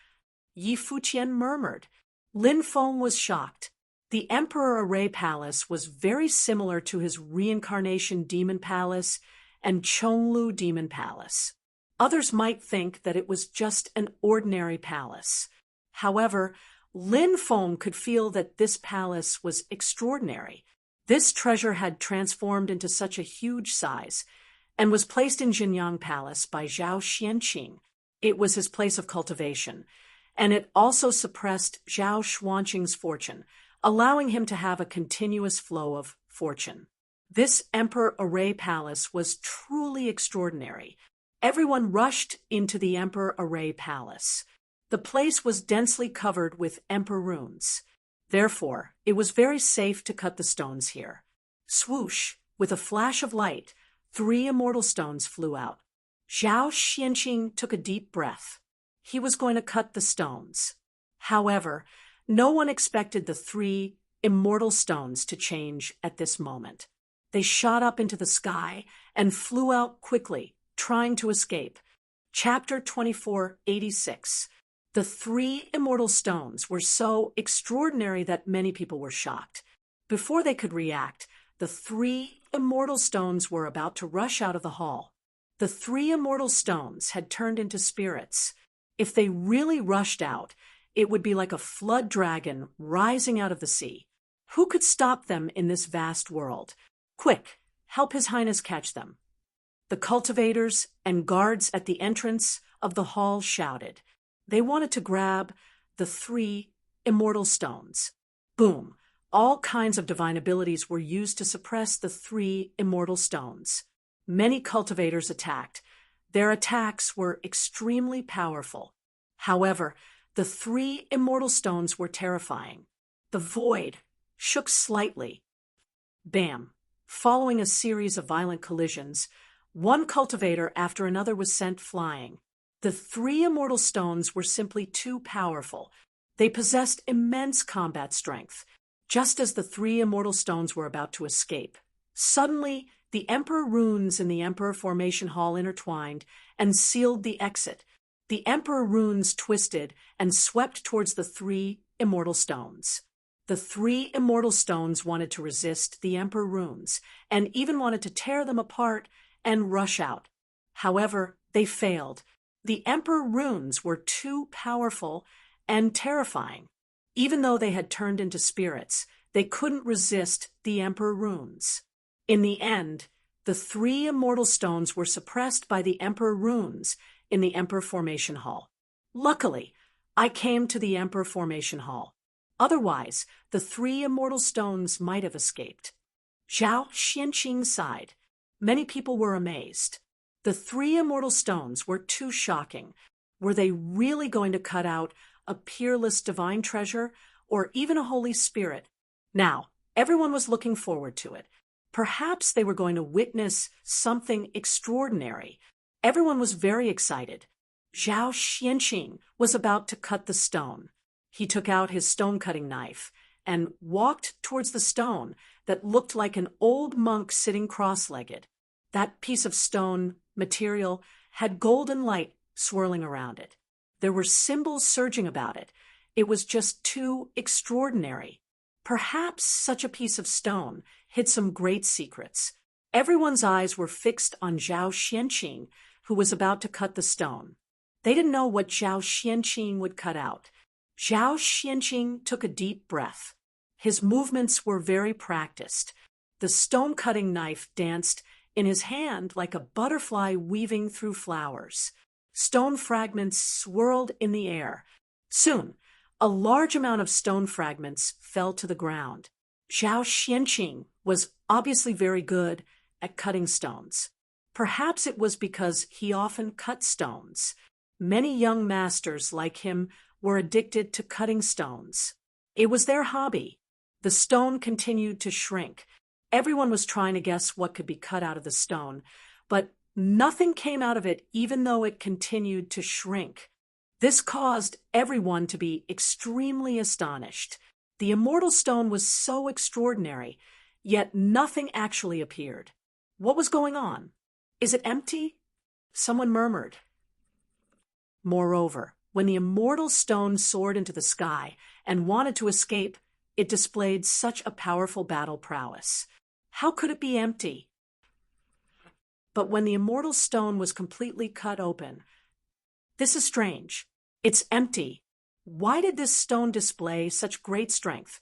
Yi Fuqian murmured. Lin Feng was shocked. The Emperor Array Palace was very similar to his Reincarnation Demon Palace and Chonglu Demon Palace. Others might think that it was just an ordinary palace. However, Lin Feng could feel that this palace was extraordinary. This treasure had transformed into such a huge size and was placed in Jinyang Palace by Zhao Xianqing. It was his place of cultivation, and it also suppressed Zhao Xuanqing's fortune, allowing him to have a continuous flow of fortune. This Emperor Array Palace was truly extraordinary. Everyone rushed into the Emperor Array Palace. The place was densely covered with Emperor runes. Therefore, it was very safe to cut the stones here. Swoosh! With a flash of light, 3 immortal stones flew out. Zhao Xianqing took a deep breath. He was going to cut the stones. However, no one expected the 3 immortal stones to change at this moment. They shot up into the sky and flew out quickly, trying to escape. Chapter 2486. The 3 immortal stones were so extraordinary that many people were shocked. Before they could react, the 3 immortal stones were about to rush out of the hall. The 3 immortal stones had turned into spirits. If they really rushed out, it would be like a flood dragon rising out of the sea. Who could stop them in this vast world? Quick, help His Highness catch them. The cultivators and guards at the entrance of the hall shouted. They wanted to grab the 3 immortal stones. Boom! All kinds of divine abilities were used to suppress the 3 immortal stones. Many cultivators attacked. Their attacks were extremely powerful. However, the 3 immortal stones were terrifying. The void shook slightly. Bam! Following a series of violent collisions, one cultivator after another was sent flying. The 3 immortal stones were simply too powerful. They possessed immense combat strength. Just as the 3 immortal stones were about to escape, suddenly the Emperor runes in the Emperor Formation Hall intertwined and sealed the exit. The Emperor runes twisted and swept towards the 3 immortal stones. The 3 immortal stones wanted to resist the Emperor runes and even wanted to tear them apart and rush out. However, they failed. The Emperor runes were too powerful and terrifying. Even though they had turned into spirits, they couldn't resist the Emperor runes. In the end, the 3 immortal stones were suppressed by the Emperor runes in the Emperor Formation Hall. Luckily, I came to the Emperor Formation Hall. Otherwise, the 3 immortal stones might have escaped. Zhao Xianqing sighed. Many people were amazed. The 3 immortal stones were too shocking. Were they really going to cut out a peerless divine treasure or even a Holy Spirit? Now, everyone was looking forward to it. Perhaps they were going to witness something extraordinary. Everyone was very excited. Zhao Xianqing was about to cut the stone. He took out his stone-cutting knife and walked towards the stone that looked like an old monk sitting cross-legged. That piece of stone material had golden light swirling around it. There were symbols surging about it. It was just too extraordinary. Perhaps such a piece of stone hid some great secrets. Everyone's eyes were fixed on Zhao Xianqing, who was about to cut the stone. They didn't know what Zhao Xianqing would cut out. Zhao Xianqing took a deep breath. His movements were very practiced. The stone-cutting knife danced in his hand like a butterfly weaving through flowers. Stone fragments swirled in the air. Soon, a large amount of stone fragments fell to the ground. Zhao Xianqing was obviously very good at cutting stones. Perhaps it was because he often cut stones. Many young masters like him were addicted to cutting stones. It was their hobby. The stone continued to shrink. Everyone was trying to guess what could be cut out of the stone, but nothing came out of it even though it continued to shrink. This caused everyone to be extremely astonished. The immortal stone was so extraordinary, yet nothing actually appeared. What was going on? Is it empty? Someone murmured. Moreover, when the immortal stone soared into the sky and wanted to escape, it displayed such a powerful battle prowess. How could it be empty? But when the immortal stone was completely cut open, "This is strange. It's empty. Why did this stone display such great strength?"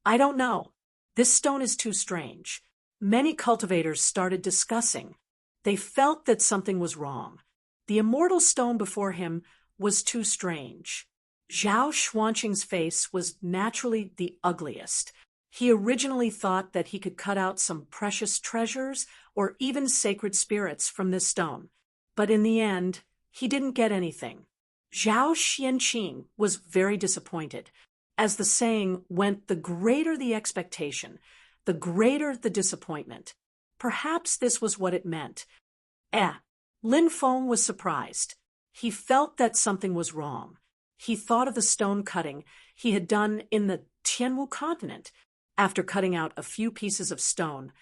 "I don't know. This stone is too strange." Many cultivators started discussing. They felt that something was wrong. The immortal stone before him was too strange. Zhao Xuanqing's face was naturally the ugliest. He originally thought that he could cut out some precious treasures or even sacred spirits from this stone. But in the end, he didn't get anything. Zhao Xianqing was very disappointed. As the saying went, the greater the expectation, the greater the disappointment. Perhaps this was what it meant. Lin Feng was surprised. He felt that something was wrong. He thought of the stone cutting he had done in the Tianwu continent. After cutting out a few pieces of stone,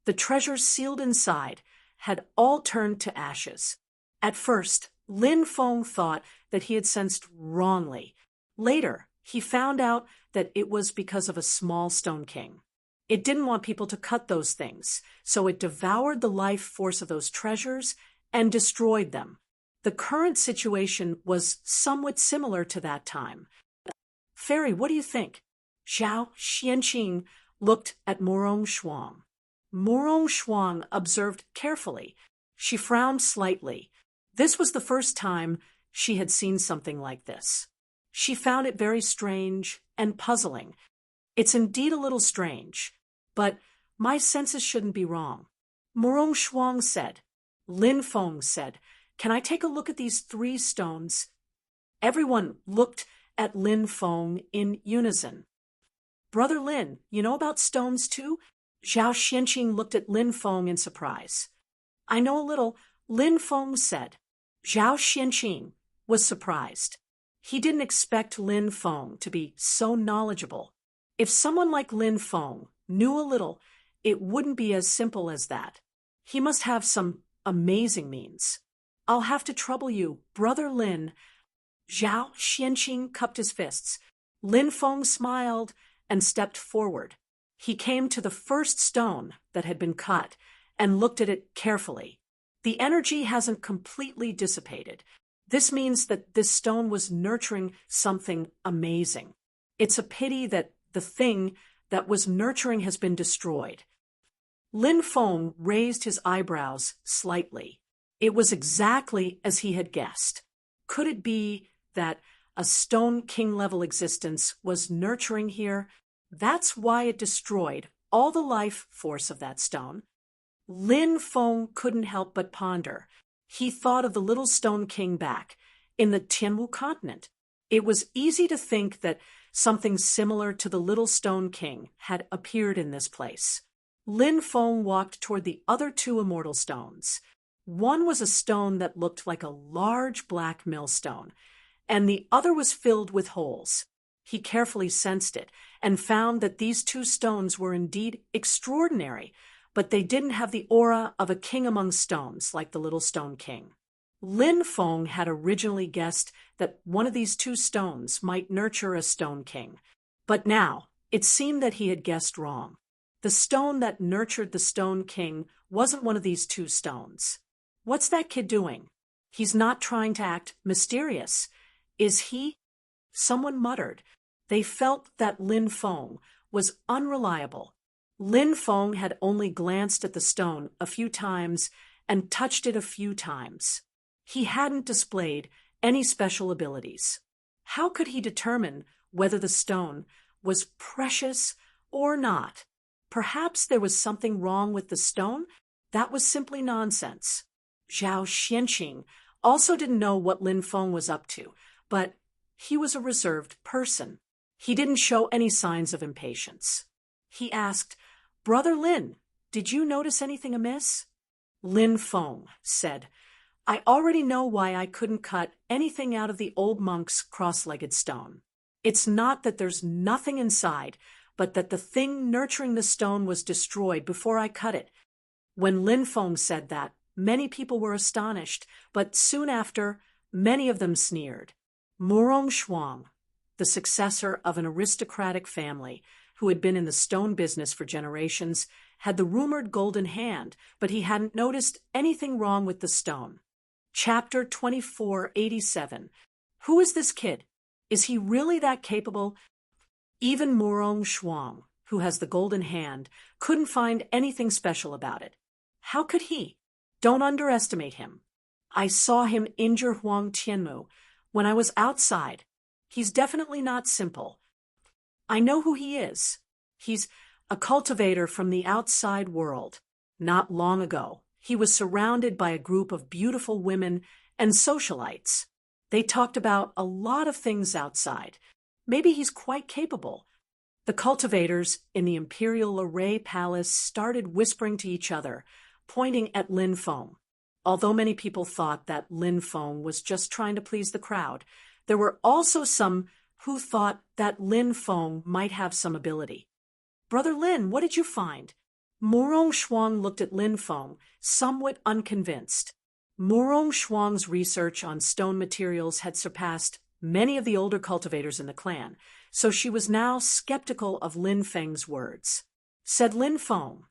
the treasures sealed inside had all turned to ashes. At first, Lin Feng thought that he had sensed wrongly. Later, he found out that it was because of a small stone king. It didn't want people to cut those things, so it devoured the life force of those treasures and destroyed them. The current situation was somewhat similar to that time. "Fairy, what do you think?" Zhao Xianqing looked at Morong Shuang. Morong Shuang observed carefully. She frowned slightly. This was the first time she had seen something like this. She found it very strange and puzzling. "It's indeed a little strange, but my senses shouldn't be wrong." Morong Shuang said. Lin Feng said, "Can I take a look at these 3 stones?" Everyone looked at Lin Feng in unison. "Brother Lin, you know about stones too?" Zhao Xianqing looked at Lin Feng in surprise. "I know a little," Lin Feng said. Zhao Xianqing was surprised. He didn't expect Lin Feng to be so knowledgeable. If someone like Lin Feng knew a little, it wouldn't be as simple as that. He must have some amazing means. "I'll have to trouble you, Brother Lin." Zhao Xianqing cupped his fists. Lin Feng smiled and stepped forward. He came to the first stone that had been cut and looked at it carefully. The energy hasn't completely dissipated. This means that this stone was nurturing something amazing. It's a pity that the thing that was nurturing has been destroyed. Lin Feng raised his eyebrows slightly. It was exactly as he had guessed. Could it be that a stone king-level existence was nurturing here? That's why it destroyed all the life force of that stone. Lin Feng couldn't help but ponder. He thought of the little stone king back in the Tianwu continent. It was easy to think that something similar to the little stone king had appeared in this place. Lin Feng walked toward the other 2 immortal stones. One was a stone that looked like a large black millstone, and the other was filled with holes. He carefully sensed it and found that these 2 stones were indeed extraordinary, but they didn't have the aura of a king among stones like the little stone king. Lin Feng had originally guessed that one of these 2 stones might nurture a stone king, but now it seemed that he had guessed wrong. The stone that nurtured the stone king wasn't one of these 2 stones. What's that kid doing? He's not trying to act mysterious, is he? Someone muttered. They felt that Lin Feng was unreliable. Lin Feng had only glanced at the stone a few times and touched it a few times. He hadn't displayed any special abilities. How could he determine whether the stone was precious or not? Perhaps there was something wrong with the stone? That was simply nonsense. Zhao Xianqing also didn't know what Lin Feng was up to, but he was a reserved person. He didn't show any signs of impatience. He asked, "Brother Lin, did you notice anything amiss?" Lin Feng said, "I already know why I couldn't cut anything out of the old monk's cross-legged stone. It's not that there's nothing inside, but that the thing nurturing the stone was destroyed before I cut it." When Lin Feng said that, many people were astonished, but soon after, many of them sneered. Morong Shuang, the successor of an aristocratic family who had been in the stone business for generations, had the rumored golden hand, but he hadn't noticed anything wrong with the stone. Chapter 2487. Who is this kid? Is he really that capable? Even Murong Shuang, who has the golden hand, couldn't find anything special about it. How could he? Don't underestimate him. I saw him injure Huang Tianmu when I was outside. He's definitely not simple. I know who he is. He's a cultivator from the outside world. Not long ago, he was surrounded by a group of beautiful women and socialites. They talked about a lot of things outside. Maybe he's quite capable. The cultivators in the Imperial Array Palace started whispering to each other, pointing at Lin Feng. Although many people thought that Lin Feng was just trying to please the crowd, there were also some who thought that Lin Feng might have some ability. Brother Lin, what did you find? Murong Shuang looked at Lin Feng, somewhat unconvinced. Murong Shuang's research on stone materials had surpassed many of the older cultivators in the clan, so she was now skeptical of Lin Feng's words. Said Lin Feng,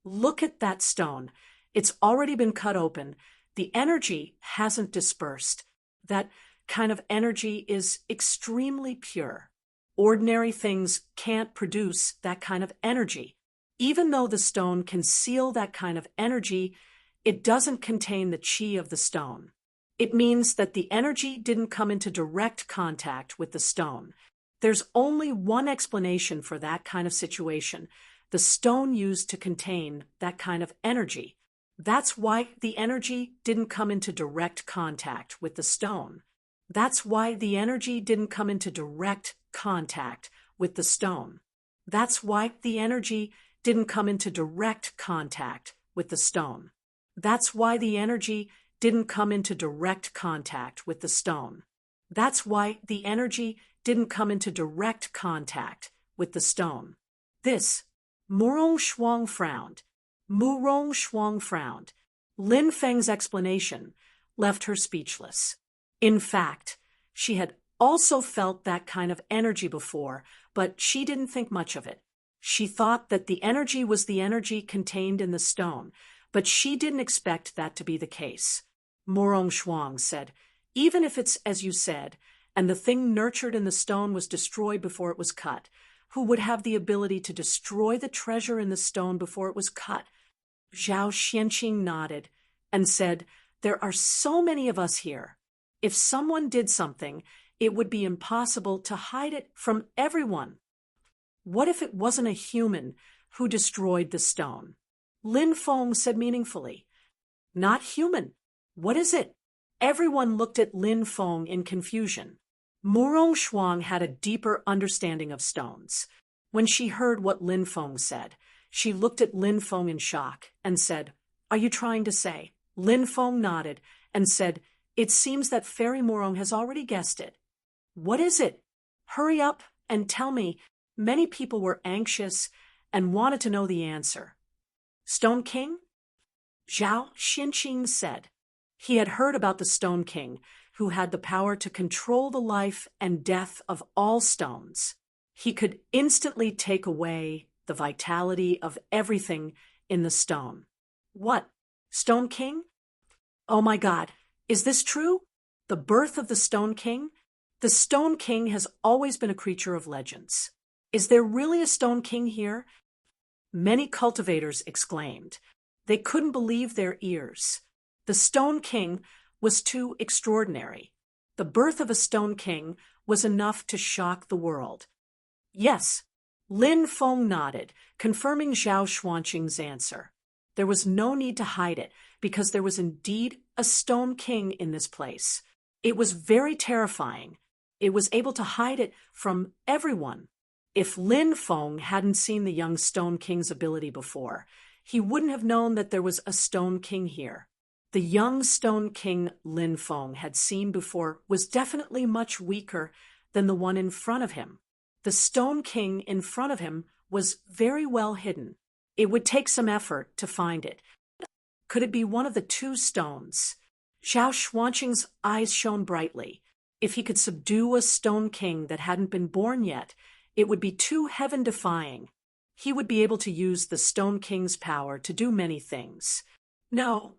"Look at that stone. It's already been cut open. The energy hasn't dispersed. That kind of energy is extremely pure. Ordinary things can't produce that kind of energy. Even though the stone can seal that kind of energy, it doesn't contain the qi of the stone. It means that the energy didn't come into direct contact with the stone. There's only one explanation for that kind of situation: the stone used to contain that kind of energy. That's why the energy didn't come into direct contact with the stone. That's why the energy didn't come into direct contact with the stone. That's why the energy didn't come into direct contact with the stone. That's why the energy didn't come into direct contact with the stone. That's why the energy didn't come into direct contact with the stone." This, Murong Shuang frowned. Murong Shuang frowned. Lin Feng's explanation left her speechless. In fact, she had also felt that kind of energy before, but she didn't think much of it. She thought that the energy was the energy contained in the stone, but she didn't expect that to be the case. Murong Shuang said, "Even if it's as you said, and the thing nurtured in the stone was destroyed before it was cut, who would have the ability to destroy the treasure in the stone before it was cut?" Zhao Xianqing nodded and said, "There are so many of us here. If someone did something, it would be impossible to hide it from everyone. What if it wasn't a human who destroyed the stone?" Lin Feng said meaningfully, "Not human. What is it?" Everyone looked at Lin Feng in confusion. Murong Shuang had a deeper understanding of stones. When she heard what Lin Feng said, she looked at Lin Feng in shock and said, "Are you trying to say?" Lin Feng nodded and said, "It seems that Fairy Murong has already guessed it." "What is it? Hurry up and tell me." Many people were anxious and wanted to know the answer. "Stone King?" Zhao Xinqing said. He had heard about the Stone King, who had the power to control the life and death of all stones. He could instantly take away the vitality of everything in the stone. "What? Stone King? Oh my God, is this true? The birth of the Stone King? The Stone King has always been a creature of legends. Is there really a Stone King here?" Many cultivators exclaimed. They couldn't believe their ears. The Stone King was too extraordinary. The birth of a Stone King was enough to shock the world. "Yes," Lin Feng nodded, confirming Zhao Xuanqing's answer. There was no need to hide it, because there was indeed a Stone King in this place. It was very terrifying. It was able to hide it from everyone. If Lin Feng hadn't seen the young Stone King's ability before, he wouldn't have known that there was a Stone King here. The young Stone King Lin Feng had seen before was definitely much weaker than the one in front of him. The Stone King in front of him was very well hidden. It would take some effort to find it. Could it be one of the two stones? Zhao Xuanqing's eyes shone brightly. If he could subdue a stone king that hadn't been born yet, it would be too heaven-defying. He would be able to use the Stone King's power to do many things. No.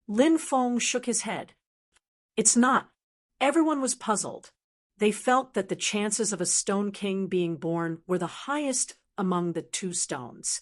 Lin Feng shook his head. It's not. Everyone was puzzled. They felt that the chances of a Stone King being born were the highest among the two stones.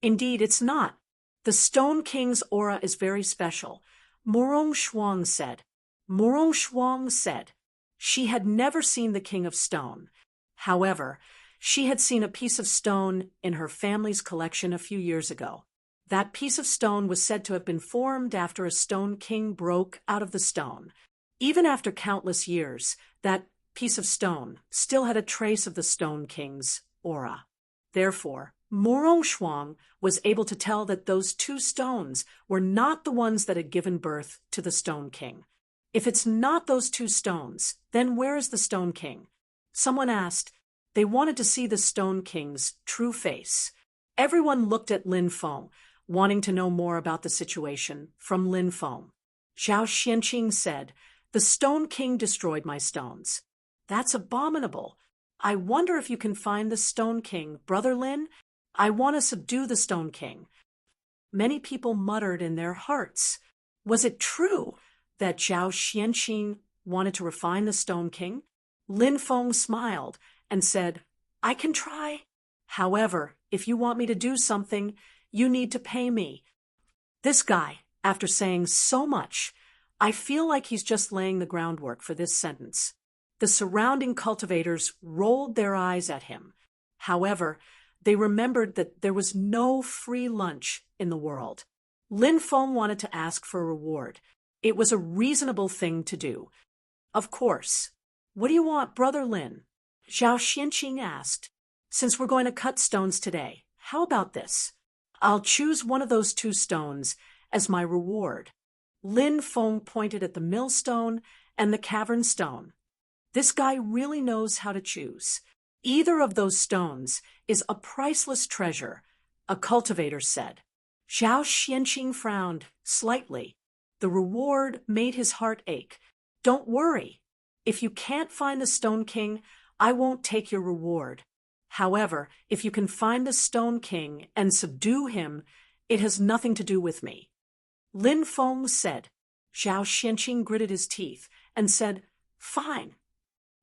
Indeed, it's not. The Stone King's aura is very special, Murong Shuang said. Murong Shuang said. She had never seen the King of Stone. However, she had seen a piece of stone in her family's collection a few years ago. That piece of stone was said to have been formed after a Stone King broke out of the stone. Even after countless years, that piece of stone still had a trace of the Stone King's aura. Therefore, Murong Shuang was able to tell that those two stones were not the ones that had given birth to the Stone King. If it's not those two stones, then where is the Stone King? Someone asked. They wanted to see the Stone King's true face. Everyone looked at Lin Feng, wanting to know more about the situation from Lin Feng. Zhao Xianqing said, "The Stone King destroyed my stones." "That's abominable. I wonder if you can find the Stone King, Brother Lin? I want to subdue the Stone King." Many people muttered in their hearts. Was it true that Zhao Xianqing wanted to refine the Stone King? Lin Feng smiled and said, "I can try. However, if you want me to do something, you need to pay me." This guy, after saying so much, I feel like he's just laying the groundwork for this sentence. The surrounding cultivators rolled their eyes at him. However, they remembered that there was no free lunch in the world. Lin Feng wanted to ask for a reward. It was a reasonable thing to do. "Of course. What do you want, Brother Lin?" Zhao Xianqing asked. "Since we're going to cut stones today, how about this? I'll choose one of those two stones as my reward." Lin Feng pointed at the millstone and the cavern stone. This guy really knows how to choose. Either of those stones is a priceless treasure, a cultivator said. Zhao Xianqing frowned slightly. The reward made his heart ache. "Don't worry. If you can't find the Stone King, I won't take your reward. However, if you can find the Stone King and subdue him, it has nothing to do with me." Lin Feng said. Zhao Xianqing gritted his teeth and said, "Fine."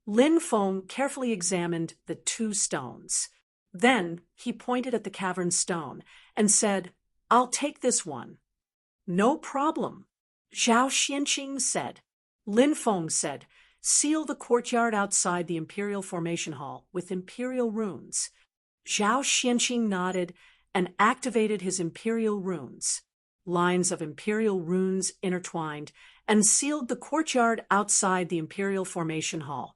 Lin Feng carefully examined the two stones. Then he pointed at the cavern stone and said, "I'll take this one." "No problem," Zhao Xianqing said. Lin Feng said, "Seal the courtyard outside the Imperial Formation Hall with Imperial runes." Zhao Xianqing nodded and activated his Imperial runes. Lines of Imperial runes intertwined and sealed the courtyard outside the Imperial Formation Hall.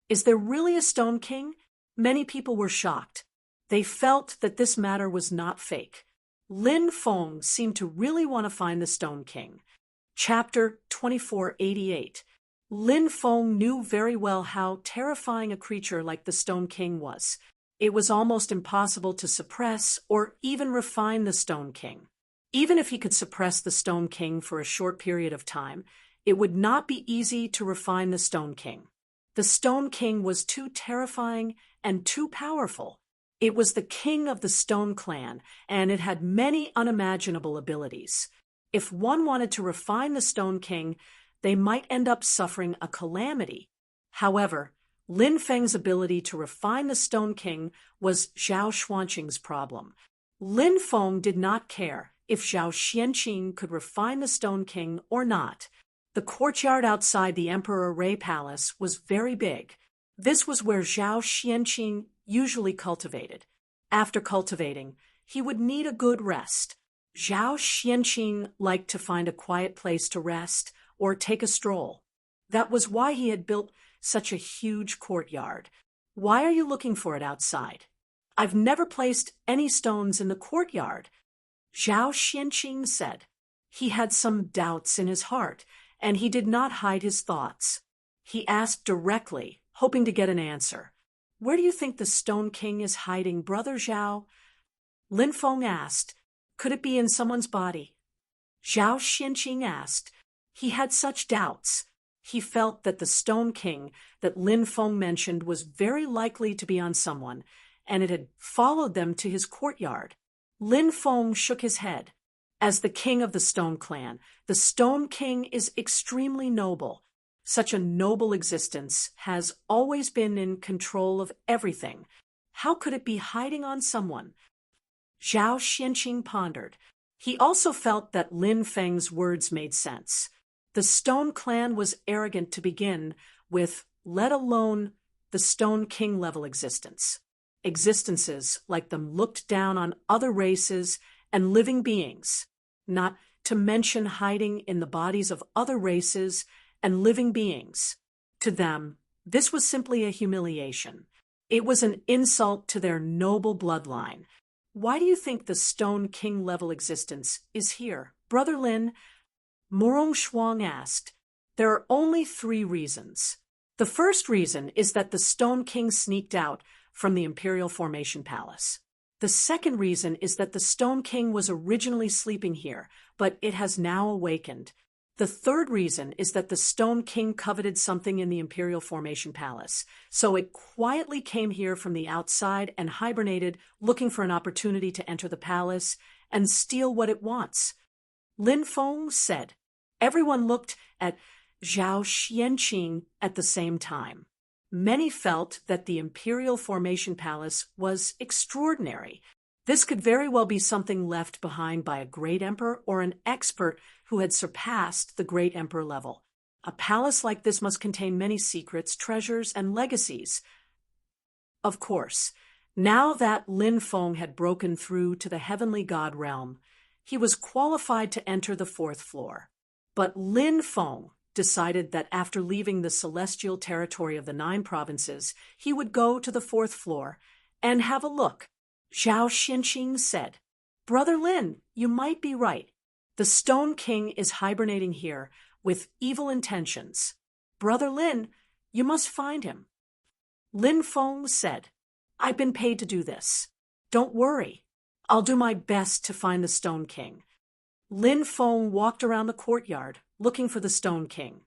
Is there really a Stone King? Many people were shocked. They felt that this matter was not fake. Lin Feng seemed to really want to find the Stone King. Chapter 2488. Lin Feng knew very well how terrifying a creature like the Stone King was. It was almost impossible to suppress or even refine the Stone King. Even if he could suppress the Stone King for a short period of time, it would not be easy to refine the Stone King. The Stone King was too terrifying and too powerful. It was the king of the Stone Clan, and it had many unimaginable abilities. If one wanted to refine the Stone King, they might end up suffering a calamity. However, Lin Feng's ability to refine the Stone King was Zhao Xuanqing's problem. Lin Feng did not care if Zhao Xianqing could refine the Stone King or not. The courtyard outside the Emperor Ray Palace was very big. This was where Zhao Xianqing usually cultivated. After cultivating, he would need a good rest. Zhao Xianqing liked to find a quiet place to rest or take a stroll. That was why he had built such a huge courtyard. "Why are you looking for it outside?" "I've never placed any stones in the courtyard," Zhao Xianqing said. He had some doubts in his heart, and he did not hide his thoughts. He asked directly, hoping to get an answer. "Where do you think the Stone King is hiding, Brother Zhao?" Lin Feng asked. "Could it be in someone's body?" Zhao Xianqing asked. He had such doubts. He felt that the Stone King that Lin Feng mentioned was very likely to be on someone, and it had followed them to his courtyard. Lin Feng shook his head. As the king of the Stone Clan, the Stone King is extremely noble. Such a noble existence has always been in control of everything. How could it be hiding on someone? Zhao Xianqing pondered. He also felt that Lin Feng's words made sense. The Stone Clan was arrogant to begin with, let alone the Stone King level existence. Existences like them looked down on other races and living beings, not to mention hiding in the bodies of other races and living beings. To them, this was simply a humiliation. It was an insult to their noble bloodline. Why do you think the Stone King level existence is here, Brother Lin? Morong Shuang asked. There are only 3 reasons. The first reason is that the Stone King sneaked out from the Imperial Formation Palace. The second reason is that the Stone King was originally sleeping here, but it has now awakened. The third reason is that the Stone King coveted something in the Imperial Formation Palace, so it quietly came here from the outside and hibernated, looking for an opportunity to enter the palace and steal what it wants. Lin Feng said. Everyone looked at Zhao Xianqing at the same time. Many felt that the Imperial Formation Palace was extraordinary. This could very well be something left behind by a great emperor or an expert who had surpassed the great emperor level. A palace like this must contain many secrets, treasures, and legacies. Of course, now that Lin Feng had broken through to the heavenly god realm, he was qualified to enter the 4th floor. But Lin Feng decided that after leaving the celestial territory of the 9 provinces, he would go to the 4th floor and have a look. Zhao Xianqing said, Brother Lin, you might be right. The Stone King is hibernating here with evil intentions. Brother Lin, you must find him. Lin Feng said, I've been paid to do this. Don't worry. I'll do my best to find the Stone King. Lin Feng walked around the courtyard, looking for the Stone King.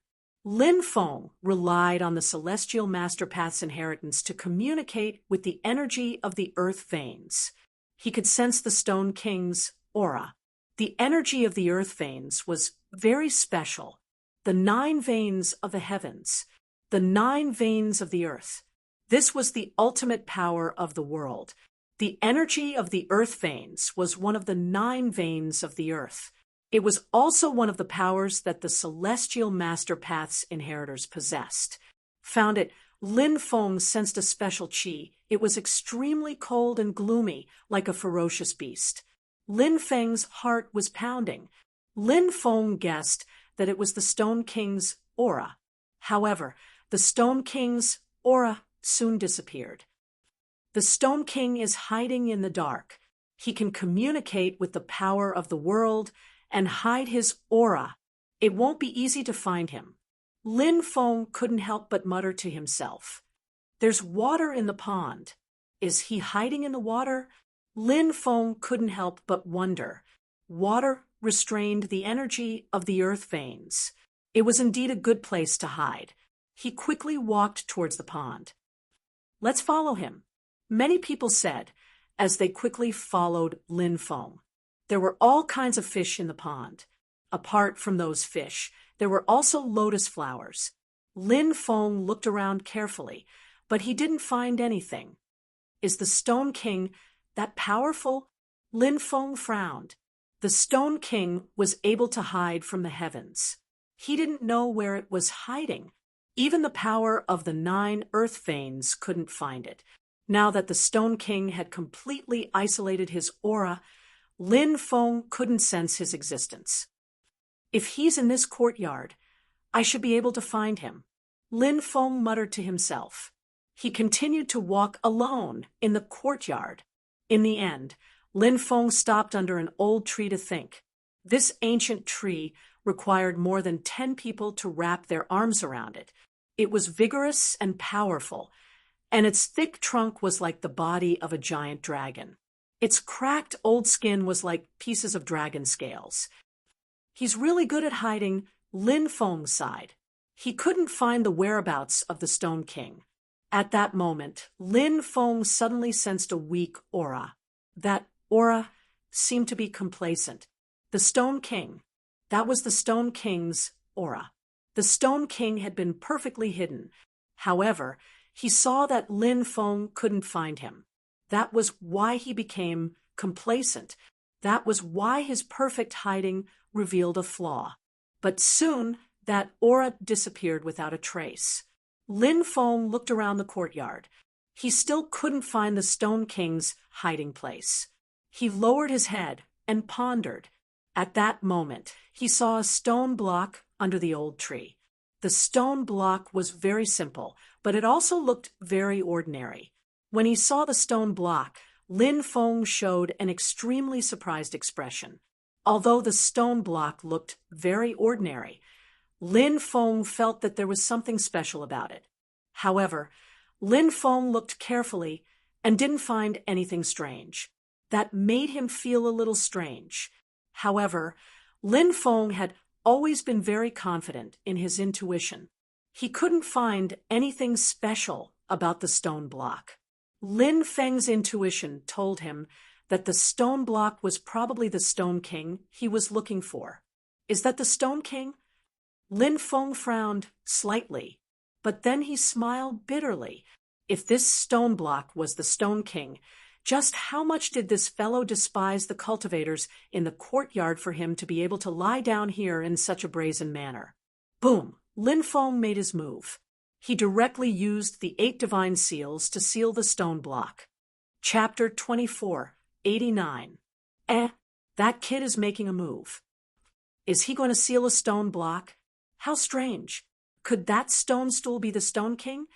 Lin Feng relied on the Celestial Master Path's inheritance to communicate with the energy of the earth veins. He could sense the Stone King's aura. The energy of the earth veins was very special. The 9 veins of the heavens, the 9 veins of the earth. This was the ultimate power of the world. The energy of the earth veins was one of the 9 veins of the earth. It was also one of the powers that the Celestial Master Path's inheritors possessed. Found it, Lin Feng sensed a special qi. It was extremely cold and gloomy, like a ferocious beast. Lin Feng's heart was pounding. Lin Feng guessed that it was the Stone King's aura. However, the Stone King's aura soon disappeared. The Stone King is hiding in the dark. He can communicate with the power of the world and hide his aura. It won't be easy to find him. Lin Feng couldn't help but mutter to himself. There's water in the pond. Is he hiding in the water? Lin Feng couldn't help but wonder. Water restrained the energy of the earth veins. It was indeed a good place to hide. He quickly walked towards the pond. Let's follow him, many people said, as they quickly followed Lin Feng. There were all kinds of fish in the pond. Apart from those fish, there were also lotus flowers. Lin Feng looked around carefully, but he didn't find anything. Is the Stone King that powerful? Lin Feng frowned. The Stone King was able to hide from the heavens. He didn't know where it was hiding. Even the power of the 9 earth veins couldn't find it. Now that the Stone King had completely isolated his aura, Lin Feng couldn't sense his existence. If he's in this courtyard, I should be able to find him. Lin Feng muttered to himself. He continued to walk alone in the courtyard. In the end, Lin Feng stopped under an old tree to think. This ancient tree required more than 10 people to wrap their arms around it. It was vigorous and powerful, and its thick trunk was like the body of a giant dragon. Its cracked old skin was like pieces of dragon scales. He's really good at hiding, Lin Feng sighed. He couldn't find the whereabouts of the Stone King. At that moment, Lin Feng suddenly sensed a weak aura. That aura seemed to be complacent. The Stone King. That was the Stone King's aura. The Stone King had been perfectly hidden. However, he saw that Lin Feng couldn't find him. That was why he became complacent. That was why his perfect hiding revealed a flaw. But soon, that aura disappeared without a trace. Lin Feng looked around the courtyard. He still couldn't find the Stone King's hiding place. He lowered his head and pondered. At that moment, he saw a stone block under the old tree. The stone block was very simple, but it also looked very ordinary. When he saw the stone block, Lin Feng showed an extremely surprised expression. Although the stone block looked very ordinary, Lin Feng felt that there was something special about it. However, Lin Feng looked carefully and didn't find anything strange. That made him feel a little strange. However, Lin Feng had always been very confident in his intuition. He couldn't find anything special about the stone block. Lin Feng's intuition told him that the stone block was probably the Stone King he was looking for. Is that the Stone King? Lin Feng frowned slightly, but then he smiled bitterly. If this stone block was the Stone King, just how much did this fellow despise the cultivators in the courtyard for him to be able to lie down here in such a brazen manner? Boom! Lin Feng made his move. He directly used the 8 divine seals to seal the stone block. Chapter 24, 89. That kid is making a move. Is he going to seal a stone block? How strange. Could that stone stool be the Stone King?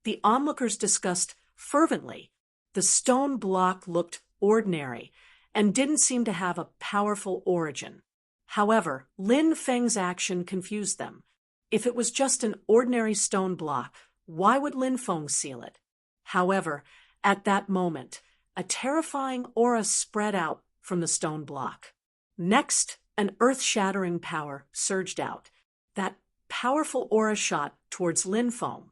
The onlookers discussed fervently. The stone block looked ordinary and didn't seem to have a powerful origin. However, Lin Feng's action confused them. If it was just an ordinary stone block, why would Lin Feng seal it? However, at that moment, a terrifying aura spread out from the stone block. Next, an earth-shattering power surged out. That powerful aura shot towards Lin Feng.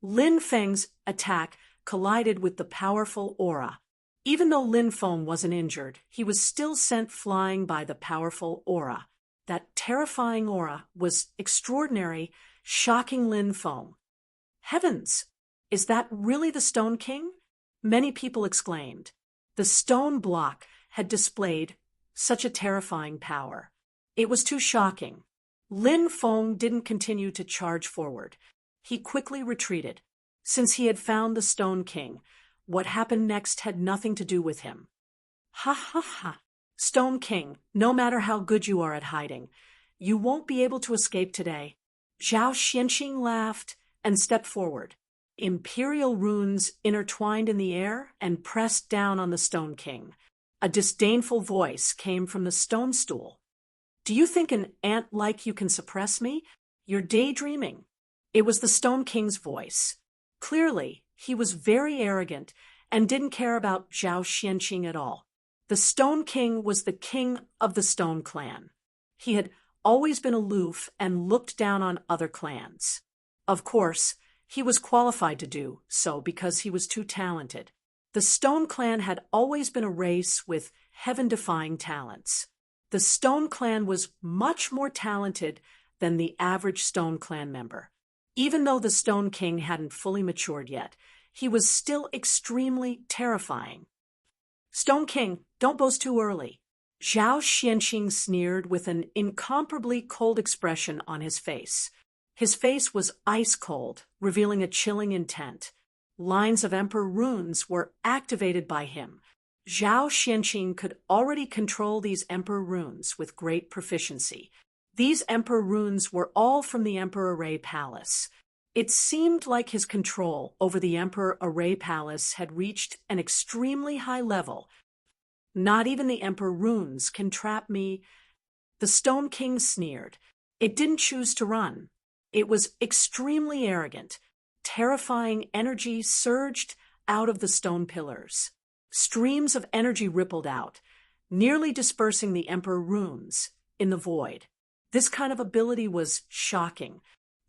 Lin Feng's attack collided with the powerful aura. Even though Lin Feng wasn't injured, he was still sent flying by the powerful aura. That terrifying aura was extraordinary, shocking Lin Feng. Heavens! Is that really the Stone King? Many people exclaimed. The stone block had displayed such a terrifying power. It was too shocking. Lin Feng didn't continue to charge forward. He quickly retreated. Since he had found the Stone King, what happened next had nothing to do with him. Ha ha ha! Stone King, no matter how good you are at hiding, you won't be able to escape today. Zhao Xianqing laughed and stepped forward. Imperial runes intertwined in the air and pressed down on the Stone King. A disdainful voice came from the stone stool. Do you think an ant like you can suppress me? You're daydreaming. It was the Stone King's voice. Clearly, he was very arrogant and didn't care about Zhao Xianqing at all. The Stone King was the king of the Stone Clan. He had always been aloof and looked down on other clans. Of course, he was qualified to do so because he was too talented. The Stone Clan had always been a race with heaven-defying talents. The Stone Clan was much more talented than the average Stone Clan member. Even though the Stone King hadn't fully matured yet, he was still extremely terrifying. Stone King, don't boast too early. Zhao Xianqing sneered with an incomparably cold expression on his face. His face was ice cold, revealing a chilling intent. Lines of Emperor runes were activated by him. Zhao Xianqing could already control these Emperor runes with great proficiency. These Emperor runes were all from the Emperor Array Palace. It seemed like his control over the Emperor Array Palace had reached an extremely high level. Not even the Emperor runes can trap me. The Stone King sneered. It didn't choose to run. It was extremely arrogant. Terrifying energy surged out of the stone pillars. Streams of energy rippled out, nearly dispersing the Emperor runes in the void. This kind of ability was shocking.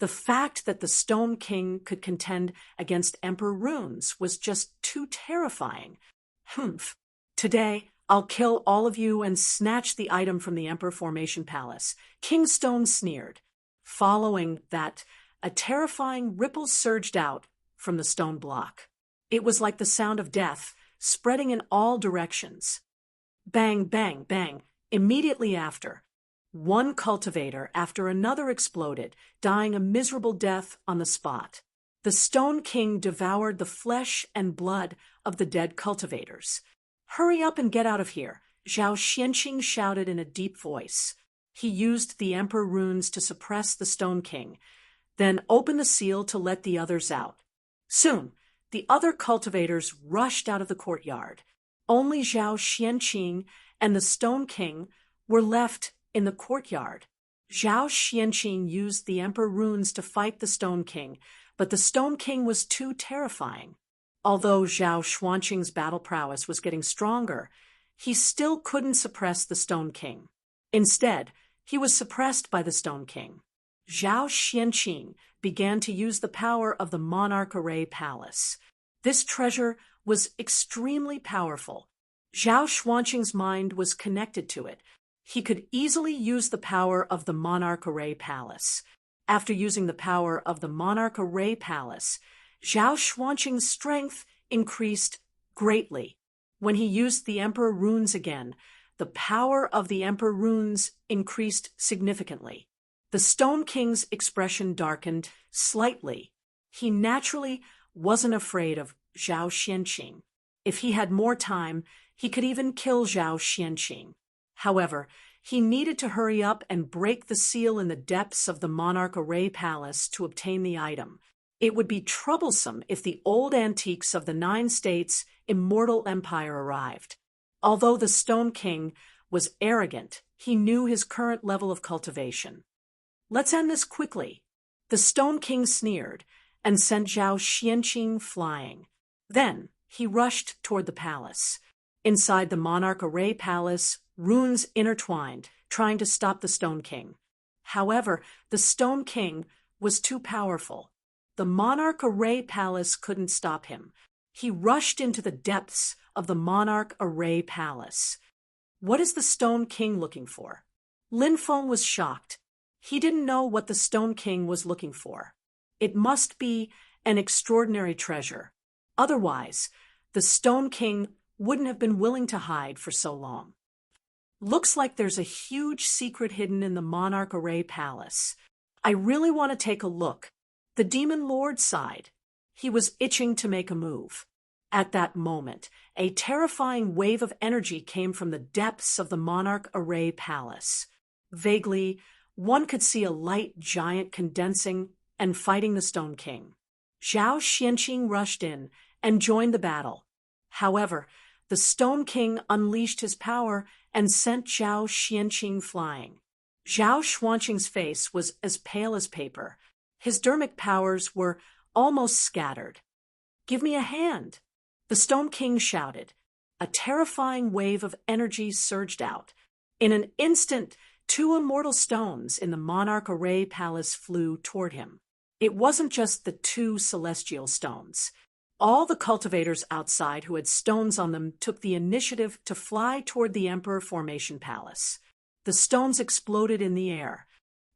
The fact that the Stone King could contend against Emperor Runes was just too terrifying. Humph. Today, I'll kill all of you and snatch the item from the Emperor Formation Palace. King Stone sneered. Following that, a terrifying ripple surged out from the stone block. It was like the sound of death, spreading in all directions. Bang, bang, bang. Immediately after, one cultivator after another exploded, dying a miserable death on the spot. The Stone King devoured the flesh and blood of the dead cultivators. Hurry up and get out of here, Zhao Xianqing shouted in a deep voice. He used the Emperor runes to suppress the Stone King, then opened the seal to let the others out. Soon, the other cultivators rushed out of the courtyard. Only Zhao Xianqing and the Stone King were left in the courtyard. Zhao Xianqing used the Emperor runes to fight the Stone King, but the Stone King was too terrifying. Although Zhao Xuanqing's battle prowess was getting stronger, he still couldn't suppress the Stone King. Instead, he was suppressed by the Stone King. Zhao Xianqing began to use the power of the Monarch Array Palace. This treasure was extremely powerful. Zhao Xuanqing's mind was connected to it. He could easily use the power of the Monarch Array Palace. After using the power of the Monarch Array Palace, Zhao Xuanqing's strength increased greatly. When he used the Emperor runes again, the power of the Emperor runes increased significantly. The Stone King's expression darkened slightly. He naturally wasn't afraid of Zhao Xianqing. If he had more time, he could even kill Zhao Xianqing. However, he needed to hurry up and break the seal in the depths of the Monarch Array Palace to obtain the item. It would be troublesome if the old antiques of the 9 states' immortal empire arrived. Although the Stone King was arrogant, he knew his current level of cultivation. Let's end this quickly. The Stone King sneered and sent Zhao Xianqing flying. Then he rushed toward the palace. Inside the Monarch Array Palace, runes intertwined, trying to stop the Stone King. However, the Stone King was too powerful. The Monarch Array Palace couldn't stop him. He rushed into the depths of the Monarch Array Palace. What is the Stone King looking for? Lin Feng was shocked. He didn't know what the Stone King was looking for. It must be an extraordinary treasure. Otherwise, the Stone King wouldn't have been willing to hide for so long. Looks like there's a huge secret hidden in the Monarch Array Palace. I really want to take a look. The Demon Lord sighed. He was itching to make a move. At that moment, a terrifying wave of energy came from the depths of the Monarch Array Palace. Vaguely, one could see a light giant condensing and fighting the Stone King. Zhao Xianqing rushed in and joined the battle. However, the Stone King unleashed his power and sent Zhao Xianqing flying. Zhao Xuanqing's face was as pale as paper. His dermic powers were almost scattered. "Give me a hand," the Stone King shouted. A terrifying wave of energy surged out. In an instant, 2 immortal stones in the Monarch Array Palace flew toward him. It wasn't just the 2 celestial stones. All the cultivators outside who had stones on them took the initiative to fly toward the Emperor Formation Palace. The stones exploded in the air.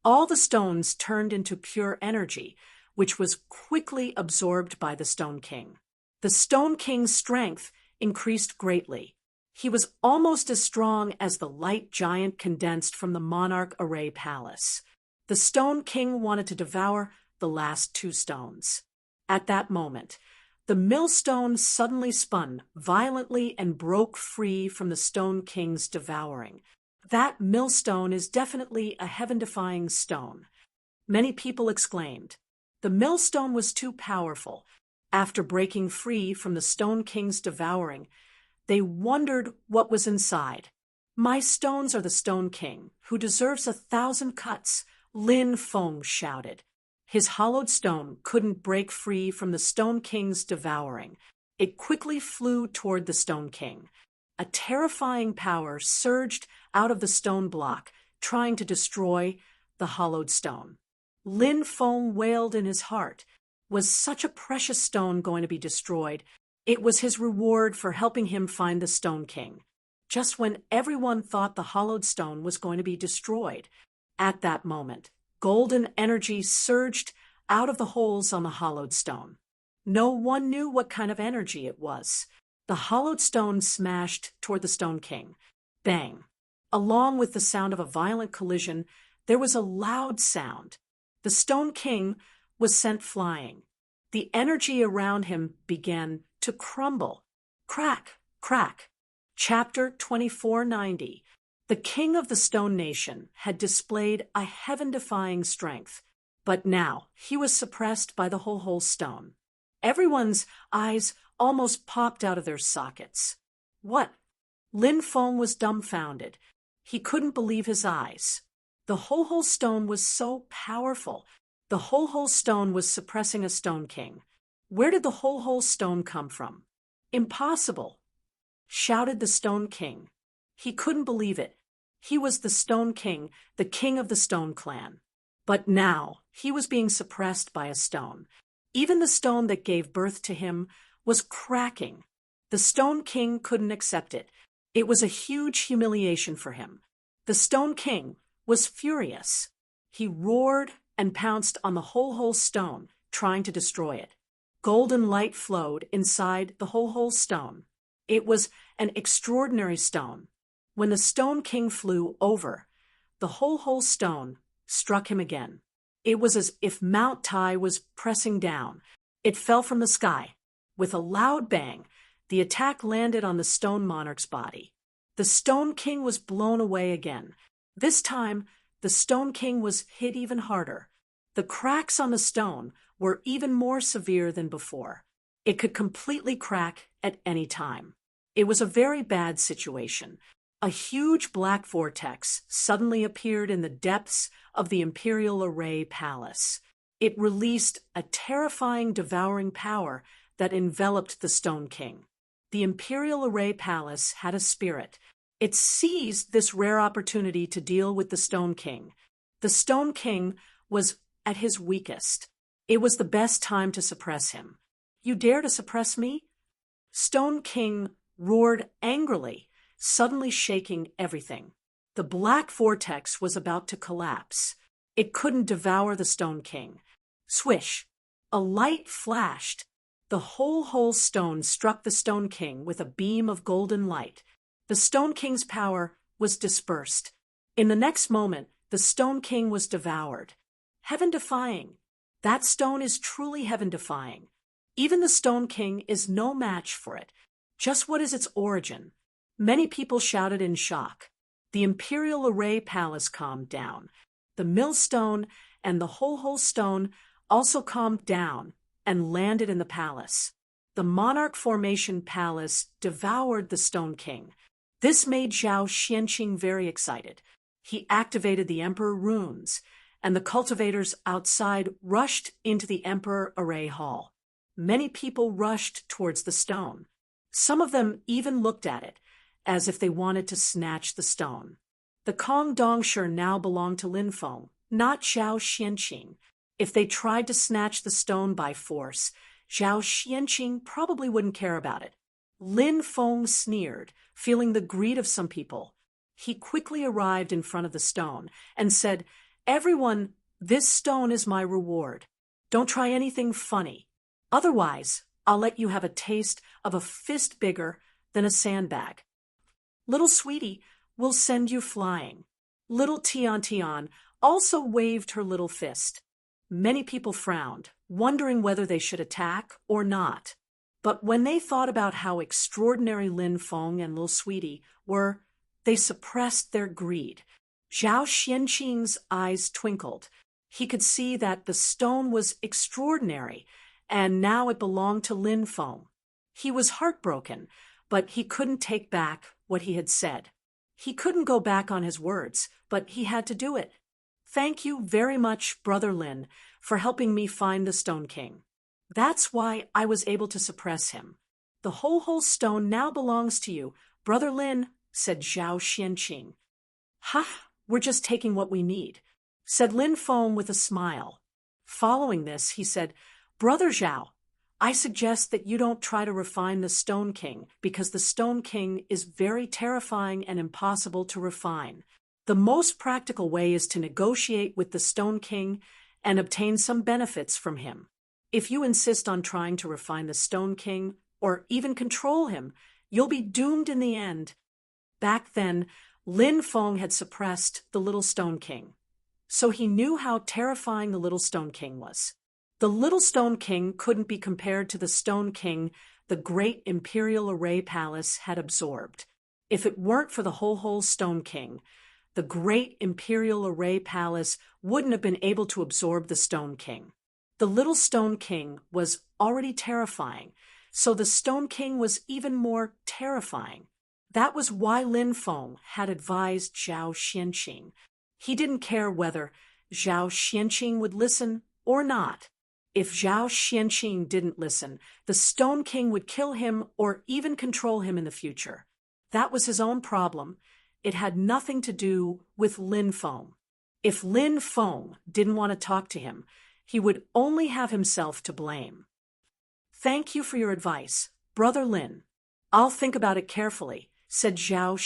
All the stones turned into pure energy, which was quickly absorbed by the Stone King. The Stone King's strength increased greatly. He was almost as strong as the light giant condensed from the Monarch Array Palace. The Stone King wanted to devour the last 2 stones. At that moment, the millstone suddenly spun violently and broke free from the Stone King's devouring. That millstone is definitely a heaven-defying stone. Many people exclaimed. The millstone was too powerful. After breaking free from the Stone King's devouring, they wondered what was inside. "My stones are the Stone King, who deserves 1,000 cuts," Lin Feng shouted. His hollowed stone couldn't break free from the Stone King's devouring. It quickly flew toward the Stone King. A terrifying power surged out of the stone block, trying to destroy the hollowed stone. Lin Feng wailed in his heart. Was such a precious stone going to be destroyed? It was his reward for helping him find the Stone King. Just when everyone thought the hollowed stone was going to be destroyed, at that moment, golden energy surged out of the holes on the hollowed stone. No one knew what kind of energy it was. The hollowed stone smashed toward the Stone King. Bang! Along with the sound of a violent collision, there was a loud sound. The Stone King was sent flying. The energy around him began to crumble. Crack, crack. Chapter 2490. The king of the Stone Nation had displayed a heaven-defying strength, but now he was suppressed by the whole stone. Everyone's eyes almost popped out of their sockets. What? Lin Feng was dumbfounded. He couldn't believe his eyes. The whole stone was so powerful. The whole stone was suppressing a Stone King. Where did the whole stone come from? Impossible! Shouted the Stone King. He couldn't believe it. He was the Stone King, the king of the Stone Clan. But now he was being suppressed by a stone. Even the stone that gave birth to him was cracking. The Stone King couldn't accept it. It was a huge humiliation for him. The Stone King was furious. He roared and pounced on the whole stone, trying to destroy it. Golden light flowed inside the whole stone. It was an extraordinary stone. When the Stone King flew over, the whole stone struck him again. It was as if Mount Tai was pressing down. It fell from the sky. With a loud bang, the attack landed on the Stone Monarch's body. The Stone King was blown away again. This time, the Stone King was hit even harder. The cracks on the stone were even more severe than before. It could completely crack at any time. It was a very bad situation. A huge black vortex suddenly appeared in the depths of the Imperial Array Palace. It released a terrifying, devouring power that enveloped the Stone King. The Imperial Array Palace had a spirit. It seized this rare opportunity to deal with the Stone King. The Stone King was at his weakest. It was the best time to suppress him. You dare to suppress me? Stone King roared angrily, suddenly shaking everything. The black vortex was about to collapse. It couldn't devour the Stone King. Swish! A light flashed. The whole stone struck the Stone King with a beam of golden light. The Stone King's power was dispersed. In the next moment, the Stone King was devoured. Heaven-defying. That stone is truly heaven-defying. Even the Stone King is no match for it. Just what is its origin? Many people shouted in shock. The Imperial Array Palace calmed down. The millstone and the whole stone also calmed down and landed in the palace. The Monarch Formation Palace devoured the Stone King. This made Zhao Xianqing very excited. He activated the Emperor runes, and the cultivators outside rushed into the Emperor Array Hall. Many people rushed towards the stone. Some of them even looked at it, as if they wanted to snatch the stone. The Kong Dongsher now belonged to Lin Feng, not Zhao Xianqing. If they tried to snatch the stone by force, Zhao Xianqing probably wouldn't care about it. Lin Feng sneered, feeling the greed of some people. He quickly arrived in front of the stone and said, "Everyone, this stone is my reward. Don't try anything funny. Otherwise, I'll let you have a taste of a fist bigger than a sandbag. Little sweetie, we'll send you flying." Little Tian Tian also waved her little fist. Many people frowned, wondering whether they should attack or not. But when they thought about how extraordinary Lin Feng and Little Sweetie were, they suppressed their greed. Zhao Xianqing's eyes twinkled. He could see that the stone was extraordinary, and now it belonged to Lin Feng. He was heartbroken, but he couldn't take back what he had said. He couldn't go back on his words, but he had to do it. "Thank you very much, Brother Lin, for helping me find the Stone King. That's why I was able to suppress him. The whole stone now belongs to you, Brother Lin," said Zhao Xianqing. "Ha! We're just taking what we need." said Lin Feng with a smile. Following this, he said, Brother Zhao, I suggest that you don't try to refine the Stone King because the Stone King is very terrifying and impossible to refine. The most practical way is to negotiate with the Stone King and obtain some benefits from him. If you insist on trying to refine the Stone King or even control him, you'll be doomed in the end. Back then, Lin Feng had suppressed the Little Stone King, so he knew how terrifying the Little Stone King was. The Little Stone King couldn't be compared to the Stone King the great Imperial Array Palace had absorbed. If it weren't for the whole Stone King, the great Imperial Array Palace wouldn't have been able to absorb the Stone King. The Little Stone King was already terrifying, so the Stone King was even more terrifying. That was why Lin Feng had advised Zhao Xianqing. He didn't care whether Zhao Xianqing would listen or not. If Zhao Xianqing didn't listen, the Stone King would kill him or even control him in the future. That was his own problem. It had nothing to do with Lin Feng. If Lin Feng didn't want to talk to him, he would only have himself to blame. Thank you for your advice, Brother Lin. I'll think about it carefully, said Zhao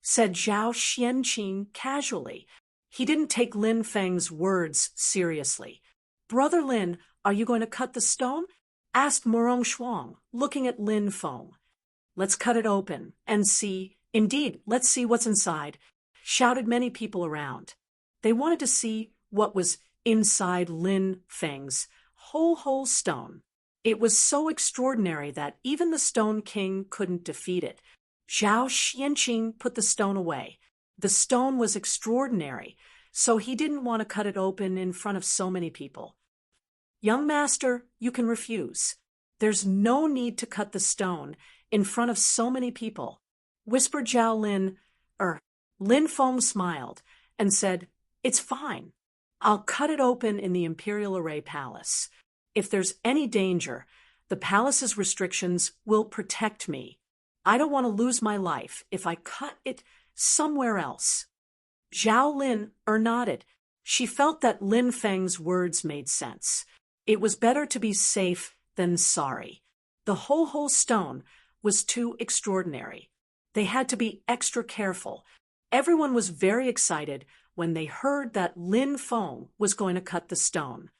Xianqing casually. He didn't take Lin Feng's words seriously. Brother Lin, are you going to cut the stone? Asked Murong Shuang, looking at Lin Feng. Let's cut it open and see. Indeed, let's see what's inside, shouted many people around. They wanted to see what was inside Lin Feng's whole stone. It was so extraordinary that even the Stone King couldn't defeat it. Zhao Xianqing put the stone away. The stone was extraordinary, so he didn't want to cut it open in front of so many people. Young master, you can refuse. There's no need to cut the stone in front of so many people, whispered Zhao Lin. Lin Feng smiled and said, It's fine. I'll cut it open in the Imperial Array Palace. If there's any danger, the palace's restrictions will protect me. I don't want to lose my life if I cut it somewhere else. Zhao Lin nodded. She felt that Lin Feng's words made sense. It was better to be safe than sorry. The whole stone was too extraordinary. They had to be extra careful. Everyone was very excited when they heard that Lin Feng was going to cut the stone.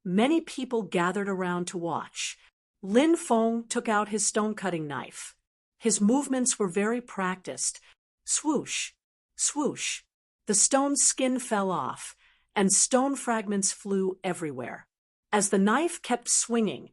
Many people gathered around to watch. Lin Feng took out his stone-cutting knife. His movements were very practiced. Swoosh, swoosh. The stone's skin fell off, and stone fragments flew everywhere. As the knife kept swinging,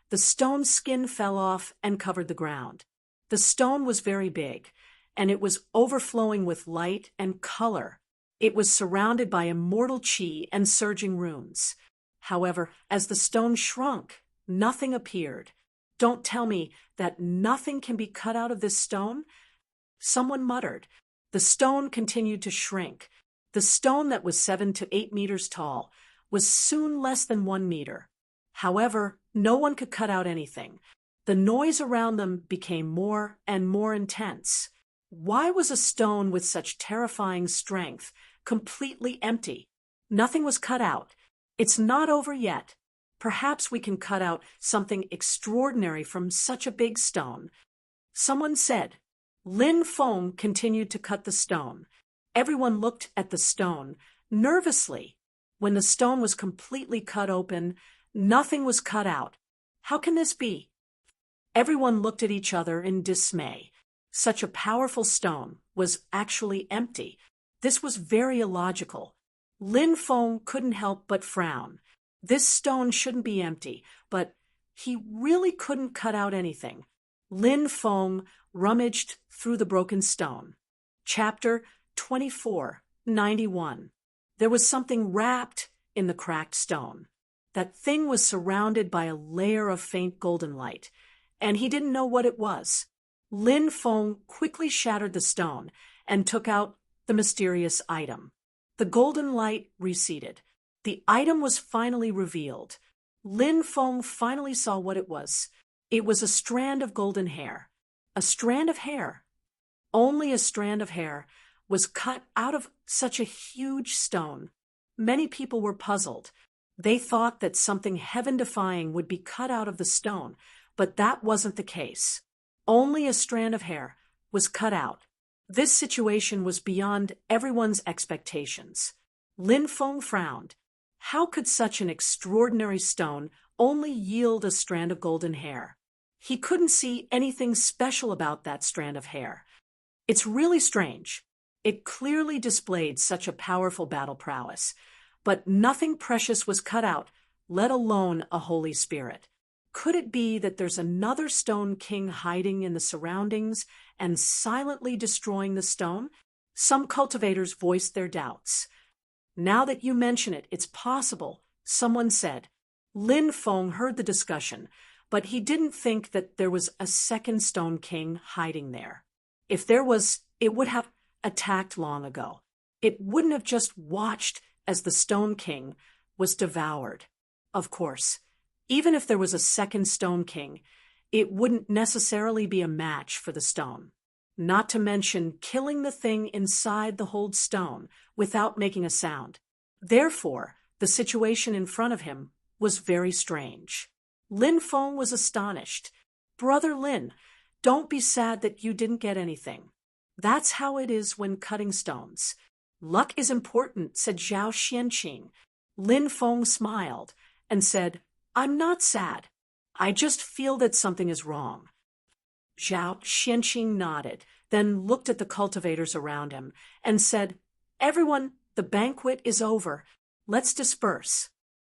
the stone skin fell off and covered the ground. The stone was very big, and it was overflowing with light and color. It was surrounded by immortal qi and surging runes. However, as the stone shrunk, nothing appeared. Don't tell me that nothing can be cut out of this stone? Someone muttered. The stone continued to shrink. The stone that was 7 to 8 meters tall was soon less than 1 meter. However, no one could cut out anything. The noise around them became more and more intense. Why was a stone with such terrifying strength completely empty? Nothing was cut out. It's not over yet. Perhaps we can cut out something extraordinary from such a big stone. Someone said. Lin Feng continued to cut the stone. Everyone looked at the stone nervously. When the stone was completely cut open, nothing was cut out. How can this be? Everyone looked at each other in dismay. Such a powerful stone was actually empty. This was very illogical. Lin Feng couldn't help but frown. This stone shouldn't be empty, but he really couldn't cut out anything. Lin Feng rummaged through the broken stone. Chapter 24:91. There was something wrapped in the cracked stone. That thing was surrounded by a layer of faint golden light, and he didn't know what it was. Lin Feng quickly shattered the stone and took out the mysterious item. The golden light receded. The item was finally revealed. Lin Feng finally saw what it was. It was a strand of golden hair. A strand of hair. Only a strand of hair was cut out of such a huge stone. Many people were puzzled. They thought that something heaven-defying would be cut out of the stone, but that wasn't the case. Only a strand of hair was cut out. This situation was beyond everyone's expectations. Lin Feng frowned. How could such an extraordinary stone only yield a strand of golden hair? He couldn't see anything special about that strand of hair. It's really strange. It clearly displayed such a powerful battle prowess, but nothing precious was cut out, let alone a holy spirit. Could it be that there's another stone king hiding in the surroundings and silently destroying the stone? Some cultivators voiced their doubts. Now that you mention it, it's possible, someone said. Lin Feng heard the discussion, but he didn't think that there was a second stone king hiding there. If there was, it would have attacked long ago. It wouldn't have just watched as the stone king was devoured. Of course, even if there was a second stone king, it wouldn't necessarily be a match for the stone. Not to mention killing the thing inside the hold stone without making a sound. Therefore, the situation in front of him was very strange. Lin Feng was astonished. Brother Lin, don't be sad that you didn't get anything. That's how it is when cutting stones. Luck is important, said Zhao Xianqing. Lin Feng smiled and said, I'm not sad. I just feel that something is wrong. Zhao Xianqing nodded, then looked at the cultivators around him and said, Everyone, the banquet is over. Let's disperse.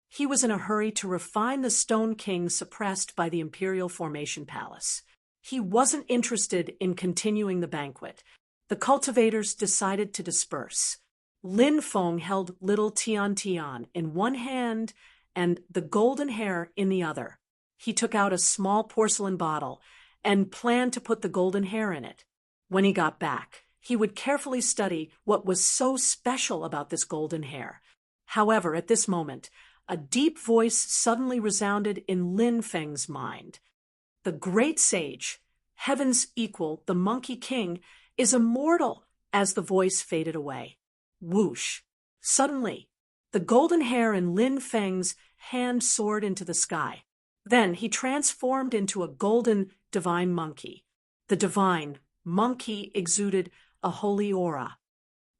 He was in a hurry to refine the Stone King suppressed by the Imperial Formation Palace. He wasn't interested in continuing the banquet. The cultivators decided to disperse. Lin Feng held little Tian Tian in one hand and the golden hair in the other. He took out a small porcelain bottle and planned to put the golden hair in it. When he got back, he would carefully study what was so special about this golden hair. However, at this moment, a deep voice suddenly resounded in Lin Feng's mind. The great sage, heaven's equal, the Monkey King, is immortal. As the voice faded away. Whoosh! Suddenly, the golden hair in Lin Feng's hand soared into the sky. Then he transformed into a golden divine monkey. The divine monkey exuded a holy aura.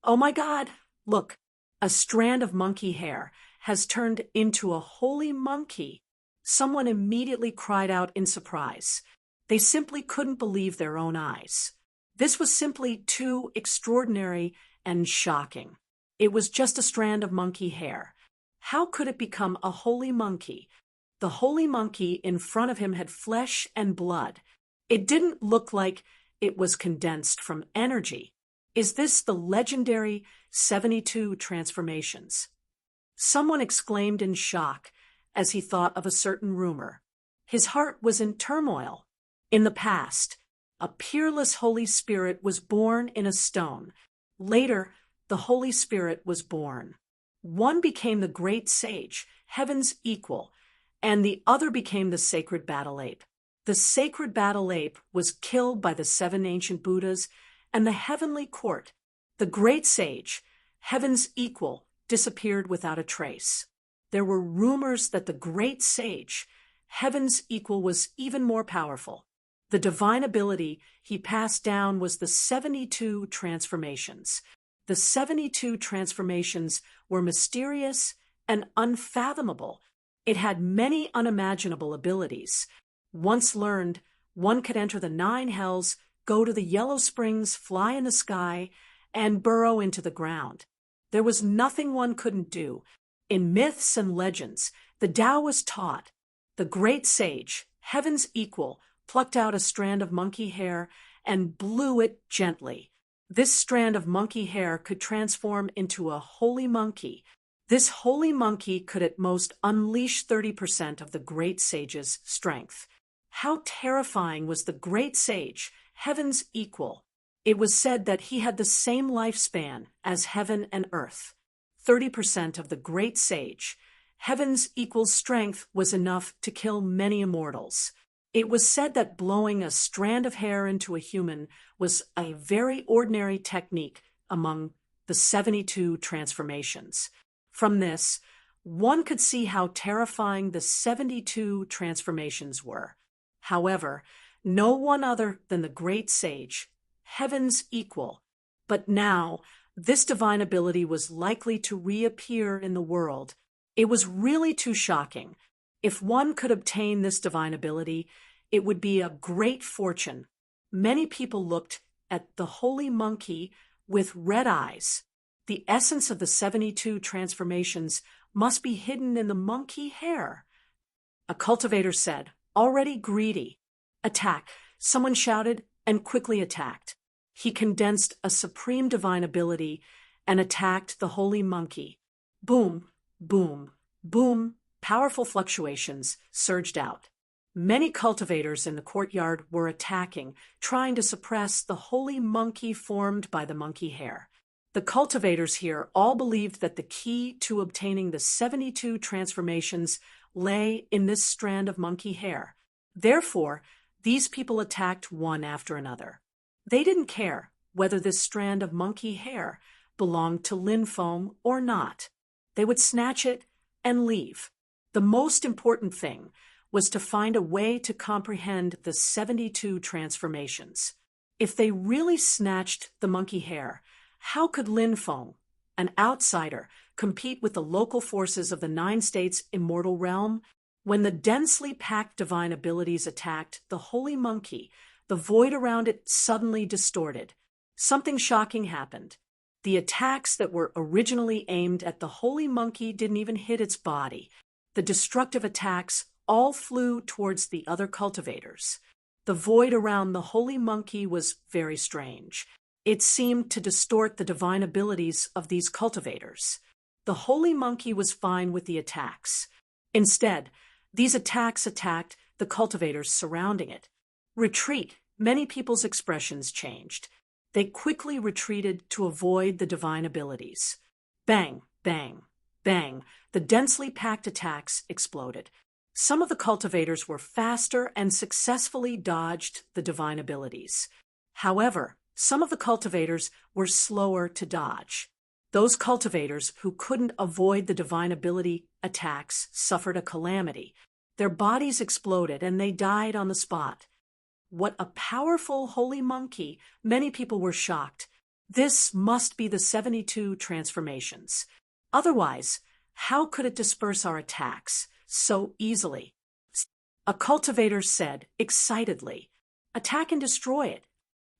Oh my God! Look, a strand of monkey hair has turned into a holy monkey. Someone immediately cried out in surprise. They simply couldn't believe their own eyes. This was simply too extraordinary and shocking. It was just a strand of monkey hair. How could it become a holy monkey? The holy monkey in front of him had flesh and blood. It didn't look like it was condensed from energy. Is this the legendary 72 transformations? Someone exclaimed in shock as he thought of a certain rumor. His heart was in turmoil. In the past, a peerless Holy Spirit was born in a stone. Later, the Holy Spirit was born. One became the great sage, heaven's equal, and the other became the sacred battle ape. The sacred battle ape was killed by the 7 ancient Buddhas and the heavenly court. The great sage, heaven's equal, disappeared without a trace. There were rumors that the great sage, heaven's equal, was even more powerful. The divine ability he passed down was the 72 transformations. The 72 transformations were mysterious and unfathomable. It had many unimaginable abilities. Once learned, one could enter the 9 hells, go to the yellow springs, fly in the sky, and burrow into the ground. There was nothing one couldn't do. In myths and legends, the Tao was taught. The great sage, heaven's equal, plucked out a strand of monkey hair and blew it gently. This strand of monkey hair could transform into a holy monkey. This holy monkey could at most unleash 30% of the great sage's strength. How terrifying was the great sage, heaven's equal? It was said that he had the same lifespan as heaven and earth. 30% of the great sage, heaven's equal strength was enough to kill many immortals. It was said that blowing a strand of hair into a human was a very ordinary technique among the 72 transformations. From this, one could see how terrifying the 72 transformations were. However, no one other than the great sage, heaven's equal. But now, this divine ability was likely to reappear in the world. It was really too shocking. If one could obtain this divine ability, it would be a great fortune. Many people looked at the holy monkey with red eyes. The essence of the 72 transformations must be hidden in the monkey hair. A cultivator said, already greedy. Attack, someone shouted and quickly attacked. He condensed a supreme divine ability and attacked the holy monkey. Boom, boom, boom, powerful fluctuations surged out. Many cultivators in the courtyard were attacking, trying to suppress the holy monkey formed by the monkey hair. The cultivators here all believed that the key to obtaining the 72 transformations lay in this strand of monkey hair. Therefore, these people attacked one after another. They didn't care whether this strand of monkey hair belonged to Lin Feng or not. They would snatch it and leave. The most important thing was to find a way to comprehend the 72 transformations. If they really snatched the monkey hair, how could Lin Feng, an outsider, compete with the local forces of the 9 states' immortal realm? When the densely packed divine abilities attacked the holy monkey, the void around it suddenly distorted. Something shocking happened. The attacks that were originally aimed at the holy monkey didn't even hit its body. The destructive attacks all flew towards the other cultivators. The void around the holy monkey was very strange. It seemed to distort the divine abilities of these cultivators. The holy monkey was fine with the attacks. Instead, these attacks attacked the cultivators surrounding it. Retreat. Many people's expressions changed. They quickly retreated to avoid the divine abilities. Bang, bang, bang. The densely packed attacks exploded. Some of the cultivators were faster and successfully dodged the divine abilities. However, some of the cultivators were slower to dodge. Those cultivators who couldn't avoid the divine ability attacks suffered a calamity. Their bodies exploded and they died on the spot. What a powerful holy monkey! Many people were shocked. This must be the 72 transformations. Otherwise, how could it disperse our attacks so easily? A cultivator said excitedly, "Attack and destroy it."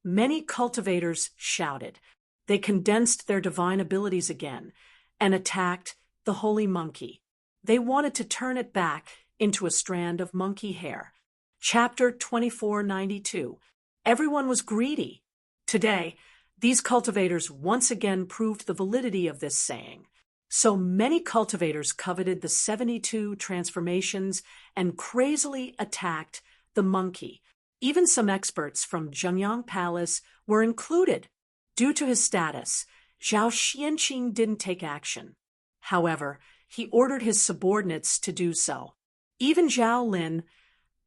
Many cultivators shouted. They condensed their divine abilities again and attacked the holy monkey. They wanted to turn it back into a strand of monkey hair. Chapter 2492. Everyone was greedy. Today, these cultivators once again proved the validity of this saying. So many cultivators coveted the 72 transformations and crazily attacked the monkey. Even some experts from Zhengyang Palace were included. Due to his status, Zhao Xianqing didn't take action. However, he ordered his subordinates to do so. Even Zhao Lin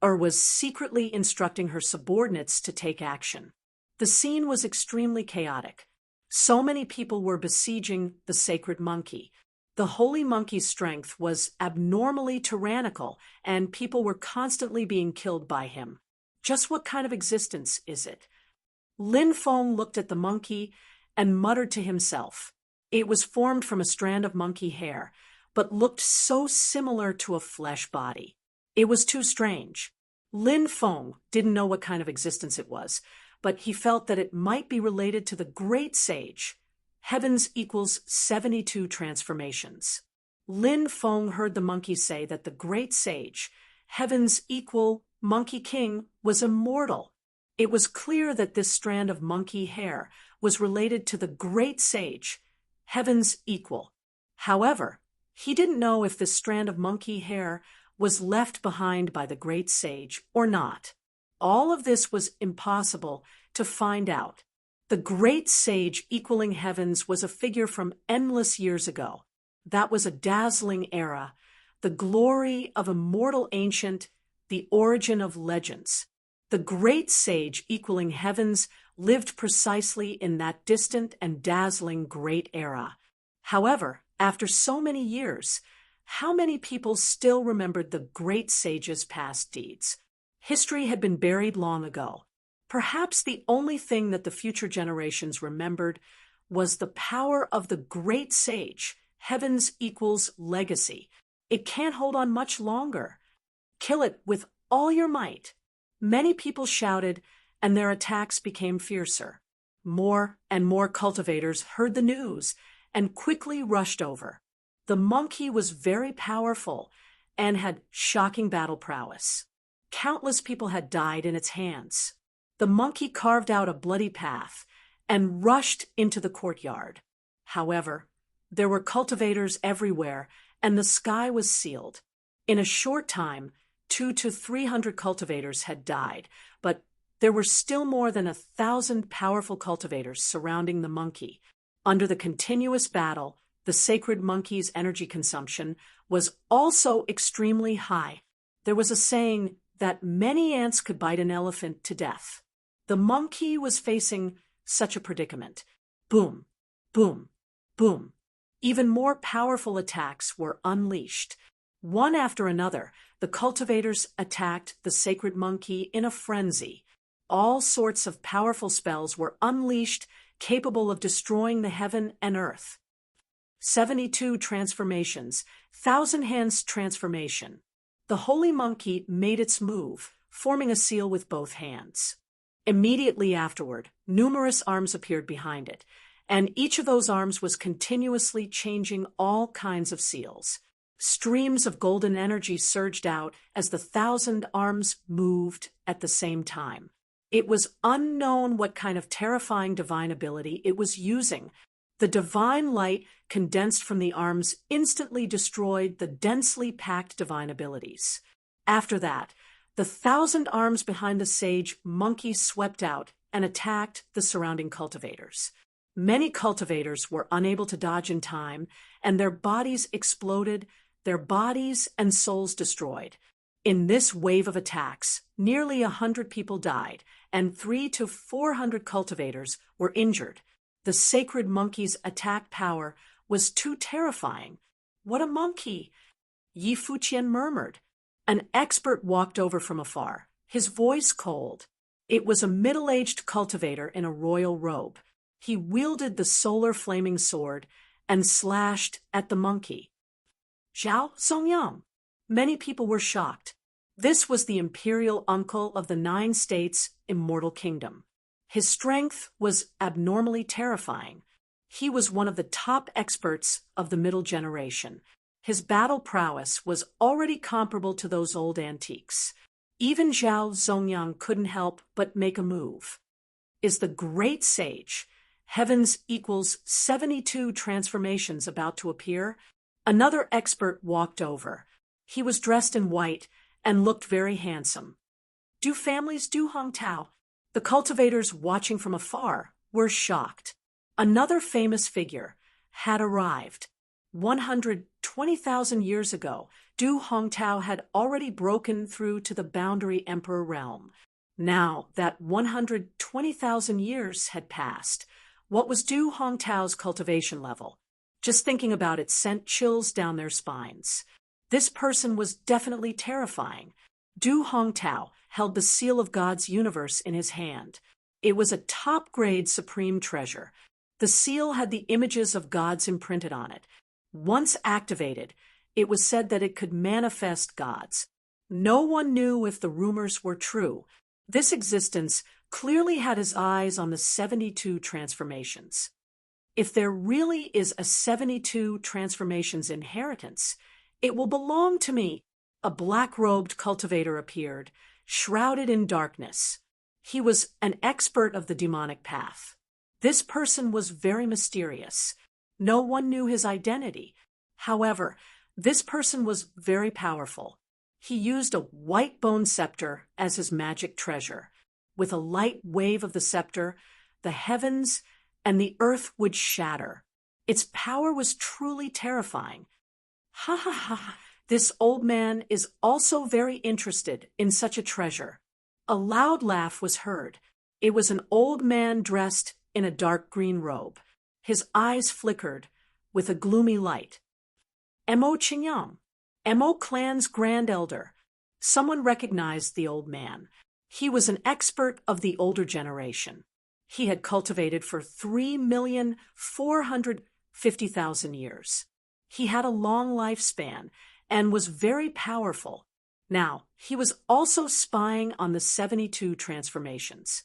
was secretly instructing her subordinates to take action. The scene was extremely chaotic. So many people were besieging the sacred monkey. The holy monkey's strength was abnormally tyrannical, and people were constantly being killed by him. Just what kind of existence is it? Lin Feng looked at the monkey and muttered to himself. It was formed from a strand of monkey hair, but looked so similar to a flesh body. It was too strange. Lin Feng didn't know what kind of existence it was, but he felt that it might be related to the great sage. Heavens equals 72 transformations. Lin Feng heard the monkey say that the great sage, heavens equal Monkey King, was immortal. It was clear that this strand of monkey hair was related to the great sage, heavens equal. However, he didn't know if this strand of monkey hair was left behind by the great sage or not. All of this was impossible to find out. The great sage equaling heavens was a figure from endless years ago. That was a dazzling era, the glory of immortal ancient, the origin of legends. The great sage equaling heavens lived precisely in that distant and dazzling great era. However, After so many years, how many people still remembered the great sage's past deeds? History had been buried long ago. Perhaps the only thing that the future generations remembered was the power of the great sage, heaven's equals legacy. It can't hold on much longer. Kill it with all your might. Many people shouted, and their attacks became fiercer. More and more cultivators heard the news and quickly rushed over. The monkey was very powerful and had shocking battle prowess. Countless people had died in its hands. The monkey carved out a bloody path and rushed into the courtyard. However, there were cultivators everywhere, and the sky was sealed. In a short time, 200 to 300 cultivators had died, but there were still more than 1,000 powerful cultivators surrounding the monkey. Under the continuous battle, the sacred monkey's energy consumption was also extremely high. There was a saying that many ants could bite an elephant to death. The monkey was facing such a predicament. Boom, boom, boom. Even more powerful attacks were unleashed. One after another, the cultivators attacked the sacred monkey in a frenzy. All sorts of powerful spells were unleashed, capable of destroying the heaven and earth. 72 transformations, Thousand Hands transformation. The holy monkey made its move, forming a seal with both hands. Immediately afterward, numerous arms appeared behind it, and each of those arms was continuously changing all kinds of seals. Streams of golden energy surged out as the 1,000 arms moved at the same time. It was unknown what kind of terrifying divine ability it was using. The divine light condensed from the arms instantly destroyed the densely packed divine abilities. After that, the 1,000 arms behind the sage monkey swept out and attacked the surrounding cultivators. Many cultivators were unable to dodge in time, and their bodies exploded, their bodies and souls destroyed. In this wave of attacks, nearly 100 people died, and 300 to 400 cultivators were injured. The sacred monkey's attack power was too terrifying. What a monkey! Yi Fuqian murmured. An expert walked over from afar, his voice cold. It was a middle-aged cultivator in a royal robe. He wielded the solar flaming sword and slashed at the monkey. Zhao Songyang. Many people were shocked. This was the imperial uncle of the 9 states' immortal kingdom. His strength was abnormally terrifying. He was one of the top experts of the middle generation. His battle prowess was already comparable to those old antiques. Even Zhao Zongyang couldn't help but make a move. Is the great sage, heaven's equals 72 transformations about to appear? Another expert walked over. He was dressed in white and looked very handsome. Do families do Hong Tao? The cultivators watching from afar were shocked. Another famous figure had arrived. 120,000 years ago, Du Hongtao had already broken through to the boundary emperor realm. Now that 120,000 years had passed, what was Du Hongtao's cultivation level? Just thinking about it sent chills down their spines. This person was definitely terrifying. Du Hongtao held the seal of God's universe in his hand. It was a top-grade supreme treasure. The seal had the images of gods imprinted on it. Once activated, it was said that it could manifest gods. No one knew if the rumors were true. This existence clearly had his eyes on the 72 transformations. If there really is a 72 transformations inheritance, it will belong to me. A black-robed cultivator appeared, shrouded in darkness. He was an expert of the demonic path. This person was very mysterious. No one knew his identity. However, this person was very powerful. He used a white bone scepter as his magic treasure. With a light wave of the scepter, the heavens and the earth would shatter. Its power was truly terrifying. Ha ha ha! This old man is also very interested in such a treasure. A loud laugh was heard. It was an old man dressed in a dark green robe. His eyes flickered, with a gloomy light. Mo Qingyang, Mo clan's grand elder. Someone recognized the old man. He was an expert of the older generation. He had cultivated for 3,450,000 years. He had a long lifespan and was very powerful. Now, he was also spying on the 72 transformations.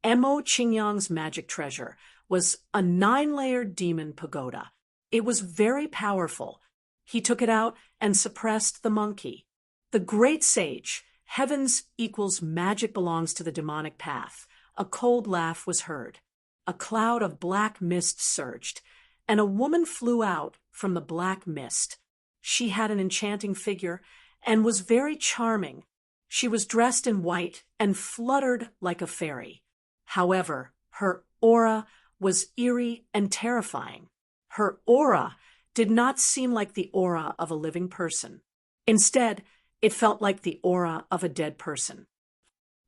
Mo Qingyang's magic treasure was a 9-layered demon pagoda. It was very powerful. He took it out and suppressed the monkey. The great sage, heavens equals magic belongs to the demonic path. A cold laugh was heard. A cloud of black mist surged, and a woman flew out from the black mist. She had an enchanting figure and was very charming. She was dressed in white and fluttered like a fairy. However, her aura was eerie and terrifying. Her aura did not seem like the aura of a living person. Instead, it felt like the aura of a dead person.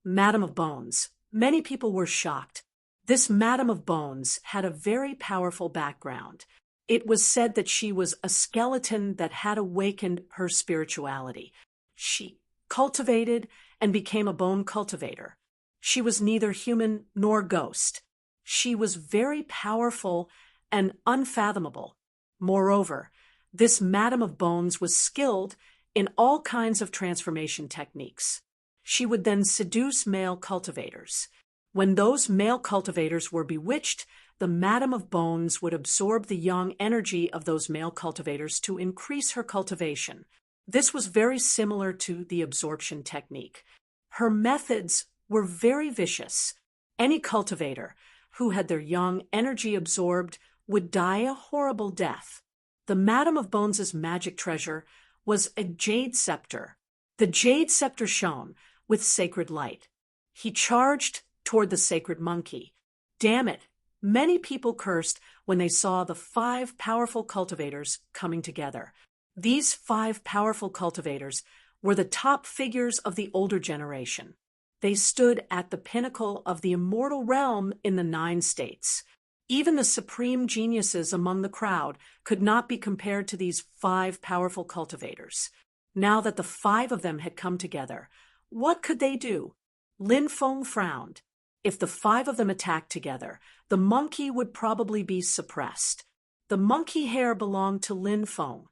Madame of Bones. Many people were shocked. This Madame of Bones had a very powerful background. It was said that she was a skeleton that had awakened her spirituality. She cultivated and became a bone cultivator. She was neither human nor ghost. She was very powerful and unfathomable. Moreover, this Madame of Bones was skilled in all kinds of transformation techniques. She would then seduce male cultivators. When those male cultivators were bewitched, the Madame of Bones would absorb the young energy of those male cultivators to increase her cultivation. This was very similar to the absorption technique. Her methods were very vicious. Any cultivator who had their young energy absorbed would die a horrible death. The Madame of Bones's magic treasure was a jade scepter. The jade scepter shone with sacred light. He charged toward the sacred monkey. Damn it! Many people cursed when they saw the 5 powerful cultivators coming together. These 5 powerful cultivators were the top figures of the older generation. They stood at the pinnacle of the immortal realm in the 9 states. Even the supreme geniuses among the crowd could not be compared to these 5 powerful cultivators. Now that the 5 of them had come together, what could they do? Lin Feng frowned. If the 5 of them attacked together, the monkey would probably be suppressed. The monkey hair belonged to Lin Feng.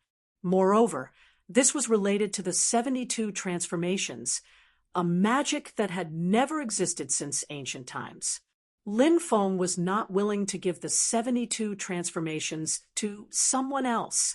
Moreover, this was related to the 72 transformations, a magic that had never existed since ancient times. Lin Feng was not willing to give the 72 transformations to someone else.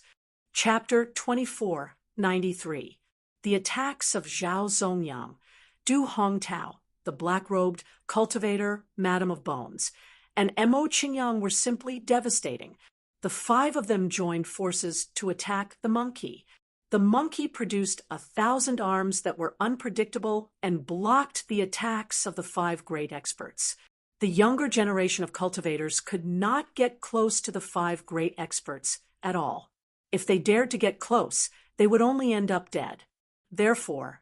Chapter 2493. The Attacks of Zhao Zongyang, Du Hongtao, the black-robed cultivator, Madame of Bones, and Mo Qingyang were simply devastating. The 5 of them joined forces to attack the monkey. The monkey produced 1,000 arms that were unpredictable and blocked the attacks of the 5 great experts. The younger generation of cultivators could not get close to the 5 great experts at all. If they dared to get close, they would only end up dead. Therefore,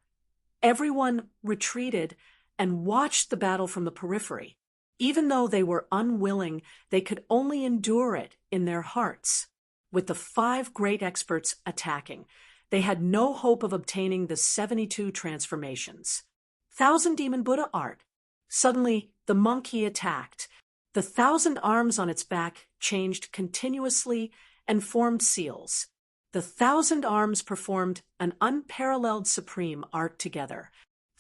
everyone retreated and watched the battle from the periphery. Even though they were unwilling, they could only endure it in their hearts. With the 5 great experts attacking, they had no hope of obtaining the 72 transformations. 1,000 Demon Buddha art. Suddenly, the monkey attacked. The 1,000 arms on its back changed continuously and formed seals. The 1,000 arms performed an unparalleled supreme art together.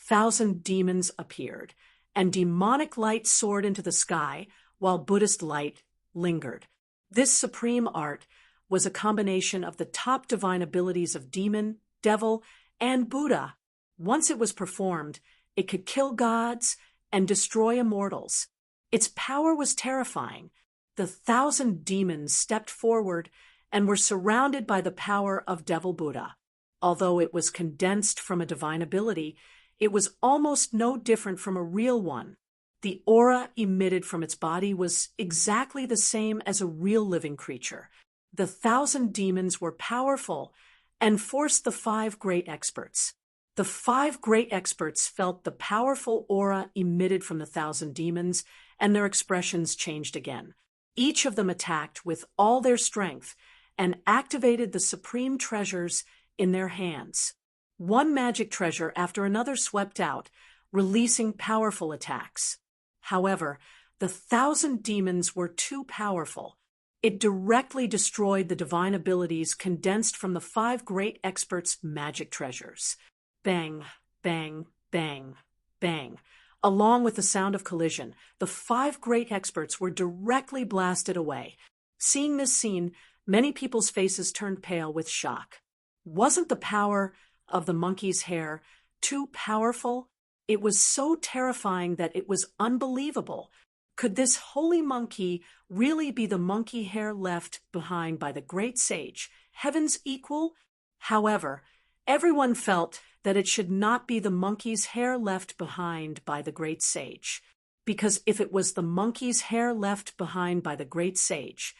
1,000 demons appeared, and demonic light soared into the sky while Buddhist light lingered. This supreme art was a combination of the top divine abilities of demon, devil, and Buddha. Once it was performed, it could kill gods and destroy immortals. Its power was terrifying. The 1,000 demons stepped forward and were surrounded by the power of Devil Buddha. Although it was condensed from a divine ability, it was almost no different from a real one. The aura emitted from its body was exactly the same as a real living creature. The 1,000 demons were powerful and forced the 5 great experts. The 5 great experts felt the powerful aura emitted from the 1,000 demons, and their expressions changed again. Each of them attacked with all their strength, and activated the supreme treasures in their hands. One magic treasure after another swept out, releasing powerful attacks. However, the 1,000 demons were too powerful. It directly destroyed the divine abilities condensed from the 5 great experts' magic treasures. Bang, bang, bang, bang. Along with the sound of collision, the 5 great experts were directly blasted away. Seeing this scene, many people's faces turned pale with shock. Wasn't the power of the monkey's hair too powerful? It was so terrifying that it was unbelievable. Could this holy monkey really be the monkey hair left behind by the great sage, heaven's equal? However, everyone felt that it should not be the monkey's hair left behind by the great sage, because if it was the monkey's hair left behind by the great sage,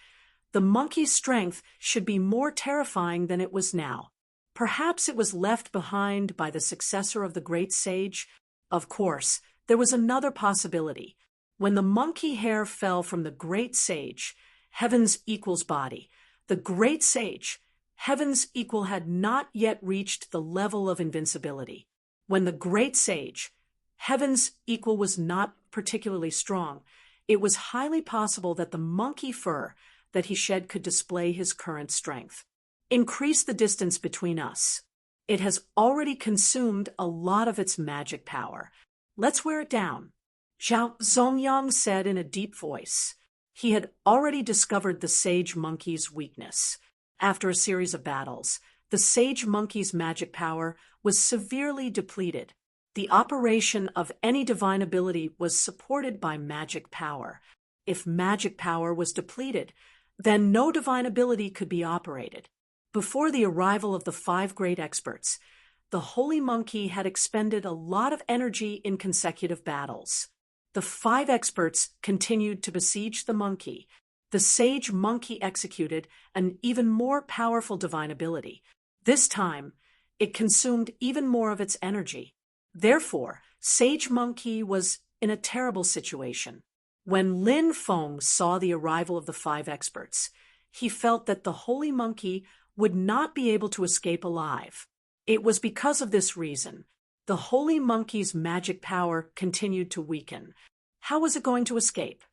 the monkey's strength should be more terrifying than it was now. Perhaps it was left behind by the successor of the great sage. Of course, there was another possibility. When the monkey hair fell from the great sage, heaven's equal's body, the great sage, heaven's equal, had not yet reached the level of invincibility. When the great sage, heaven's equal, was not particularly strong, it was highly possible that the monkey fur that he shed could display his current strength. Increase the distance between us. It has already consumed a lot of its magic power. Let's wear it down. Zhao Zongyang said in a deep voice. He had already discovered the sage monkey's weakness. After a series of battles, the sage monkey's magic power was severely depleted. The operation of any divine ability was supported by magic power. If magic power was depleted, then no divine ability could be operated. Before the arrival of the 5 great experts, the holy monkey had expended a lot of energy in consecutive battles. The 5 experts continued to besiege the monkey. The sage monkey executed an even more powerful divine ability. This time, it consumed even more of its energy. Therefore, sage monkey was in a terrible situation. When Lin Feng saw the arrival of the 5 experts, he felt that the holy monkey would not be able to escape alive. It was because of this reason the holy monkey's magic power continued to weaken. How was it going to escape?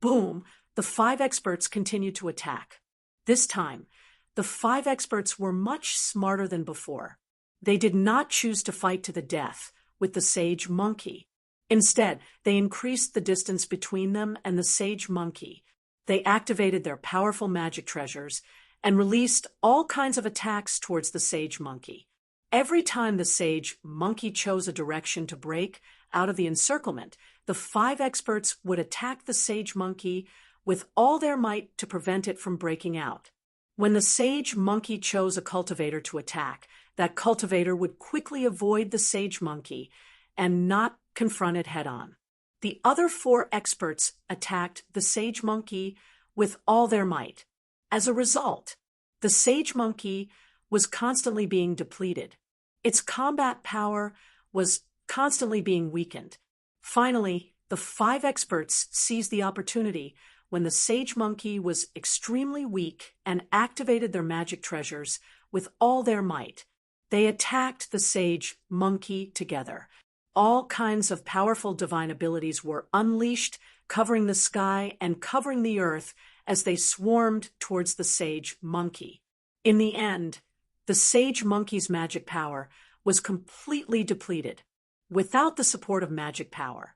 Boom! The 5 experts continued to attack. This time, the 5 experts were much smarter than before. They did not choose to fight to the death with the sage monkey. Instead, they increased the distance between them and the sage monkey. They activated their powerful magic treasures and released all kinds of attacks towards the sage monkey. Every time the sage monkey chose a direction to break out of the encirclement, the 5 experts would attack the sage monkey with all their might to prevent it from breaking out. When the sage monkey chose a cultivator to attack, that cultivator would quickly avoid the sage monkey and not confront it head-on. The other 4 experts attacked the sage monkey with all their might. As a result, the sage monkey was constantly being depleted. Its combat power was constantly being weakened. Finally, the 5 experts seized the opportunity when the sage monkey was extremely weak and activated their magic treasures with all their might. They attacked the sage monkey together. All kinds of powerful divine abilities were unleashed, covering the sky and covering the earth as they swarmed towards the sage monkey. In the end, the sage monkey's magic power was completely depleted. Without the support of magic power,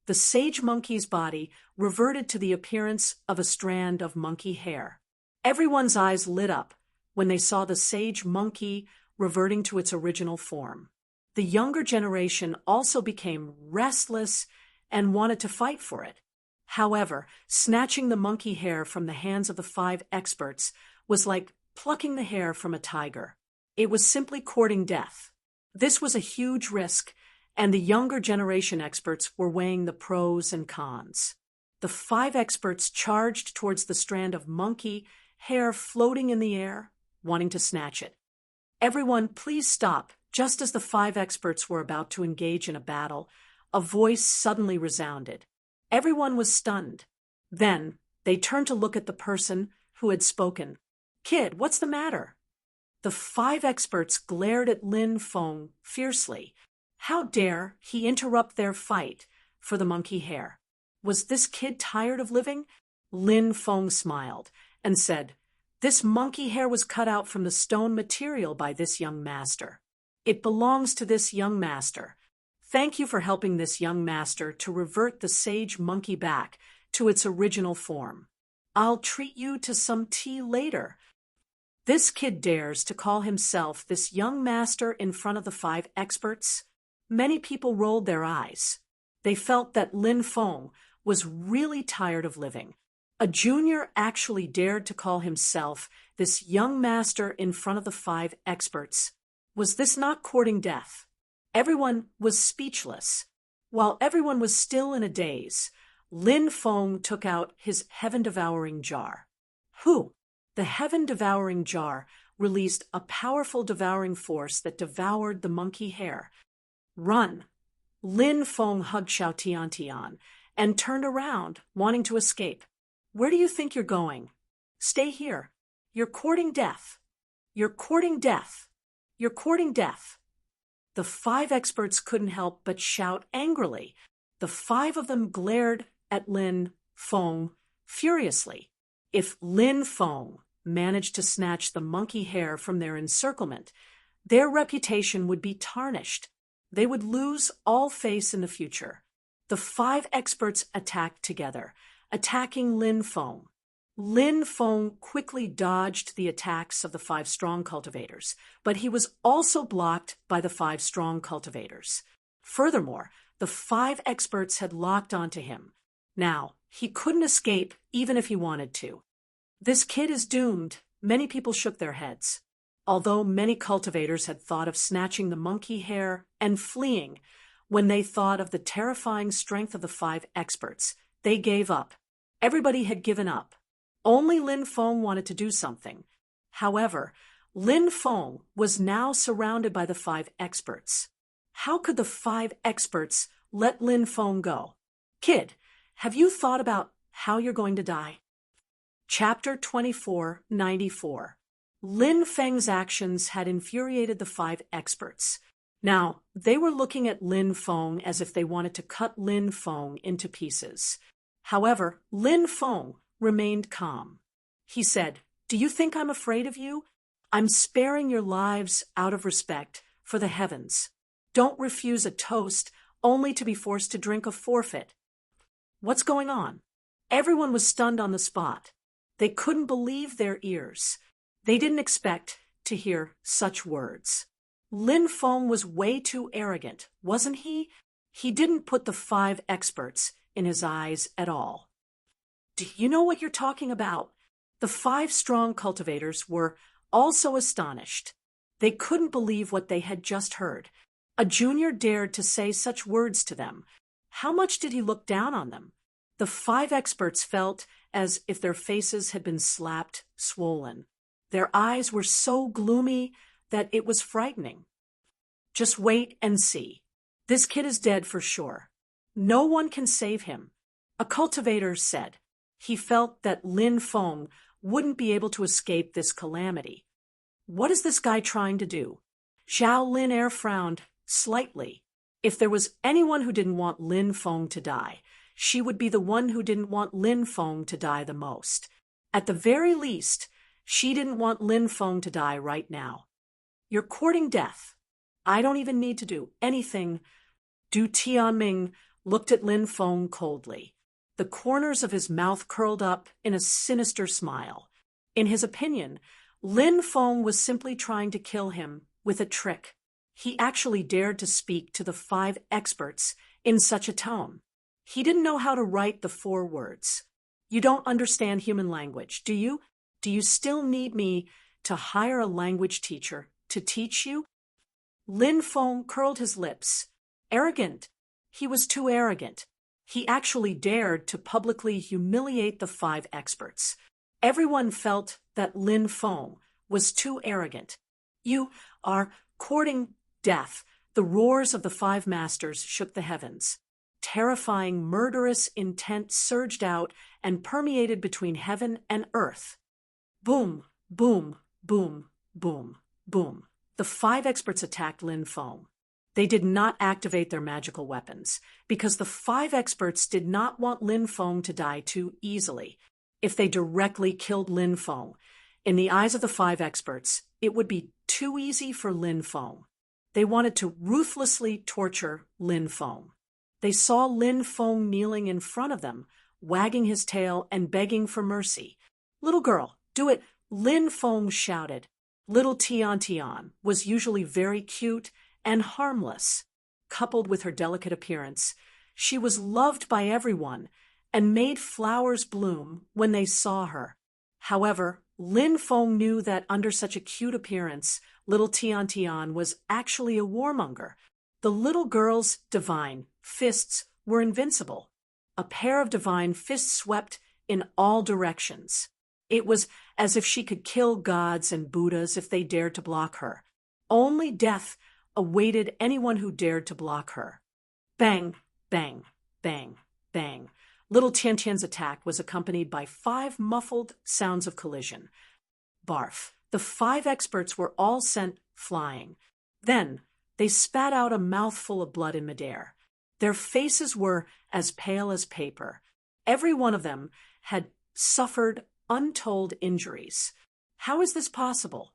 the sage monkey's body reverted to the appearance of a strand of monkey hair. Everyone's eyes lit up when they saw the sage monkey reverting to its original form. The younger generation also became restless and wanted to fight for it. However, snatching the monkey hair from the hands of the 5 experts was like plucking the hair from a tiger. It was simply courting death. This was a huge risk, and the younger generation experts were weighing the pros and cons. The 5 experts charged towards the strand of monkey hair floating in the air, wanting to snatch it. Everyone, please stop. Just as the 5 experts were about to engage in a battle, a voice suddenly resounded. Everyone was stunned. Then, they turned to look at the person who had spoken. Kid, what's the matter? The 5 experts glared at Lin Feng fiercely. How dare he interrupt their fight for the monkey hair? Was this kid tired of living? Lin Feng smiled and said, "This monkey hair was cut out from the stone material by this young master. It belongs to this young master. Thank you for helping this young master to revert the sage monkey back to its original form. I'll treat you to some tea later." This kid dares to call himself this young master in front of the 5 experts? Many people rolled their eyes. They felt that Lin Feng was really tired of living. A junior actually dared to call himself this young master in front of the 5 experts. Was this not courting death? Everyone was speechless. While everyone was still in a daze, Lin Feng took out his heaven-devouring jar. Who? The heaven-devouring jar released a powerful devouring force that devoured the monkey hair. Run! Lin Feng hugged Xiao Tiantian and turned around, wanting to escape. Where do you think you're going? Stay here. You're courting death. You're courting death. You're courting death. The 5 experts couldn't help but shout angrily. The 5 of them glared at Lin Feng furiously. If Lin Feng managed to snatch the monkey hair from their encirclement, their reputation would be tarnished. They would lose all face in the future. The 5 experts attacked together, attacking Lin Feng. Lin Feng quickly dodged the attacks of the 5 strong cultivators, but he was also blocked by the 5 strong cultivators. Furthermore, the 5 experts had locked onto him. Now, he couldn't escape even if he wanted to. This kid is doomed. Many people shook their heads. Although many cultivators had thought of snatching the monkey hair and fleeing when they thought of the terrifying strength of the 5 experts, they gave up. Everybody had given up. Only Lin Feng wanted to do something. However, Lin Feng was now surrounded by the 5 experts. How could the 5 experts let Lin Feng go? Kid, have you thought about how you're going to die? Chapter 2494. Lin Feng's actions had infuriated the 5 experts. Now, they were looking at Lin Feng as if they wanted to cut Lin Feng into pieces. However, Lin Feng remained calm. He said, "Do you think I'm afraid of you? I'm sparing your lives out of respect for the heavens. Don't refuse a toast only to be forced to drink a forfeit." What's going on? Everyone was stunned on the spot. They couldn't believe their ears. They didn't expect to hear such words. Lin Feng was way too arrogant, wasn't he? He didn't put the 5 experts in his eyes at all. "Do you know what you're talking about?" The 5 strong cultivators were also astonished. They couldn't believe what they had just heard. A junior dared to say such words to them. How much did he look down on them? The 5 experts felt as if their faces had been slapped swollen. Their eyes were so gloomy that it was frightening. "Just wait and see. This kid is dead for sure. No one can save him," a cultivator said. He felt that Lin Feng wouldn't be able to escape this calamity. What is this guy trying to do? Zhao Lin frowned slightly. If there was anyone who didn't want Lin Feng to die, she would be the one who didn't want Lin Feng to die the most. At the very least, she didn't want Lin Feng to die right now. "You're courting death. I don't even need to do anything." Du Tianming looked at Lin Feng coldly. The corners of his mouth curled up in a sinister smile. In his opinion, Lin Feng was simply trying to kill him with a trick. He actually dared to speak to the 5 experts in such a tone. He didn't know how to write the 4 words. "You don't understand human language, do you? Do you still need me to hire a language teacher to teach you?" Lin Feng curled his lips. Arrogant. He was too arrogant. He actually dared to publicly humiliate the 5 experts. Everyone felt that Lin Feng was too arrogant. "You are courting death." The roars of the 5 masters shook the heavens. Terrifying, murderous intent surged out and permeated between heaven and earth. Boom, Boom, boom, boom, boom. The five experts attacked Lin Feng. They did not activate their magical weapons, because the five experts did not want Lin Feng to die too easily. If they directly killed Lin Feng, in the eyes of the five experts, it would be too easy for Lin Feng. They wanted to ruthlessly torture Lin Feng. They saw Lin Feng kneeling in front of them, wagging his tail and begging for mercy. "Little girl, do it!" Lin Feng shouted. Little Tian Tian was usually very cute and harmless. Coupled with her delicate appearance, she was loved by everyone and made flowers bloom when they saw her. However, Lin Feng knew that under such a cute appearance, little Tian Tian was actually a warmonger. The little girl's divine fists were invincible. A pair of divine fists swept in all directions. It was as if she could kill gods and Buddhas if they dared to block her. Only death awaited anyone who dared to block her. Bang, bang, bang, bang. Little Tian Tian's attack was accompanied by 5 muffled sounds of collision. Barf. The 5 experts were all sent flying. Then they spat out a mouthful of blood in midair. Their faces were as pale as paper. Every one of them had suffered untold injuries. How is this possible?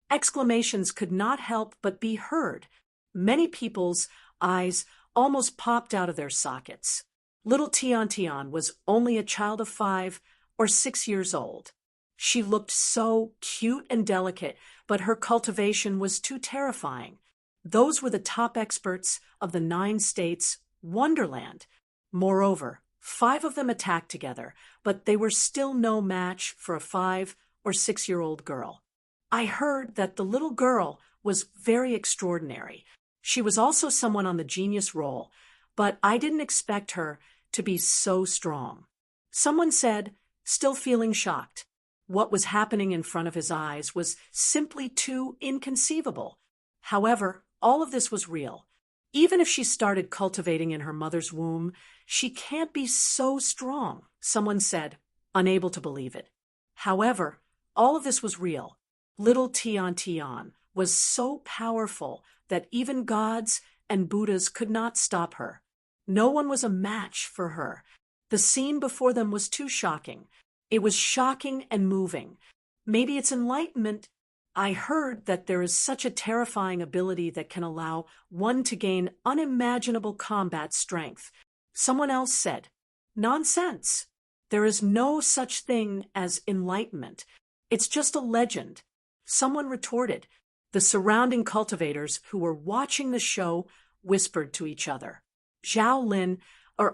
Exclamations could not help but be heard. Many people's eyes almost popped out of their sockets. Little Tian Tian was only a child of 5 or 6 years old. She looked so cute and delicate, but her cultivation was too terrifying. Those were the top experts of the 9 states' wonderland. Moreover, 5 of them attacked together, but they were still no match for a 5 or 6-year-old girl. I heard that the little girl was very extraordinary. She was also someone on the genius roll, but I didn't expect her to be so strong. Someone said, still feeling shocked. What was happening in front of his eyes was simply too inconceivable. However, all of this was real. Even if she started cultivating in her mother's womb, she can't be so strong, someone said, unable to believe it. However, all of this was real. Little Tian Tian was so powerful that even gods and Buddhas could not stop her. No one was a match for her. The scene before them was too shocking. It was shocking and moving. Maybe it's enlightenment. I heard that there is such a terrifying ability that can allow one to gain unimaginable combat strength. Someone else said, nonsense. There is no such thing as enlightenment. It's just a legend. Someone retorted. The surrounding cultivators who were watching the show whispered to each other. Zhao Lin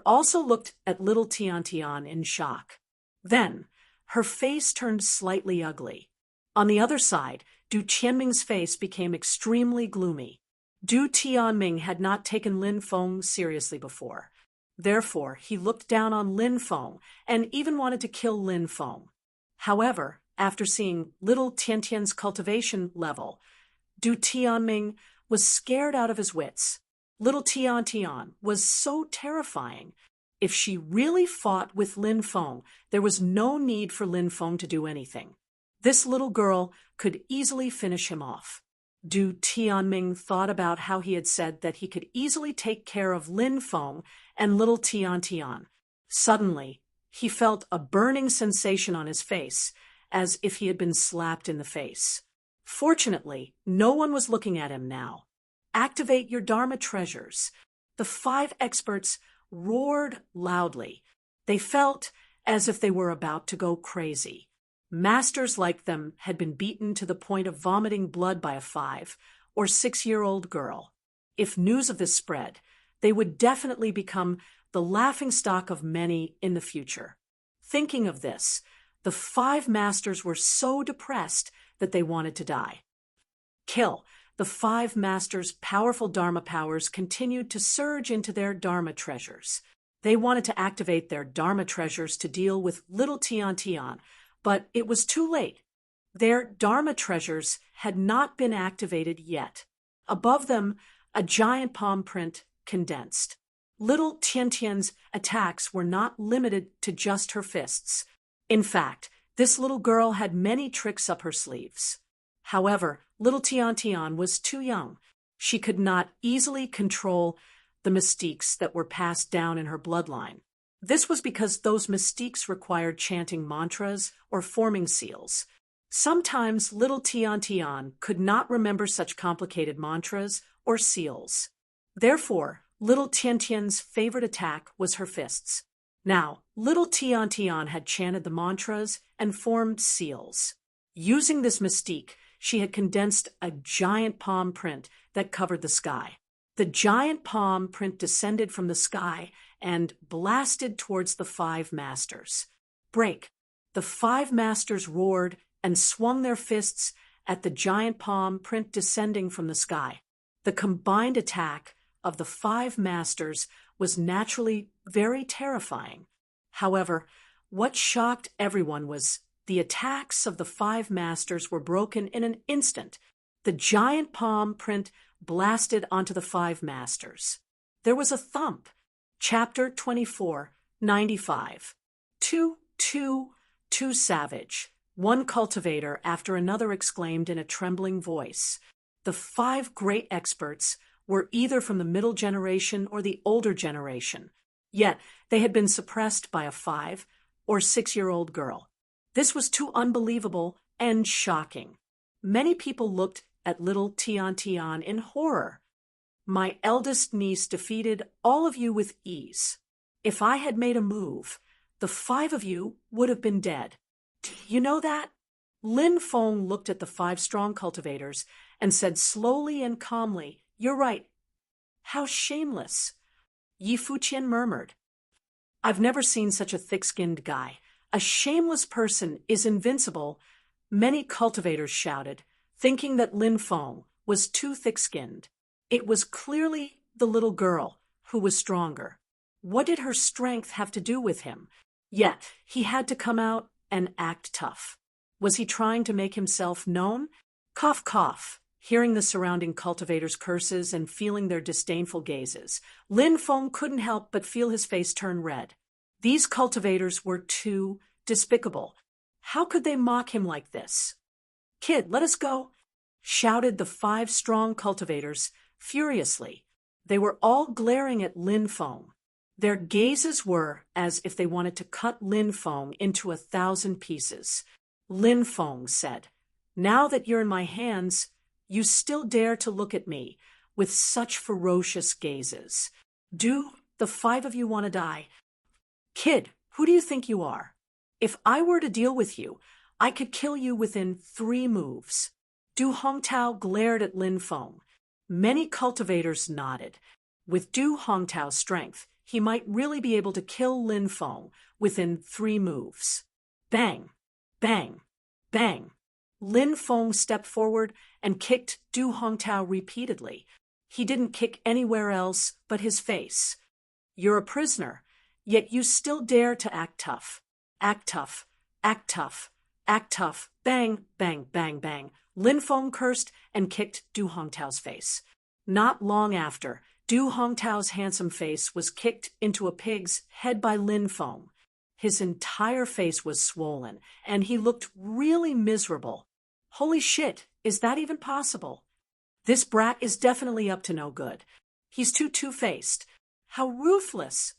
also looked at little Tian Tian in shock. Then, her face turned slightly ugly. On the other side, Du Tianming's face became extremely gloomy. Du Tianming had not taken Lin Feng seriously before. Therefore, he looked down on Lin Feng and even wanted to kill Lin Feng. However, after seeing little Tian Tian's cultivation level, Du Tianming was scared out of his wits. Little Tian Tian was so terrifying. If she really fought with Lin Feng, there was no need for Lin Feng to do anything. This little girl could easily finish him off. Du Tianming thought about how he had said that he could easily take care of Lin Feng and little Tian Tian. Suddenly, he felt a burning sensation on his face, as if he had been slapped in the face. Fortunately, no one was looking at him now. Activate your Dharma treasures. The 5 experts roared loudly. They felt as if they were about to go crazy. Masters like them had been beaten to the point of vomiting blood by a 5 or 6-year-old girl. If news of this spread, they would definitely become the laughingstock of many in the future. Thinking of this, the 5 masters were so depressed that they wanted to die. Kill. The 5 masters' powerful Dharma powers continued to surge into their Dharma treasures. They wanted to activate their Dharma treasures to deal with little Tian Tian, but it was too late. Their Dharma treasures had not been activated yet. Above them, a giant palm print condensed. Little Tian Tian's attacks were not limited to just her fists. In fact, This little girl had many tricks up her sleeves. However, little Tian Tian was too young. She could not easily control the mystiques that were passed down in her bloodline. This was because those mystiques required chanting mantras or forming seals. Sometimes little Tian Tian could not remember such complicated mantras or seals. Therefore, little Tian Tian's favorite attack was her fists. Now, little Tian Tian had chanted the mantras and formed seals. Using this mystique, she had condensed a giant palm print that covered the sky. The giant palm print descended from the sky and blasted towards the 5 masters. Break! The 5 masters roared and swung their fists at the giant palm print descending from the sky. The combined attack of the 5 masters was naturally very terrifying. However, what shocked everyone was the attacks of the 5 masters were broken in an instant. The giant palm print blasted onto the 5 masters. There was a thump. Chapter 24, 95. Too savage. One cultivator after another exclaimed in a trembling voice. The 5 great experts were either from the middle generation or the older generation, yet they had been suppressed by a 5 or 6-year-old girl. This was too unbelievable and shocking. Many people looked at little Tian Tian in horror. My eldest niece defeated all of you with ease. If I had made a move, the 5 of you would have been dead. Do you know that? Lin Feng looked at the 5 strong cultivators and said slowly and calmly, "You're right. How shameless." Yi Fuqian murmured, "I've never seen such a thick-skinned guy. A shameless person is invincible." Many cultivators shouted, thinking that Lin Feng was too thick-skinned. It was clearly the little girl who was stronger. What did her strength have to do with him? Yet he had to come out and act tough. Was he trying to make himself known? Cough, cough. Hearing the surrounding cultivators' curses and feeling their disdainful gazes, Lin Feng couldn't help but feel his face turn red. These cultivators were too despicable. How could they mock him like this? "Kid, let us go," shouted the 5 strong cultivators furiously. They were all glaring at Lin Feng. Their gazes were as if they wanted to cut Lin Feng into 1,000 pieces. Lin Feng said, "Now that you're in my hands, you still dare to look at me with such ferocious gazes. Do the 5 of you want to die? Kid, who do you think you are? If I were to deal with you, I could kill you within 3 moves." Du Hongtao glared at Lin Feng. Many cultivators nodded. With Du Hongtao's strength, he might really be able to kill Lin Feng within 3 moves. Bang! Bang! Bang! Lin Feng stepped forward and kicked Du Hongtao repeatedly. He didn't kick anywhere else but his face. "You're a prisoner, yet you still dare to act tough. Act tough. Act tough. Act tough." Bang, bang, bang, bang. Lin Feng cursed and kicked Du Hongtao's face. Not long after, Du Hongtao's handsome face was kicked into a pig's head by Lin Feng. His entire face was swollen, and he looked really miserable. Holy shit, is that even possible? This brat is definitely up to no good. He's too two-faced. How ruthless!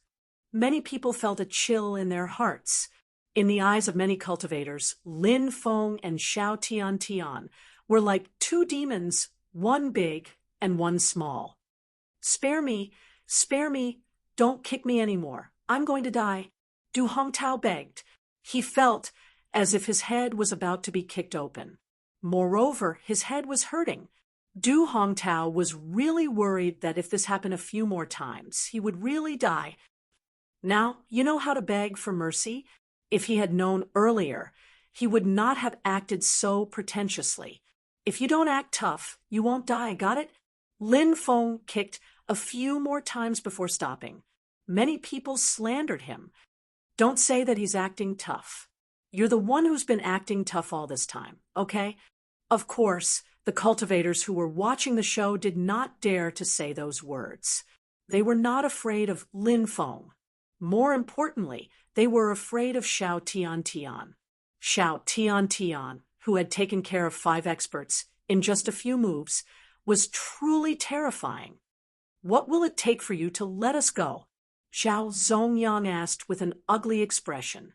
Many people felt a chill in their hearts. In the eyes of many cultivators, Lin Feng and Xiao Tian Tian were like 2 demons, one big and one small. Spare me, don't kick me anymore. I'm going to die," Du Hongtao begged. He felt as if his head was about to be kicked open. Moreover, his head was hurting. Du Hongtao was really worried that if this happened a few more times, he would really die. Now, you know how to beg for mercy? If he had known earlier, he would not have acted so pretentiously. If you don't act tough, you won't die, got it? Lin Feng kicked a few more times before stopping. Many people slandered him. "Don't say that he's acting tough. You're the one who's been acting tough all this time, okay?" Of course, the cultivators who were watching the show did not dare to say those words. They were not afraid of Lin Feng. More importantly, they were afraid of Xiao Tian Tian. Xiao Tian, who had taken care of 5 experts in just a few moves, was truly terrifying. What will it take for you to let us go? Zhao Zongyang asked with an ugly expression.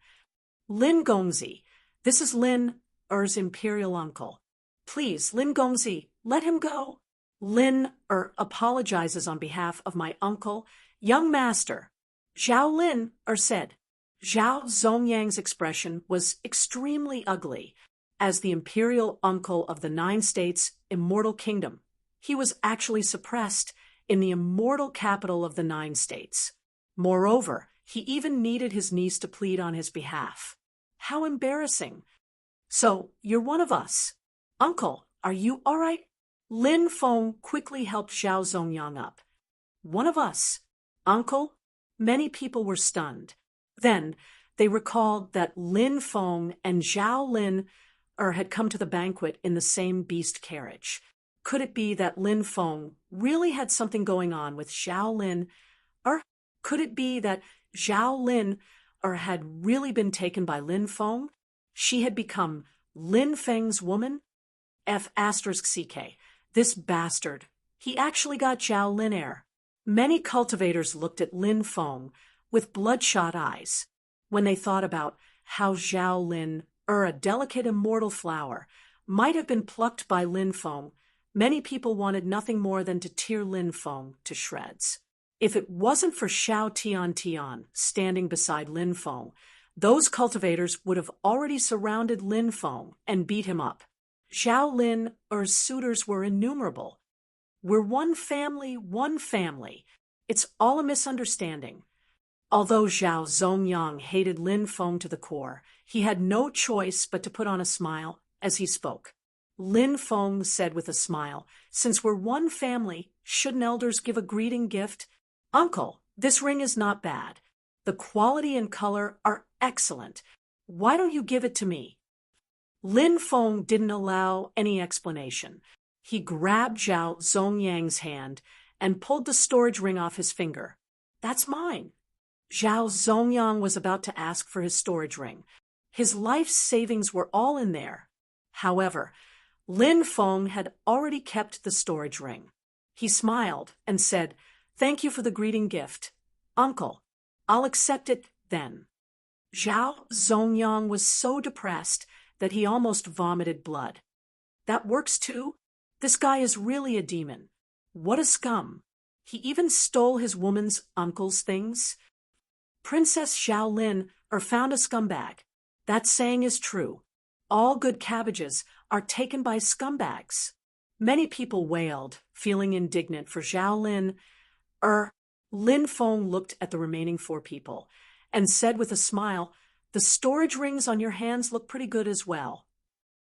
Lin Gongzi, this is Lin Er's imperial uncle. Please, Lin Gongzi, let him go. Lin apologizes on behalf of my uncle, young master. Zhao Lin said. Zhao Zongyang's expression was extremely ugly. As the imperial uncle of the 9 states' immortal kingdom, he was actually suppressed in the immortal capital of the 9 states. Moreover, he even needed his niece to plead on his behalf. How embarrassing. So, you're one of us. Uncle, are you all right? Lin Feng quickly helped Zhao Zongyang up. One of us. Uncle? Many people were stunned. Then, they recalled that Lin Feng and Zhao Lin had come to the banquet in the same beast carriage. Could it be that Lin Feng really had something going on with Zhao Lin? Or could it be that Zhao Lin had really been taken by Lin Feng? She had become Lin Feng's woman? F***CK. This bastard. He actually got Zhao Lin heir. Many cultivators looked at Lin Feng with bloodshot eyes when they thought about how Zhao Lin, a delicate immortal flower, might have been plucked by Lin Feng. Many people wanted nothing more than to tear Lin Feng to shreds. If it wasn't for Xiao Tian standing beside Lin Feng, those cultivators would have already surrounded Lin Feng and beat him up. Zhao Lin's suitors were innumerable. We're one family, one family. It's all a misunderstanding. Although Zhao Zongyang hated Lin Feng to the core, he had no choice but to put on a smile as he spoke. Lin Feng said with a smile, since we're one family, shouldn't elders give a greeting gift? Uncle, this ring is not bad. The quality and color are excellent. Why don't you give it to me? Lin Feng didn't allow any explanation. He grabbed Zhao Zongyang's hand and pulled the storage ring off his finger. That's mine. Zhao Zongyang was about to ask for his storage ring. His life savings were all in there. However, Lin Feng had already kept the storage ring. He smiled and said, "Thank you for the greeting gift. Uncle, I'll accept it then." Zhao Zongyang was so depressed that he almost vomited blood. That works too? This guy is really a demon. What a scum. He even stole his woman's uncle's things. Princess Zhao Lin found a scumbag. That saying is true. All good cabbages are taken by scumbags. Many people wailed, feeling indignant for Zhao Lin. Lin Feng looked at the remaining 4 people and said with a smile, "The storage rings on your hands look pretty good as well."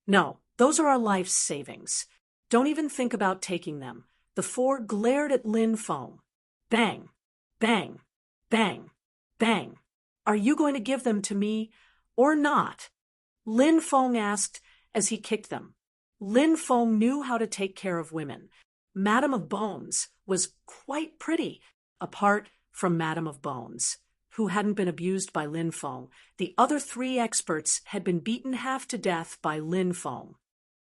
"No, those are our life savings. Don't even think about taking them." The 4 glared at Lin Feng. Bang, bang, bang, bang. "Are you going to give them to me or not?" Lin Feng asked as he kicked them. Lin Feng knew how to take care of women. Madame of Bones was quite pretty, apart from Madame of Bones, who hadn't been abused by Lin Feng. The other 3 experts had been beaten half to death by Lin Feng.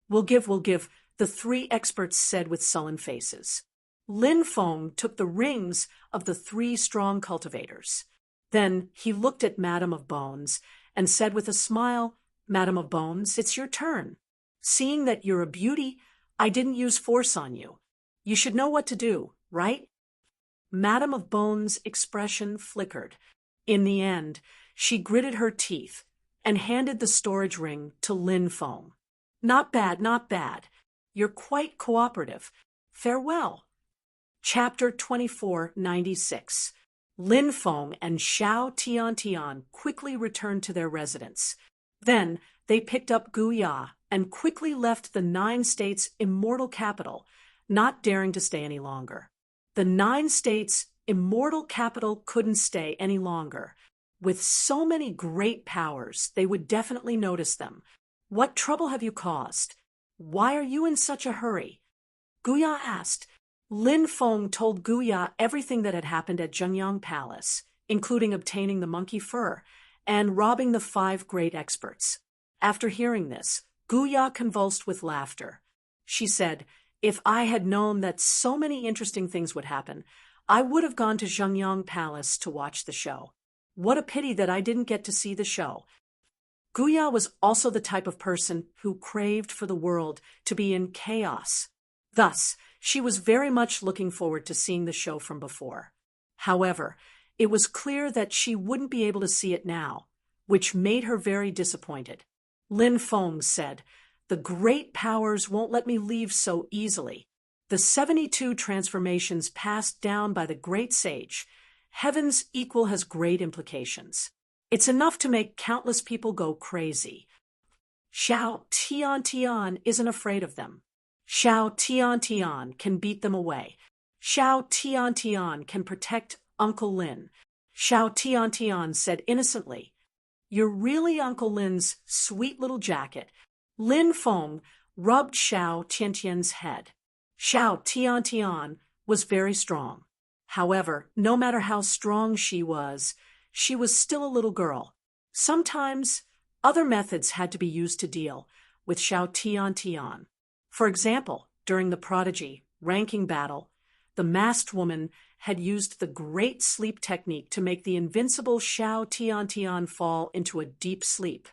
We'll give, the 3 experts said with sullen faces. Lin Feng took the rings of the 3 strong cultivators. Then he looked at Madame of Bones and said with a smile, "Madame of Bones, it's your turn. Seeing that you're a beauty, I didn't use force on you. You should know what to do, right?" Madame of Bones' expression flickered. In the end, she gritted her teeth and handed the storage ring to Lin Feng. "Not bad, not bad. You're quite cooperative. Farewell." Chapter 2496. Lin Feng and Xiao Tian quickly returned to their residence. Then they picked up Guya and quickly left the 9 states' immortal capital, not daring to stay any longer. The 9 states' immortal capital couldn't stay any longer. With so many great powers, they would definitely notice them. "What trouble have you caused? Why are you in such a hurry?" Guya asked. Lin Feng told Guya everything that had happened at Zhengyang Palace, including obtaining the monkey fur and robbing the 5 great experts. After hearing this, Guya convulsed with laughter. She said, "If I had known that so many interesting things would happen, I would have gone to Zhengyang Palace to watch the show. What a pity that I didn't get to see the show." Guya was also the type of person who craved for the world to be in chaos. Thus, she was very much looking forward to seeing the show from before. However, it was clear that she wouldn't be able to see it now, which made her very disappointed. Lin Feng said, "The great powers won't let me leave so easily. The 72 transformations passed down by the great sage. Heaven's equal has great implications. It's enough to make countless people go crazy. Xiao Tian isn't afraid of them. Xiao Tian can beat them away. Xiao Tian can protect Uncle Lin." Xiao Tian said innocently, "You're really Uncle Lin's sweet little jacket." Lin Feng rubbed Xiao Tiantian's head. Xiao Tian was very strong. However, no matter how strong she was still a little girl. Sometimes, other methods had to be used to deal with Xiao Tian. For example, during the Prodigy ranking battle, the masked woman had used the great sleep technique to make the invincible Xiao Tian fall into a deep sleep.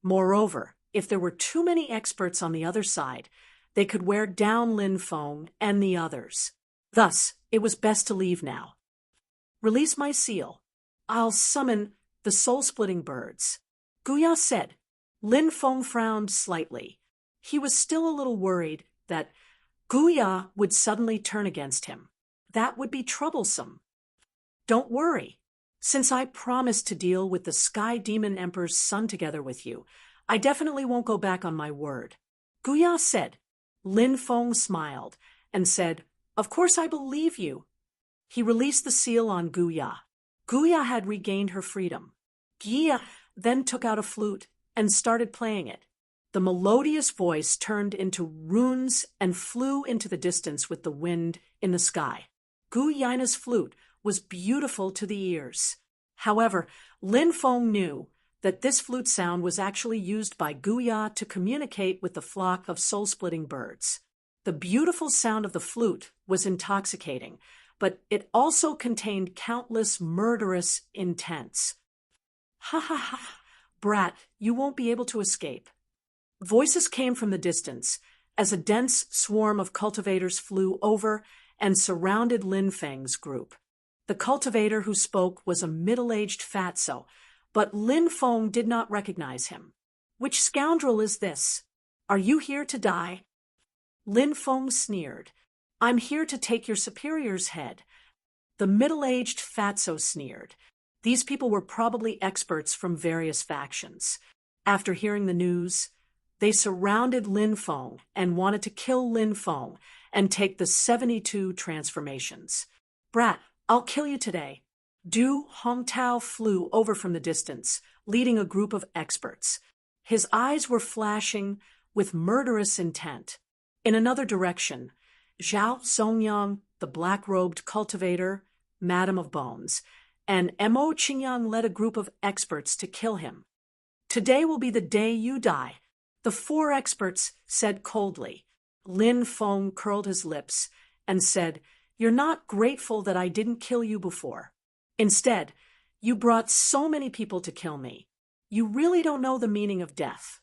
Moreover, if there were too many experts on the other side, they could wear down Lin Feng and the others. Thus, it was best to leave now. "Release my seal. I'll summon the soul-splitting birds," Guya said. Lin Feng frowned slightly. He was still a little worried that Guya would suddenly turn against him. That would be troublesome. "Don't worry. Since I promised to deal with the Sky Demon Emperor's son together with you, I definitely won't go back on my word," Guya said. Lin Feng smiled and said, "Of course I believe you." He released the seal on Guya. Guya had regained her freedom. Guya then took out a flute and started playing it. The melodious voice turned into runes and flew into the distance with the wind in the sky. Guyaina's flute was beautiful to the ears. However, Lin Feng knew that this flute sound was actually used by Guya to communicate with the flock of soul-splitting birds. The beautiful sound of the flute was intoxicating, but it also contained countless murderous intents. "Ha ha ha, brat, you won't be able to escape." Voices came from the distance as a dense swarm of cultivators flew over and surrounded Lin Feng's group. The cultivator who spoke was a middle-aged fatso, but Lin Feng did not recognize him. "Which scoundrel is this? Are you here to die?" Lin Feng sneered. "I'm here to take your superior's head." The middle-aged fatso sneered. These people were probably experts from various factions. After hearing the news, they surrounded Lin Feng and wanted to kill Lin Feng and take the 72 transformations. "Brat, I'll kill you today." Du Hongtao flew over from the distance, leading a group of experts. His eyes were flashing with murderous intent. In another direction, Zhao Songyang, the black-robed cultivator, Madam of Bones, and Mo Qingyang led a group of experts to kill him. "Today will be the day you die," the 4 experts said coldly. Lin Feng curled his lips and said, "You're not grateful that I didn't kill you before. Instead, you brought so many people to kill me. You really don't know the meaning of death.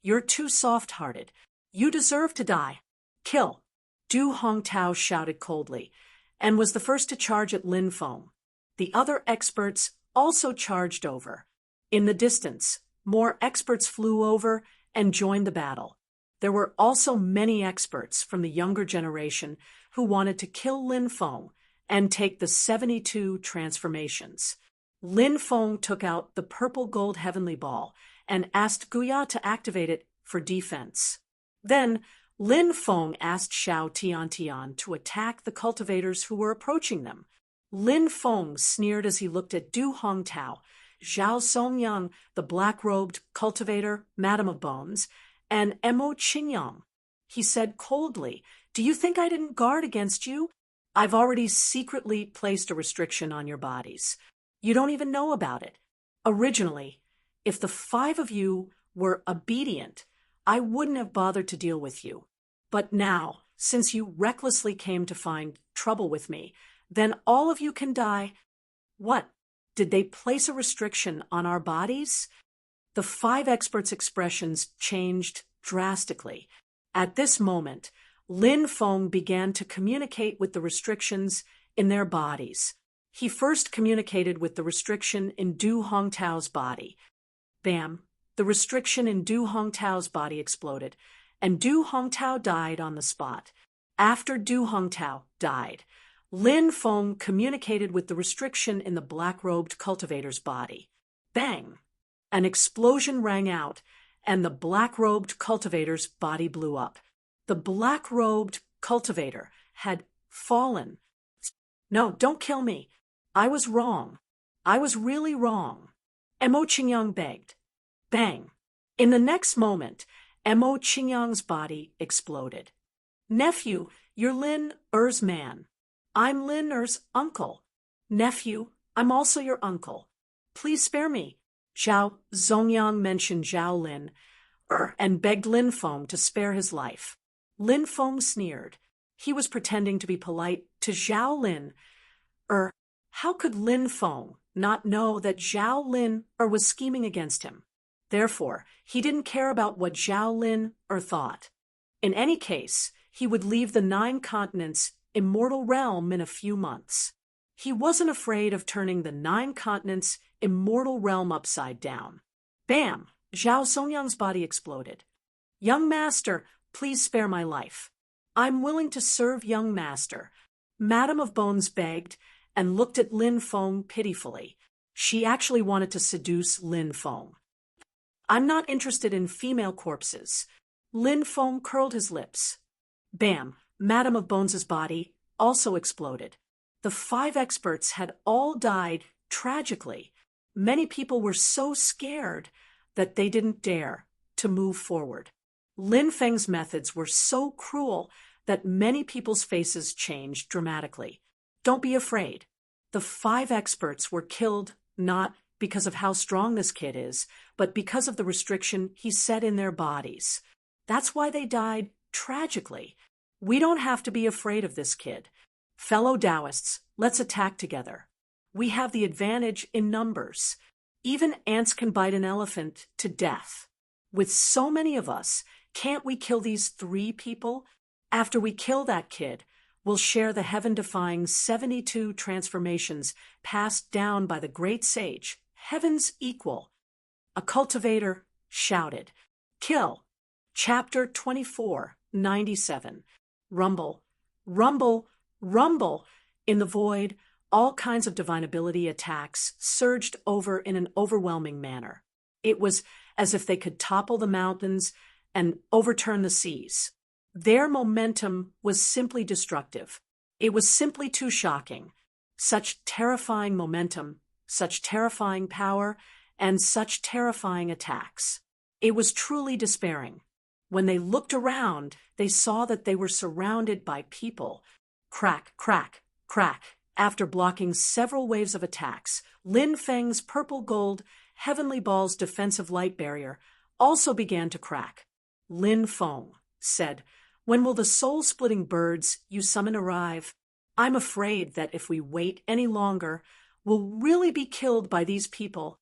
You're too soft-hearted. You deserve to die. Kill." Du Hongtao shouted coldly, and was the first to charge at Lin Feng. The other experts also charged over. In the distance, more experts flew over and joined the battle. There were also many experts from the younger generation who wanted to kill Lin Feng and take the 72 transformations. Lin Feng took out the purple gold heavenly ball and asked Guya to activate it for defense. Then, Lin Feng asked Xiao Tian to attack the cultivators who were approaching them. Lin Feng sneered as he looked at Du Hongtao, Zhao Songyang, the black-robed cultivator, Madam of Bones, and Mo Qingyang. He said coldly, "Do you think I didn't guard against you? I've already secretly placed a restriction on your bodies. You don't even know about it. Originally, if the 5 of you were obedient, I wouldn't have bothered to deal with you. But now, since you recklessly came to find trouble with me, then all of you can die. What? Did they place a restriction on our bodies? The 5 experts' expressions changed drastically. At this moment, Lin Feng began to communicate with the restrictions in their bodies. He first communicated with the restriction in Du Hongtao's body. Bam! The restriction in Du Hongtao's body exploded, and Du Hongtao died on the spot. After Du Hongtao died, Lin Feng communicated with the restriction in the black-robed cultivator's body. Bang! An explosion rang out, and the black-robed cultivator's body blew up. The black-robed cultivator had fallen. No, don't kill me. I was wrong. I was really wrong. Mo Qingyang begged. Bang! In the next moment, Mo Qingyang's body exploded. Nephew, you're Lin Er's man. I'm Lin Er's uncle. Nephew, I'm also your uncle. Please spare me. Zhao Zongyang mentioned Zhao Lin and begged Lin Feng to spare his life. Lin Feng sneered. He was pretending to be polite to Zhao Lin. How could Lin Feng not know that Zhao Lin was scheming against him? Therefore, he didn't care about what Zhao Lin thought. In any case, he would leave the 9 continents' immortal realm in a few months. He wasn't afraid of turning the 9 continents' immortal realm upside down. Bam! Zhao Zongyang's body exploded. Young master, please spare my life. I'm willing to serve young master. Madame of Bones begged and looked at Lin Feng pitifully. She actually wanted to seduce Lin Feng. I'm not interested in female corpses. Lin Feng curled his lips. Bam! Madame of Bones's body also exploded. The 5 experts had all died tragically. Many people were so scared that they didn't dare to move forward. Lin Feng's methods were so cruel that many people's faces changed dramatically. Don't be afraid. The 5 experts were killed not because of how strong this kid is, but because of the restriction he set in their bodies. That's why they died tragically. We don't have to be afraid of this kid. Fellow Taoists, let's attack together. We have the advantage in numbers. Even ants can bite an elephant to death. With so many of us, can't we kill these 3 people? After we kill that kid, we'll share the heaven-defying 72 transformations passed down by the great sage, heaven's equal. A cultivator shouted, Kill! Chapter 24, 97. Rumble, rumble, rumble. In the void, all kinds of divine ability attacks surged over in an overwhelming manner. It was as if they could topple the mountains and overturn the seas. Their momentum was simply destructive. It was simply too shocking. Such terrifying momentum, such terrifying power, and such terrifying attacks. It was truly despairing. When they looked around, they saw that they were surrounded by people. Crack, crack, crack. After blocking several waves of attacks, Lin Feng's purple gold heavenly ball's defensive light barrier also began to crack. Lin Feng said, When will the soul-splitting birds you summon arrive? I'm afraid that if we wait any longer, we'll really be killed by these people.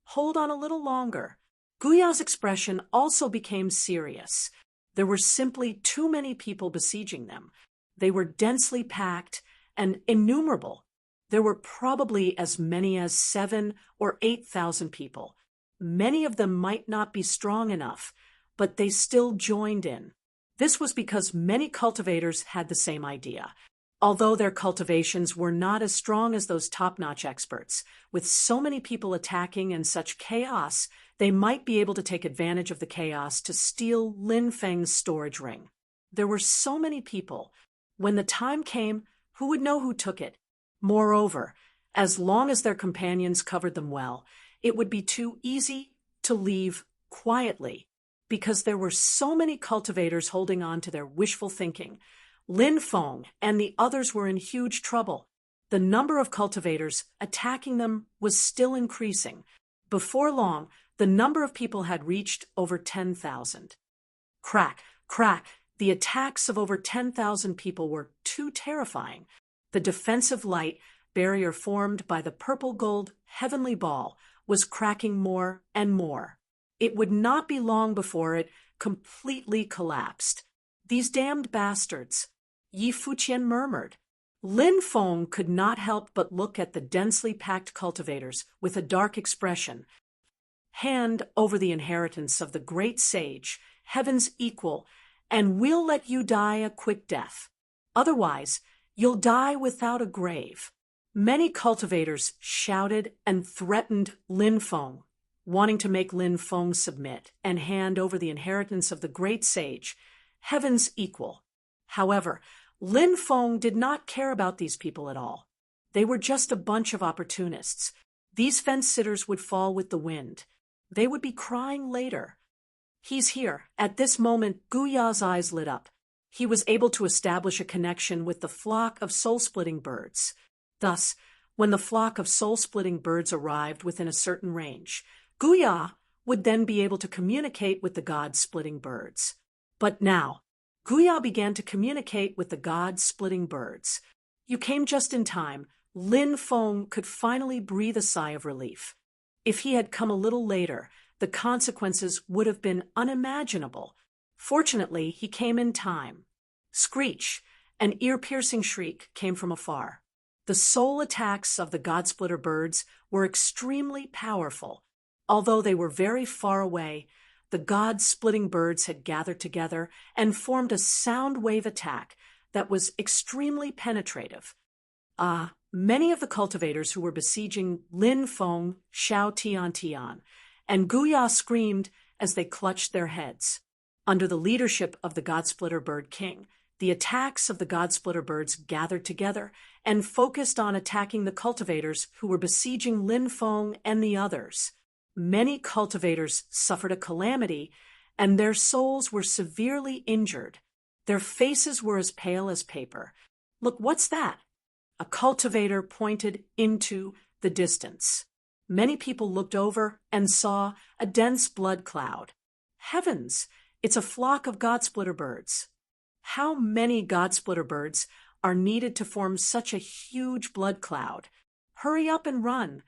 Hold on a little longer. Guya's expression also became serious. There were simply too many people besieging them. They were densely packed and innumerable. There were probably as many as 7,000 or 8,000 people. Many of them might not be strong enough, but they still joined in. This was because many cultivators had the same idea. Although their cultivations were not as strong as those top-notch experts, with so many people attacking and such chaos, they might be able to take advantage of the chaos to steal Lin Feng's storage ring. There were so many people. When the time came, who would know who took it? Moreover, as long as their companions covered them well, it would be too easy to leave quietly, because there were so many cultivators holding on to their wishful thinking. Lin Feng and the others were in huge trouble. The number of cultivators attacking them was still increasing. Before long, the number of people had reached over 10,000. Crack, crack, the attacks of over 10,000 people were too terrifying. The defensive light barrier formed by the purple-gold heavenly ball was cracking more and more. It would not be long before it completely collapsed. These damned bastards, Yi Fuqian murmured. Lin Feng could not help but look at the densely packed cultivators with a dark expression. Hand over the inheritance of the great sage, heaven's equal, and we'll let you die a quick death. Otherwise, you'll die without a grave. Many cultivators shouted and threatened Lin Feng, wanting to make Lin Feng submit and hand over the inheritance of the great sage, heaven's equal. However, Lin Feng did not care about these people at all. They were just a bunch of opportunists. These fence-sitters would fall with the wind. They would be crying later. He's here. At this moment, Guya's eyes lit up. He was able to establish a connection with the flock of soul-splitting birds. Thus, when the flock of soul-splitting birds arrived within a certain range, Guya would then be able to communicate with the god-splitting birds. But now, Guya began to communicate with the god-splitting birds. You came just in time. Lin Feng could finally breathe a sigh of relief. If he had come a little later, the consequences would have been unimaginable. Fortunately, he came in time. Screech, an ear-piercing shriek, came from afar. The soul attacks of the God-splitter birds were extremely powerful. Although they were very far away, the God-splitting birds had gathered together and formed a sound wave attack that was extremely penetrative. Many of the cultivators who were besieging Lin Feng, Xiao Tian, and Guya screamed as they clutched their heads. Under the leadership of the God-splitter bird king, the attacks of the God-splitter birds gathered together and focused on attacking the cultivators who were besieging Lin Feng and the others. Many cultivators suffered a calamity, and their souls were severely injured. Their faces were as pale as paper. Look, what's that? A cultivator pointed into the distance. Many people looked over and saw a dense blood cloud. Heavens! It's a flock of God-splitter birds. How many God-splitter birds are needed to form such a huge blood cloud? Hurry up and run!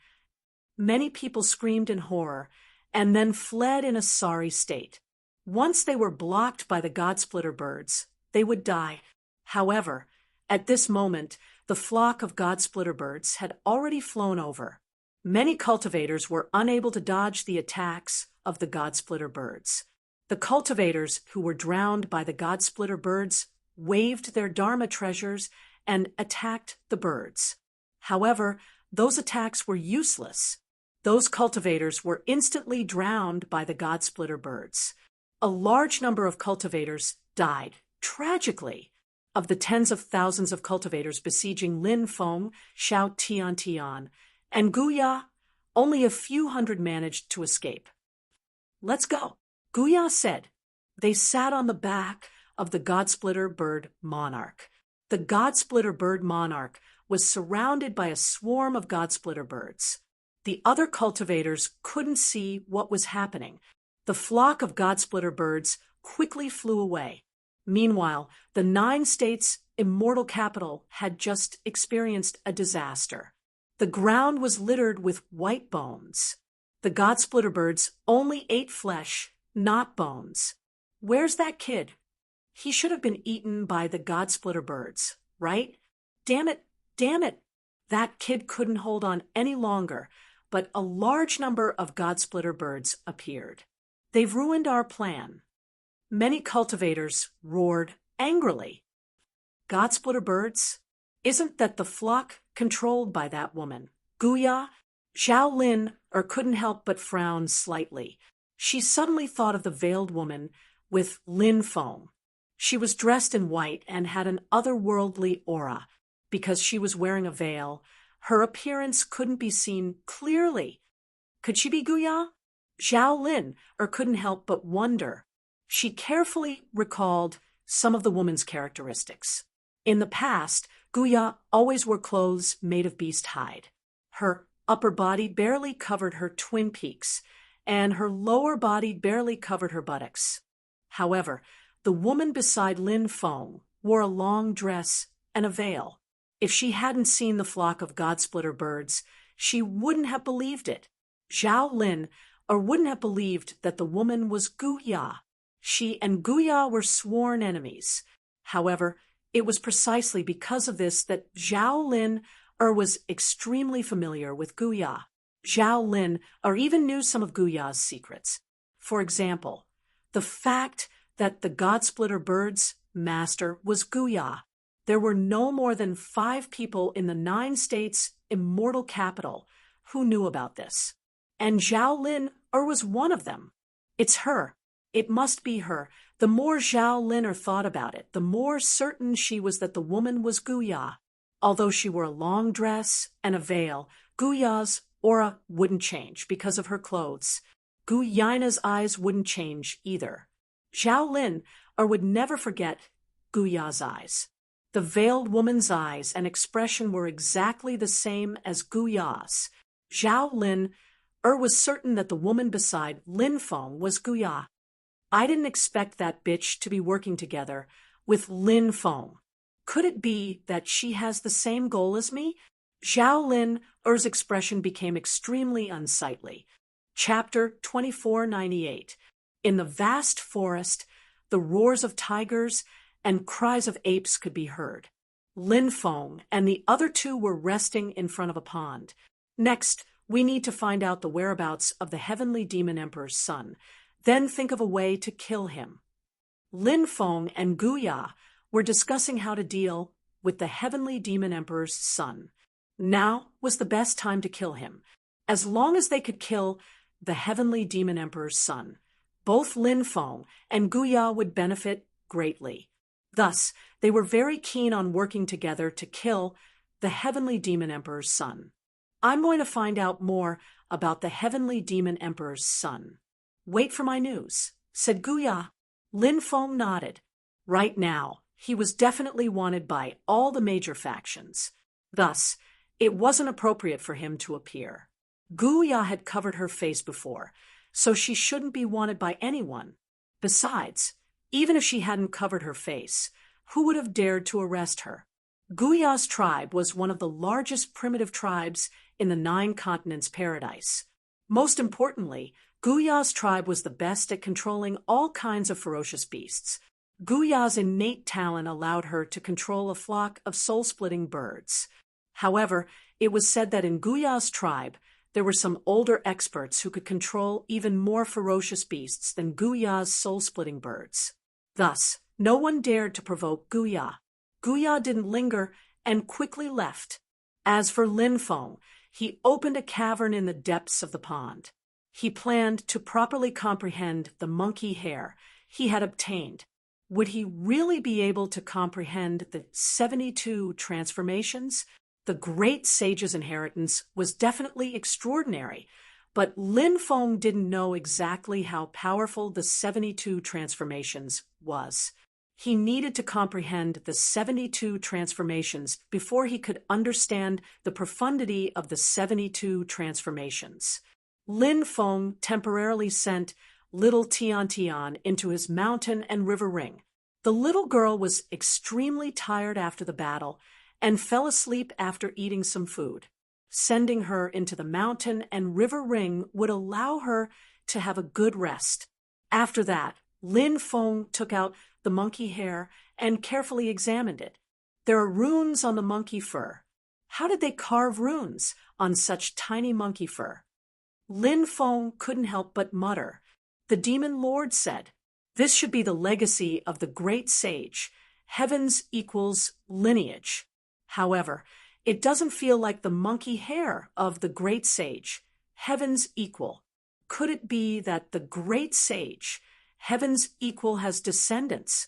Many people screamed in horror and then fled in a sorry state. Once they were blocked by the God-splitter birds, they would die. However, at this moment, the flock of God-splitter birds had already flown over. Many cultivators were unable to dodge the attacks of the God-splitter birds. The cultivators who were drowned by the God-splitter birds waved their dharma treasures and attacked the birds. However, those attacks were useless. Those cultivators were instantly drowned by the God-splitter birds. A large number of cultivators died, tragically. Of the tens of thousands of cultivators besieging Lin Feng, Xiao Tian, and Guya, only a few hundred managed to escape. Let's go, Guya said. They sat on the back of the God-splitter bird monarch. The God-splitter bird monarch was surrounded by a swarm of God-splitter birds. The other cultivators couldn't see what was happening. The flock of God-splitter birds quickly flew away. Meanwhile, the 9 states' immortal capital had just experienced a disaster. The ground was littered with white bones. The God-splitter birds only ate flesh, not bones. Where's that kid? He should have been eaten by the God-splitter birds, right? Damn it, damn it. That kid couldn't hold on any longer, but a large number of God-splitter birds appeared. They've ruined our plan. Many cultivators roared angrily. God-splitter birds? Isn't that the flock controlled by that woman? Guya? Zhao Lin couldn't help but frown slightly. She suddenly thought of the veiled woman with Lin Feng. She was dressed in white and had an otherworldly aura. Because she was wearing a veil, her appearance couldn't be seen clearly. Could she be Guya? Zhao Lin couldn't help but wonder. She carefully recalled some of the woman's characteristics. In the past, Guya always wore clothes made of beast hide. Her upper body barely covered her twin peaks, and her lower body barely covered her buttocks. However, the woman beside Lin Feng wore a long dress and a veil. If she hadn't seen the flock of godsplitter birds, she wouldn't have believed it. Zhao Lin wouldn't have believed that the woman was Gu Ya. She and Gu Ya were sworn enemies. However, it was precisely because of this that Zhao Lin was extremely familiar with Gu Ya. Zhao Lin even knew some of Gu Ya's secrets. For example, the fact that the godsplitter bird's master was Gu Ya. There were no more than 5 people in the 9 states' immortal capital who knew about this. And Zhao Lin was one of them. It's her. It must be her. The more Zhao Lin thought about it, the more certain she was that the woman was Gu Ya. Although she wore a long dress and a veil, Gu Ya's aura wouldn't change because of her clothes. Gu Yaina's eyes wouldn't change either. Zhao Lin would never forget Gu Ya's eyes. The veiled woman's eyes and expression were exactly the same as Gu Ya's. Zhao Lin was certain that the woman beside Lin Feng was Gu Ya. I didn't expect that bitch to be working together with Lin Feng. Could it be that she has the same goal as me? Zhao Lin's expression became extremely unsightly. Chapter 2498. In the vast forest, the roars of tigers and cries of apes could be heard. Lin Feng and the other 2 were resting in front of a pond. Next, we need to find out the whereabouts of the heavenly demon emperor's son, then think of a way to kill him. Lin Feng and Gu Ya were discussing how to deal with the heavenly demon emperor's son. Now was the best time to kill him. As long as they could kill the heavenly demon emperor's son, both Lin Feng and Gu Ya would benefit greatly. Thus, they were very keen on working together to kill the heavenly demon emperor's son. I'm going to find out more about the heavenly demon emperor's son. Wait for my news, said Gu Ya. Lin Feng nodded. Right now, he was definitely wanted by all the major factions. Thus, it wasn't appropriate for him to appear. Gu Ya had covered her face before, so she shouldn't be wanted by anyone. Besides, even if she hadn't covered her face, who would have dared to arrest her? Gu Ya's tribe was one of the largest primitive tribes in the 9 continents paradise. Most importantly, Gu Ya's tribe was the best at controlling all kinds of ferocious beasts. Gu Ya's innate talent allowed her to control a flock of soul-splitting birds. However, it was said that in Gu Ya's tribe, there were some older experts who could control even more ferocious beasts than Gu Ya's soul-splitting birds. Thus, no one dared to provoke Gu Ya. Gu Ya didn't linger and quickly left. As for Lin Feng, he opened a cavern in the depths of the pond. He planned to properly comprehend the monkey hair he had obtained. Would he really be able to comprehend the 72 transformations? The great sage's inheritance was definitely extraordinary, but Lin Feng didn't know exactly how powerful the 72 transformations was. He needed to comprehend the 72 transformations before he could understand the profundity of the 72 transformations. Lin Feng temporarily sent little Tian Tian into his mountain and river ring. The little girl was extremely tired after the battle and fell asleep after eating some food. Sending her into the mountain and river ring would allow her to have a good rest. After that, Lin Feng took out the monkey hair and carefully examined it. There are runes on the monkey fur. How did they carve runes on such tiny monkey fur? Lin Feng couldn't help but mutter. The demon lord said, "This should be the legacy of the great sage. Heavens equals lineage." However, it doesn't feel like the monkey hair of the great sage. Heavens equal. Could it be that the great sage, Heavens equal, has descendants?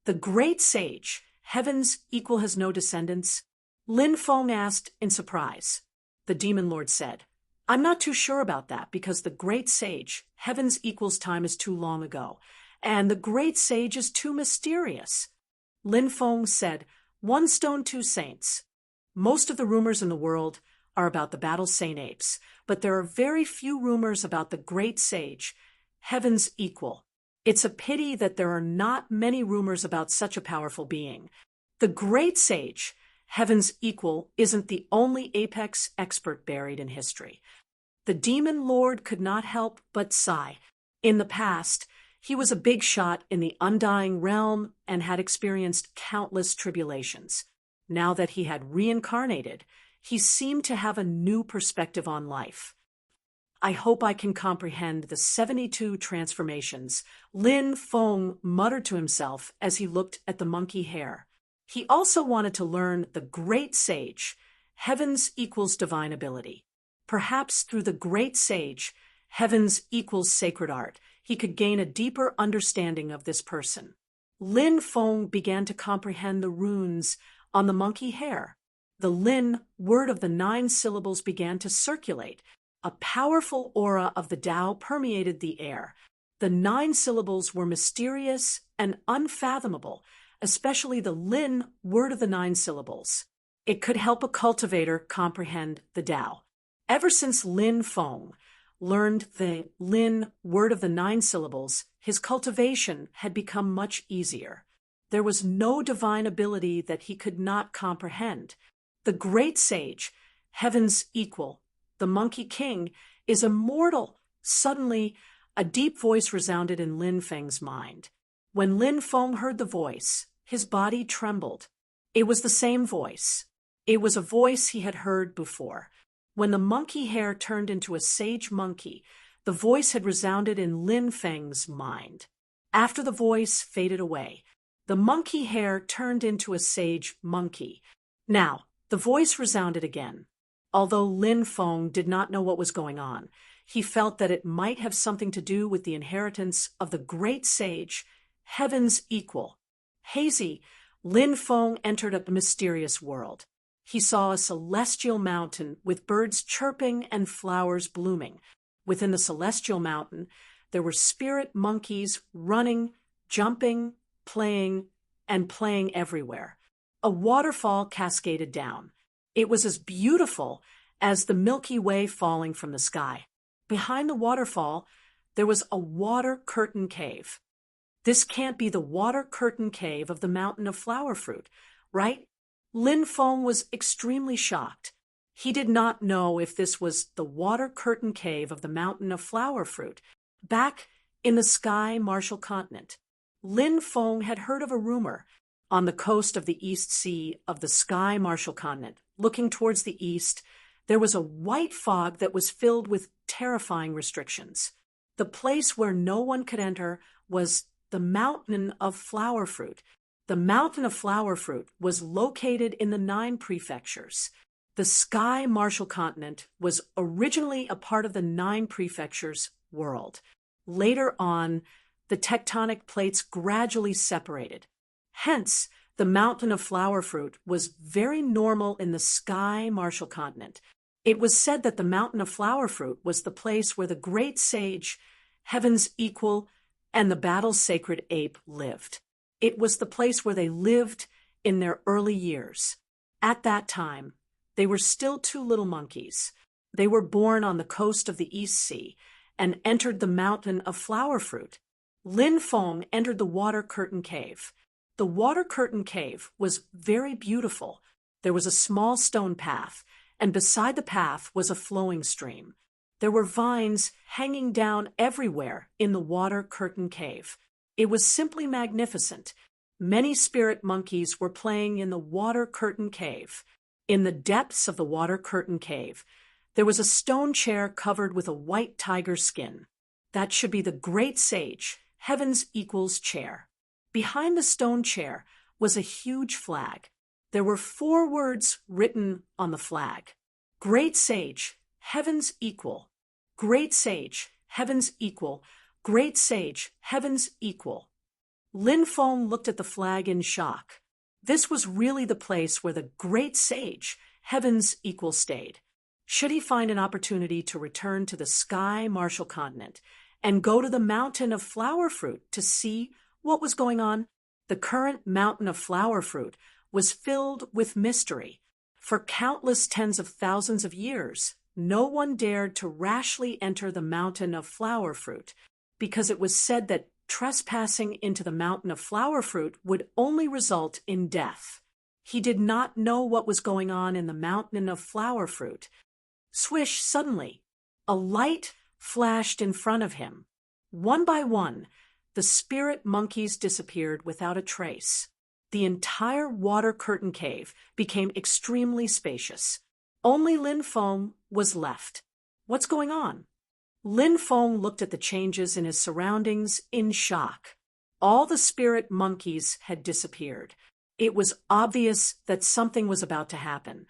The great sage, Heavens equal, has no descendants? Lin Feng asked in surprise. The demon lord said, "I'm not too sure about that because the great sage, Heavens equals time is too long ago, and the great sage is too mysterious." Lin Feng said, "One stone, two saints." Most of the rumors in the world are about the battle Saint apes, but there are very few rumors about the great sage, heaven's equal. It's a pity that there are not many rumors about such a powerful being. The great sage, heaven's equal, isn't the only apex expert buried in history. The demon lord could not help but sigh. In the past, he was a big shot in the undying realm and had experienced countless tribulations. Now that he had reincarnated, he seemed to have a new perspective on life. I hope I can comprehend the 72 transformations, Lin Feng muttered to himself as he looked at the monkey hair. He also wanted to learn the great sage, heaven's equals divine ability. Perhaps through the great sage, heaven's equals sacred art, he could gain a deeper understanding of this person. Lin Feng began to comprehend the runes on the monkey hair. The Lin, word of the 9 syllables, began to circulate. A powerful aura of the Tao permeated the air. The 9 syllables were mysterious and unfathomable, especially the Lin, word of the 9 syllables. It could help a cultivator comprehend the Tao. Ever since Lin Feng learned the Lin, word of the 9 syllables, his cultivation had become much easier. There was no divine ability that he could not comprehend. The great sage, heaven's equal, the Monkey King, is immortal. Suddenly, a deep voice resounded in Lin Feng's mind. When Lin Feng heard the voice, his body trembled. It was the same voice. It was a voice he had heard before. When the monkey hair turned into a sage monkey, the voice had resounded in Lin Feng's mind. After the voice faded away, the monkey hair turned into a sage monkey. Now, the voice resounded again. Although Lin Feng did not know what was going on, he felt that it might have something to do with the inheritance of the great sage, heaven's equal. Hazy, Lin Feng entered a mysterious world. He saw a celestial mountain with birds chirping and flowers blooming. Within the celestial mountain, there were spirit monkeys running, jumping, playing everywhere. A waterfall cascaded down. It was as beautiful as the Milky Way falling from the sky. Behind the waterfall, there was a water curtain cave. This can't be the water curtain cave of the Mountain of Flower Fruit, right? Lin Feng was extremely shocked. He did not know if this was the water curtain cave of the Mountain of Flower Fruit, back in the Sky Marshall continent. Lin Feng had heard of a rumor on the coast of the East Sea of the Sky Marshall continent. Looking towards the east, there was a white fog that was filled with terrifying restrictions. The place where no one could enter was the Mountain of Flower Fruit. The Mountain of Flower Fruit was located in the 9 prefectures. The Sky Marshall continent was originally a part of the 9 prefectures world. Later on, the tectonic plates gradually separated. Hence, the Mountain of Flower Fruit was very normal in the Sky Marshall continent. It was said that the Mountain of Flower Fruit was the place where the great sage, heaven's equal, and the battle sacred ape lived. It was the place where they lived in their early years. At that time, they were still 2 little monkeys. They were born on the coast of the East Sea and entered the Mountain of Flower Fruit. Lin Feng entered the water curtain cave. The water curtain cave was very beautiful. There was a small stone path, and beside the path was a flowing stream. There were vines hanging down everywhere in the water curtain cave. It was simply magnificent. Many spirit monkeys were playing in the water curtain cave. In the depths of the water curtain cave, there was a stone chair covered with a white tiger skin. That should be the great sage, heaven's equals chair. Behind the stone chair was a huge flag. There were 4 words written on the flag. Great sage, heaven's equal. Great sage, heaven's equal. Great sage, heaven's equal. Lin Feng looked at the flag in shock. This was really the place where the great sage, heaven's equal, stayed. Should he find an opportunity to return to the Sky Marshall continent and go to the Mountain of Flower Fruit to see what was going on? The current Mountain of Flower Fruit was filled with mystery. For countless tens of thousands of years, no one dared to rashly enter the mountain of flower fruit, because it was said that trespassing into the mountain of flower fruit would only result in death. He did not know what was going on in the mountain of flower fruit. Swish, suddenly, a light flashed in front of him. One by one, the spirit monkeys disappeared without a trace. The entire water curtain cave became extremely spacious. Only Lin Feng was left. What's going on? Lin Feng looked at the changes in his surroundings in shock. All the spirit monkeys had disappeared. It was obvious that something was about to happen.